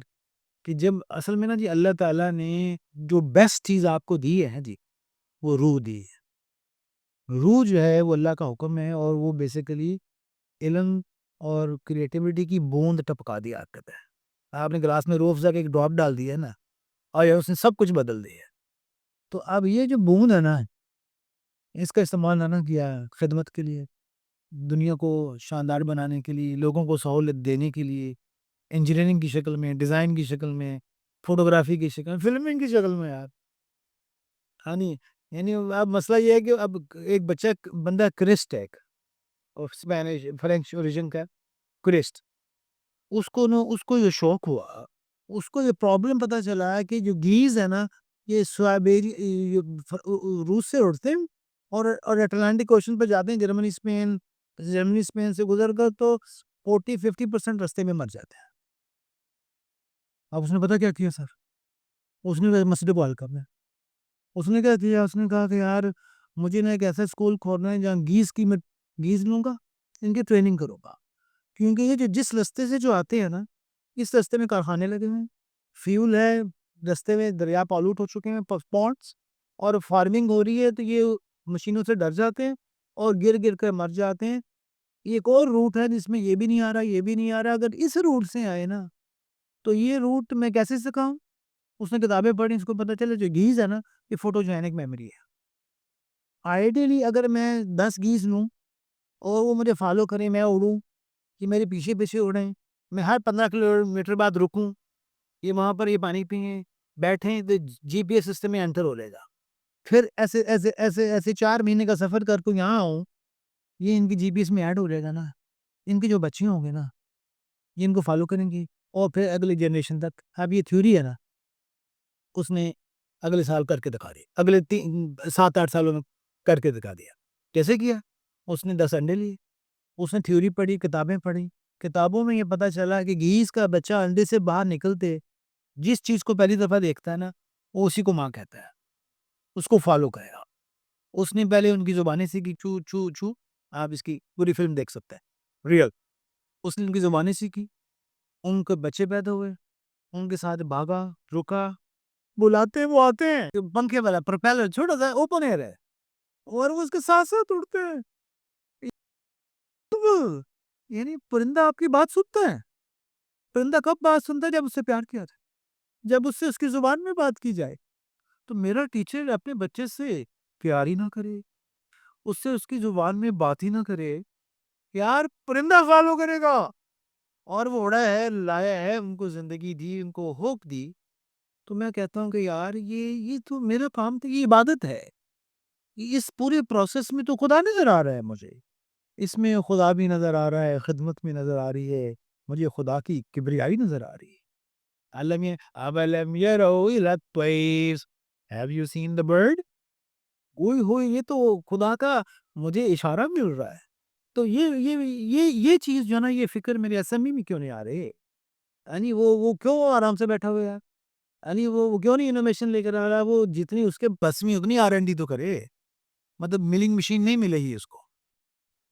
کہ جب اصل میں نا جی اللہ تعالیٰ نے جو بیسٹ چیز آپ کو دی ہے جی، وہ روح دی ہے۔ روح جو ہے وہ اللہ کا حکم ہے، اور وہ بیسیکلی علم اور کریٹیوٹی کی بوند ٹپکا دی آپ کہتے ہیں، آپ نے گلاس میں روح افزا کے ایک ڈراپ ڈال دی ہے نا، اور اس نے سب کچھ بدل دیا ہے۔ تو اب یہ جو بوند ہے نا، اس کا استعمال نہ کیا خدمت کے لیے، دنیا کو شاندار بنانے کے لیے، لوگوں کو سہولت دینے کے لیے، انجینئرنگ کی شکل میں، ڈیزائن کی شکل میں، فوٹوگرافی کی شکل میں، فلمنگ کی شکل میں یار، ہاں نہیں، یعنی اب مسئلہ یہ ہے کہ اب ایک بندہ کرسٹ ہے، اسپینش فرینچ اوریجن کا کرسٹ، اس کو یہ شوق ہوا، اس کو یہ پرابلم پتہ چلا کہ جو گیز ہے نا، یہ روس سے اڑتے ہیں اور اٹلانٹک اوشن پہ جاتے ہیں، جرمنی اسپین سے گزر کر تو 40 50% رستے میں مر جاتے ہیں۔ اب اس نے پتہ کیا کیا سر، اس نے مسجد بحال کرنا ہے، اس نے کیا کیا، اس نے کہا کہ یار مجھے نا ایک ایسا اسکول کھولنا ہے جہاں گیز لوں گا، ان کی ٹریننگ کروں گا، کیونکہ یہ جو جس رستے سے جو آتے ہیں نا، اس رستے میں کارخانے لگے ہوئے ہیں، فیول ہے، رستے میں دریا پالوٹ ہو چکے ہیں، پونڈس، اور فارمنگ ہو رہی ہے، تو یہ مشینوں سے ڈر جاتے ہیں اور گر کر مر جاتے ہیں۔ ایک اور روٹ ہے جس میں یہ بھی نہیں آ رہا، یہ بھی نہیں آ رہا، اگر اس روٹ سے آئے نا تو یہ روٹ میں کیسے سکھاؤں؟ اس نے کتابیں پڑھی، اس کو پتہ چلے جو گیز ہے نا، یہ فوٹوجینک میموری ہے۔ آئیڈیلی اگر میں 10 گیز لوں اور وہ مجھے فالو کریں، میں اڑوں، یہ میرے پیچھے پیچھے اڑیں، میں ہر 15 کلومیٹر بعد رکوں، یہ وہاں پر یہ پانی پئیں، بیٹھیں، تو جی پی ایس سسٹم میں انٹر ہو لے گا، پھر ایسے 4 مہینے کا سفر کر کے یہاں آؤں، یہ ان کی جی پی ایس میں ایڈ ہو جائے گا نا، ان کے جو بچے ہوں گے نا، یہ ان کو فالو کریں گی، اور پھر اگلی جنریشن تک۔ اب یہ تھیوری ہے نا، اس نے اگلے سال کر کے دکھا دی، اگلے 7 8 سالوں میں کر کے دکھا دیا. کیسے کیا؟ اس نے 10 انڈے لیے, اس نے تھیوری پڑھی, کتابیں پڑھی. کتابوں میں یہ پتا چلا کہ گھیس کا بچہ انڈے سے باہر نکلتے جس چیز کو پہلی دفعہ دیکھتا ہے نا, وہ اسی کو ماں کہتا ہے, اس کو فالو کرے گا. اس نے پہلے ان کی زبانیں سیکھی, چو چو چو, آپ اس کی پوری فلم دیکھ سکتے ہیں, ریئل. اس نے ان کی زبانیں سیکھی, ان کے بچے پیدا ہوئے, ان کے ساتھ بھاگا, رکا, بلاتے وہ آتے ہیں, پنکھے والا پروپیلر چھوٹا سا اوپن ایئر ہے, اور وہ اس کے ساتھ ساتھ اڑتے ہیں. یعنی پرندہ آپ کی بات سنتا ہے. پرندہ کب بات سنتا ہے؟ جب اس سے پیار کیا جائے, جب اس سے اس کی زبان میں بات کی جائے. تو میرا ٹیچر اپنے بچے سے پیار ہی نہ کرے, اس سے اس کی زبان میں بات ہی نہ کرے, یار پرندہ فالو کرے گا. اور وہ اڑا ہے, لایا ہے, ان کو زندگی دی, ان کو ہوپ دی. تو میں کہتا ہوں کہ یار یہ تو میرا کام تھا, یہ عبادت ہے. اس پورے پروسیس میں تو خدا نظر آ رہا ہے مجھے, اس میں خدا بھی نظر آ رہا ہے, خدمت بھی نظر آ رہی ہے, مجھے خدا کی کبریائی نظر آ رہی ہے. أَوَلَمْ يَرَوْا إِلَى الطَّيْرِ Have you seen the bird? ہوئی یہ تو خدا کا مجھے اشارہ مل رہا ہے. تو یہ چیز جو ہے نا, یہ فکر میرے اسمبلی میں کیوں نہیں آ رہے؟ یعنی وہ کیوں آرام سے بیٹھا ہوا ہے؟ یعنی وہ کیوں نہیں انوویشن لے کر آ رہا ہے؟ وہ جتنی اس کے بس میں اتنی R&D تو کرے. مطلب ملنگ مشین نہیں ملے ہی اس کو,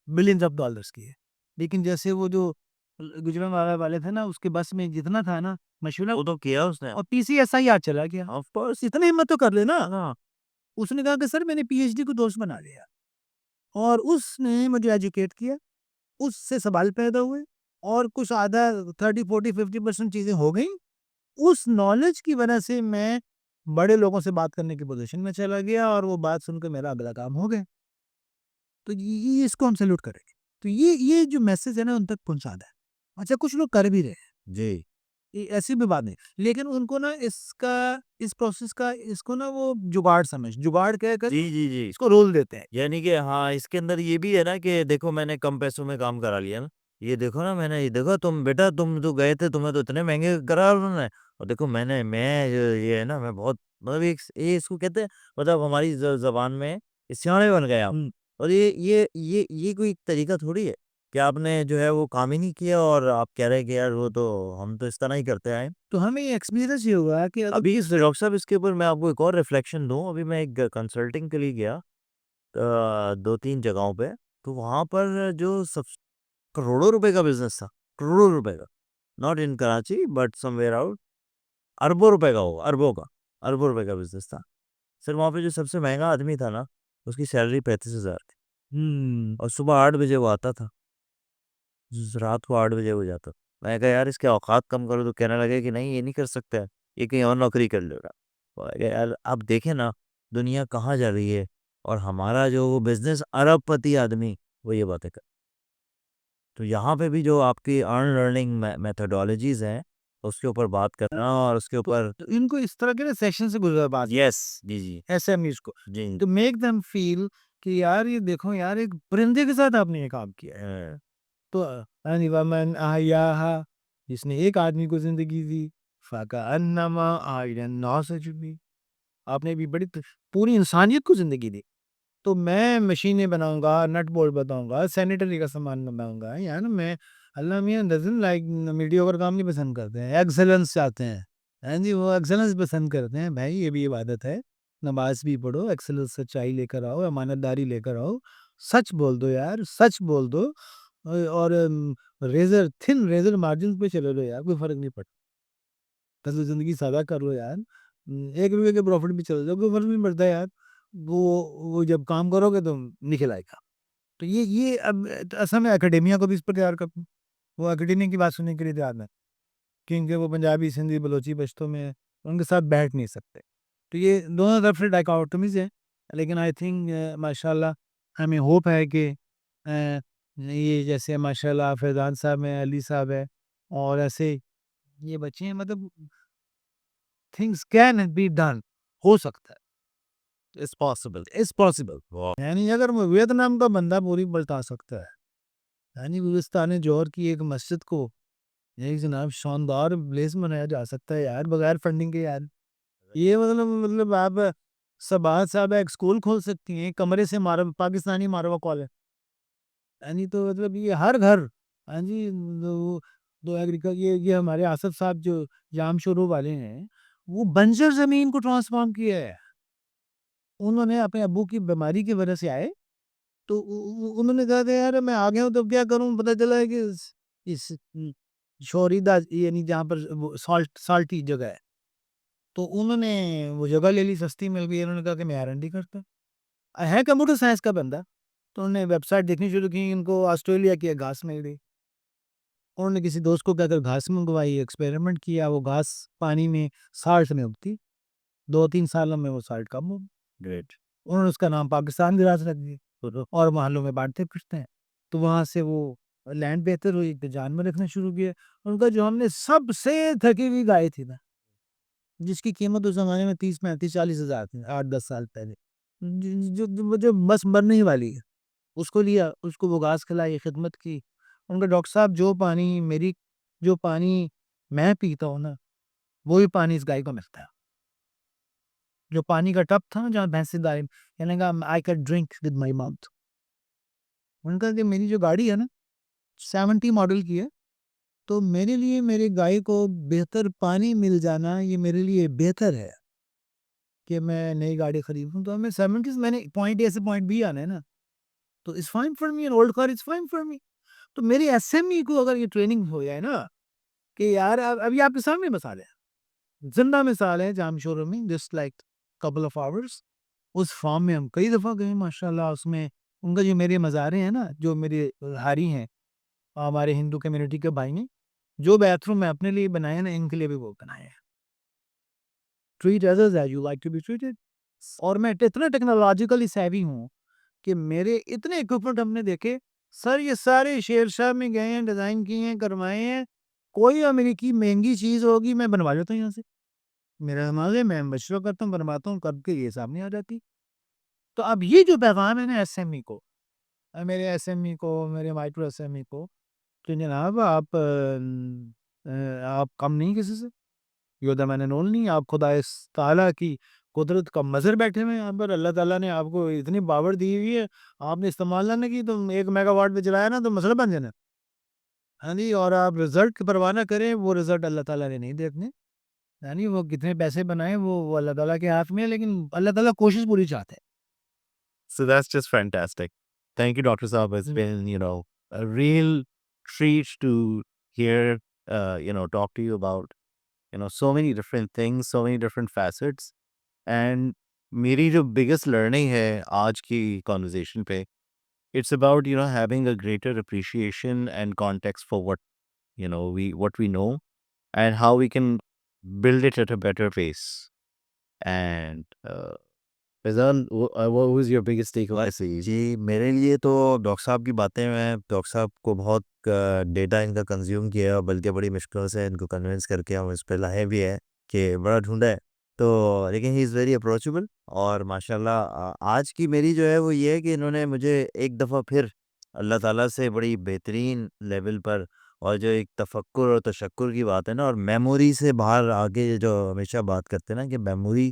بلینز آف ڈالرز کی ہے. لیکن جیسے وہ جو گجران والے تھے نا, اس کے بس میں جتنا تھا نا مشورہ, وہ تو کیا اس نے. اور PCSI چلا گیا. Of course. اتنا ہمت تو کر لینا. اس نے کہا کہ سر میں نے PhD کو دوست بنا لیا, اور اس نے مجھے ایجوکیٹ کیا, اس سے سوال پیدا ہوئے, اور کچھ آدھا 30-40-50% چیزیں ہو گئیں. اس نالج کی وجہ سے میں بڑے لوگوں سے بات کرنے کی پوزیشن میں چلا گیا, اور وہ بات سن کے میرا اگلا کام ہو گیا. تو یہ اس کو ہم سیلوٹ کریں گے. تو یہ جو میسج ہے نا ان تک پہنچا ہے. اچھا کچھ لوگ کر بھی رہے ہیں, جی ایسی بھی بات نہیں, لیکن ان کو نا اس پروسیس کا اس کو نا وہ جگاڑ کہہ کر جی اس کو رول دیتے ہیں. یعنی کہ ہاں, اس کے اندر یہ بھی ہے نا کہ دیکھو میں نے کم پیسوں میں کام کرا لیا نا, یہ دیکھو نا, میں نے یہ دیکھو تم بیٹا, تم تو گئے تھے, تمہیں تو اتنے مہنگے کرا انہوں نے, اور دیکھو میں یہ ہے نا, میں بہت مطلب یہ اس کو کہتے ہیں, مطلب ہماری زبان میں سیانے بن گئے آپ. اور یہ کوئی طریقہ تھوڑی ہے کہ آپ نے جو ہے وہ کام ہی نہیں کیا, اور آپ کہہ رہے کہ یار وہ تو ہم تو اس طرح ہی کرتے آئے. تو ہمیں ایکسپیرینس یہ ہوا کہ ابھی ڈاکٹر صاحب اس کے اوپر میں آپ کو ایک اور ریفلیکشن دوں. ابھی میں ایک کنسلٹنگ کے لیے گیا 2-3 جگہوں پہ, تو وہاں پر جو سب کروڑوں روپے کا بزنس تھا, کروڑوں روپے کا, not in Karachi but some where out, اربوں روپے کا ہوگا, اربوں روپے کا بزنس تھا. سر وہاں پہ جو سب سے مہنگا آدمی تھا نا, اس کی سیلری 35,000 تھی, اور صبح 8 بجے وہ آتا تھا, رات کو 8 بجے وہ جاتا. میں کہا یار اس کے اوقات کم کرو, تو کہنے لگے کہ نہیں یہ نہیں کر سکتا, یہ کہیں اور نوکری کر لے گا. یار آپ دیکھیں نا دنیا کہاں جا رہی ہے, اور ہمارا جو وہ بزنس ارب پتی آدمی وہ یہ باتیں کر. تو یہاں پہ بھی جو آپ کی ارن لرننگ میتھڈالوجیز ہیں, اس کے اوپر بات کرنا, اور اس کے اوپر ان کو اس طرح کے سیشن سے گزرا بات, یس جی SMEs کو, جی تو میک دم فیل کہ یار یہ دیکھو یار, ایک پرندے کے ساتھ آپ نے یہ کام کیا ہے. تو وَمَنْ أَحْيَاهَا, جس نے ایک آدمی کو زندگی دی, فَكَأَنَّمَا أَحْيَا النَّاسَ جَمِيعًا, آپ نے بھی بڑی پوری انسانیت کو زندگی دی. تو میں مشینیں بناؤں گا, نٹ بولٹ بتاؤں گا, سینیٹری کا سامان بناؤں گا, یار میں اللہ میاں ڈزن لائک میڈیوکر کام نہیں پسند کرتے ہیں, ایکسلنس چاہتے ہیں. ہاں جی, وہ ایکسلنس پسند کرتے ہیں. بھائی یہ بھی عبادت ہے, نماز بھی پڑھو, ایکسلنس سچائی لے کر آؤ, امانت داری لے کر آؤ, سچ بول دو یار, سچ بول دو, اور تھن ریزر مارجن پہ چلے لو یار, کوئی فرق نہیں پڑتا. زندگی سادہ کر لو یار, 1 روپے کے پروفٹ بھی چل جاؤ, کوئی فرق نہیں پڑتا یار. وہ جب کام کرو گے تو نکل آئے گا. تو یہ اب اصل میں اکیڈیمیا کو بھی اس پر تیار کرتا ہوں. وہ اکیڈیمیا کی بات سننے کے لیے تیار ہے, کیونکہ وہ پنجابی, سندھی, بلوچی, پشتو میں ان کے ساتھ بیٹھ نہیں سکتے. تو یہ دونوں طرف سے ڈائیکاٹمیز ہیں. لیکن آئی تھنک ماشاءاللہ ہمیں ہوپ ہے کہ یہ جیسے ماشاءاللہ فیضان صاحب ہیں, علی صاحب ہے, اور ایسے یہ بچے ہیں, مطلب تھنگس کین بی ڈن, ہو سکتا ہے. It's possible. یعنی اگر ویتنام کا بندہ پوری پلٹا سکتا ہے, یعنی وزستان جوہر کی ایک مسجد کو ایک جناب شاندار پلیس بنایا جا سکتا ہے یار, بغیر فنڈنگ کے یار. یہ مطلب آپ سبات صاحب ایک اسکول کھول سکتی ہیں کمرے سے پاکستانی ماروا کالج. یعنی تو مطلب یہ ہر گھر. ہاں جی دو ایگریکلچر یہ ہمارے آصف صاحب جو جام شروع والے ہیں وہ بنجر زمین کو ٹرانسفارم کیا ہے. انہوں نے اپنے ابو کی بیماری کی وجہ سے آئے تو انہوں نے کہا کہ یار میں آ گیا ہوں تو کیا کروں. پتہ چلا ہے کہ اس شوریدہ یعنی جہاں پر سالٹی جگہ ہے تو انہوں نے وہ جگہ لے لی, سستی مل گئی. انہوں نے کہا کہ میں R&D کرتا ہے کمپیوٹر سائنس کا بندہ. تو انہوں نے ویب سائٹ دیکھنی شروع کی, ان کو آسٹریلیا کی گھاس مل گئی. انہوں نے کسی دوست کو کہہ کر گھاس منگوائی, ایکسپیریمنٹ کیا, وہ گھاس پانی میں سالٹ میں اگتی, 2-3 سالوں میں وہ سالٹ کم ہو. گریٹ. انہوں نے اس کا نام پاکستان گراس رکھ دیا اور محلوں میں بانٹتے پھرتے ہیں. تو وہاں سے وہ لینڈ بہتر ہوئی تو جانور رکھنا شروع کیا. ان کا جو ہم نے سب سے تھکی ہوئی گائے تھی نا جس کی قیمت اس زمانے میں 30-35-40 ہزار تھی 8-10 سال پہلے, جو بس مرنے ہی والی ہے, اس کو لیا, اس کو وہ گھاس کھلائی, خدمت کی. ان کا ڈاکٹر صاحب جو پانی میں پیتا ہوں نا وہی پانی اس گائے کو ملتا ہے. جو پانی کا ٹب تھا جہاں بھینس دائیں یعنی کہ I can drink with my mouth. ان کا کہ میری جو گاڑی ہے نا 70 ماڈل کی ہے تو میرے لیے میرے گائے کو بہتر پانی مل جانا یہ میرے لیے بہتر ہے کہ میں نئی گاڑی خریدوں. تو ہمیں 70 میں نے پوائنٹ اے سے پوائنٹ بی آنا ہے نا تو it's fine for me, and old car is fine for me. تو میری SME کو اگر یہ ٹریننگ ہو جائے نا کہ یار ابھی آپ کے سامنے مثال ہے, زندہ مثال ہے جام شورو میں, just like couple of hours. اس فارم میں ہم کئی دفعہ گئے ماشاءاللہ. اس میں ان کا جو میرے مزارے ہیں نا جو میرے ہاری ہیں ہمارے ہندو کمیونٹی کے بھائی نے جو بیتھ روم میں اپنے لیے بنائے نا ان کے لیے بھی وہ بنائے ہیں. Treat others as you like to be treated. اور میں اتنا ٹیکنالوجیکلی سیوی ہوں کہ میرے اتنے اکوپمنٹ ہم نے دیکھے سر یہ سارے شیر شاہ میں گئے ہیں, ڈیزائن کیے ہیں, کروائے ہیں. کوئی امریکی مہنگی چیز ہوگی میں بنوا لیتا ہوں یہاں سے. میرا دماغ ہے میں مشورہ کرتا ہوں, بنواتا ہوں, کر کے یہ سامنے آ جاتی. تو اب یہ جو پیغام ہے نا SME کو, میرے SME کو, میرے مائکرو SME کو کہ جناب آپ کم نہیں کسی سے, یودا میں نے نول نہیں, آپ خدا تعالیٰ کی قدرت کا مظہر بیٹھے ہوئے ہیں یہاں پر. اللہ تعالیٰ نے آپ کو اتنی پاور دی ہوئی ہے, آپ نے استعمال نہ کی تو 1 میگا واٹ پہ چلایا نا تو مسئلہ بن جانا. ہاں جی, اور آپ رزلٹ کی پرواہ نہ کریں, وہ رزلٹ اللہ تعالیٰ نے نہیں دیکھنے. یعنی وہ کتنے پیسے بنائیں وہ اللہ تعالیٰ کے ہاتھ میں ہے, لیکن اللہ تعالیٰ کوشش پوری چاہتے ہیں. So that's just fantastic. Thank you, Dr. Saab. It's been, a real treat to hear, talk to you about, so many different things, so many different facets. And میری جو biggest learning ہے آج کی conversation پہ, it's about, having a greater appreciation and context for what we know and how we can build it at a better pace. And Faizan, what was your biggest takeaway? جی میرے لیے تو doctor صاحب کی باتیں, میں doctor صاحب کو بہت ڈیٹا ان کا کنزیوم کیا, بلکہ بڑی مشکل سے ان کو کنونس کر کے ہم اس پہ لائے بھی ہے کہ بڑا ڈھونڈا ہے تو, لیکن ہی از ویری اپروچیبل. اور ماشاءاللہ آج کی میری جو ہے وہ یہ ہے کہ انہوں نے مجھے ایک دفعہ پھر اللہ تعالیٰ سے بڑی بہترین لیول پر, اور جو ایک تفکر اور تشکر کی بات ہے نا, اور میموری سے باہر آگے جو ہمیشہ بات کرتے ہیں نا کہ میموری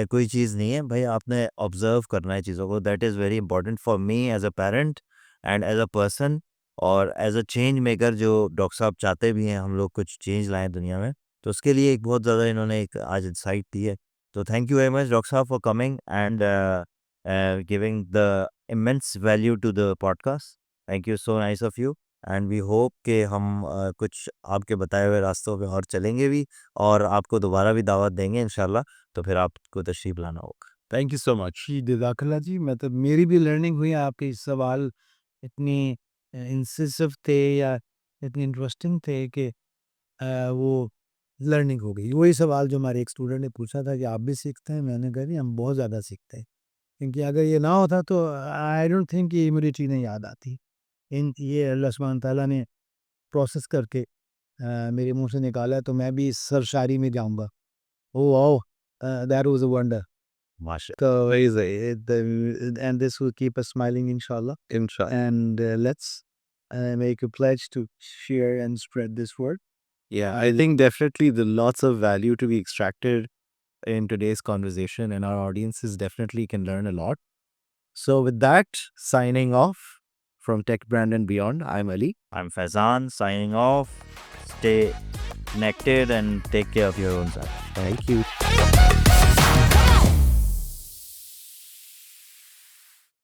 کوئی چیز نہیں ہے بھائی, آپ نے آبزرو کرنا ہے چیزوں کو. That is very important for me as a parent and as a person, اور ایز اے چینج میکر جو ڈاکٹر صاحب چاہتے بھی ہیں ہم لوگ کچھ چینج لائیں دنیا میں. تو اس کے لیے ایک بہت زیادہ انہوں نے ایک آج انسائٹ دی ہے. تو thank you very much doctor صاحب for coming and giving the immense value to the podcast. Thank you, so nice of you. And we hope کہ ہم کچھ آپ کے بتائے ہوئے راستوں پہ اور چلیں گے بھی, اور آپ کو دوبارہ بھی دعوت دیں گے انشاءاللہ, تو پھر آپ کو تشریف لانا ہوگا. Thank you so much. جی جزاک اللہ جی. مطلب میری بھی لرننگ ہوئی, آپ کے سوال اتنی انسیسو تھے یا اتنی انٹرسٹنگ تھے کہ وہ لرننگ ہو گئی. وہی سوال جو ہمارے ایک اسٹوڈنٹ نے پوچھا تھا کہ آپ بھی سیکھتے ہیں, میں نے کہا ہم بہت زیادہ سیکھتے ہیں, کیونکہ اگر یہ نہ ہوتا تو آئی ڈونٹ تھنک کہ یہ مجھے چیزیں یاد آتی. یہ اللہ سبحانہ تعالیٰ نے پروسیس کر کے میرے منہ سے نکالا, تو میں بھی سرشاری میں جاؤں گا. او واو, دیٹ واز اے ونڈر. ماشاء So and this will keep us smiling inshallah. Inshallah. And let's make a pledge to share and spread this word. Yeah, I think definitely the lots of value to be extracted in today's conversation, and our audiences definitely can learn a lot. So with that, signing off from Tech Brand and Beyond, I'm Ali. I'm Faizan signing off. Stay connected and take care of your own self. Thank you.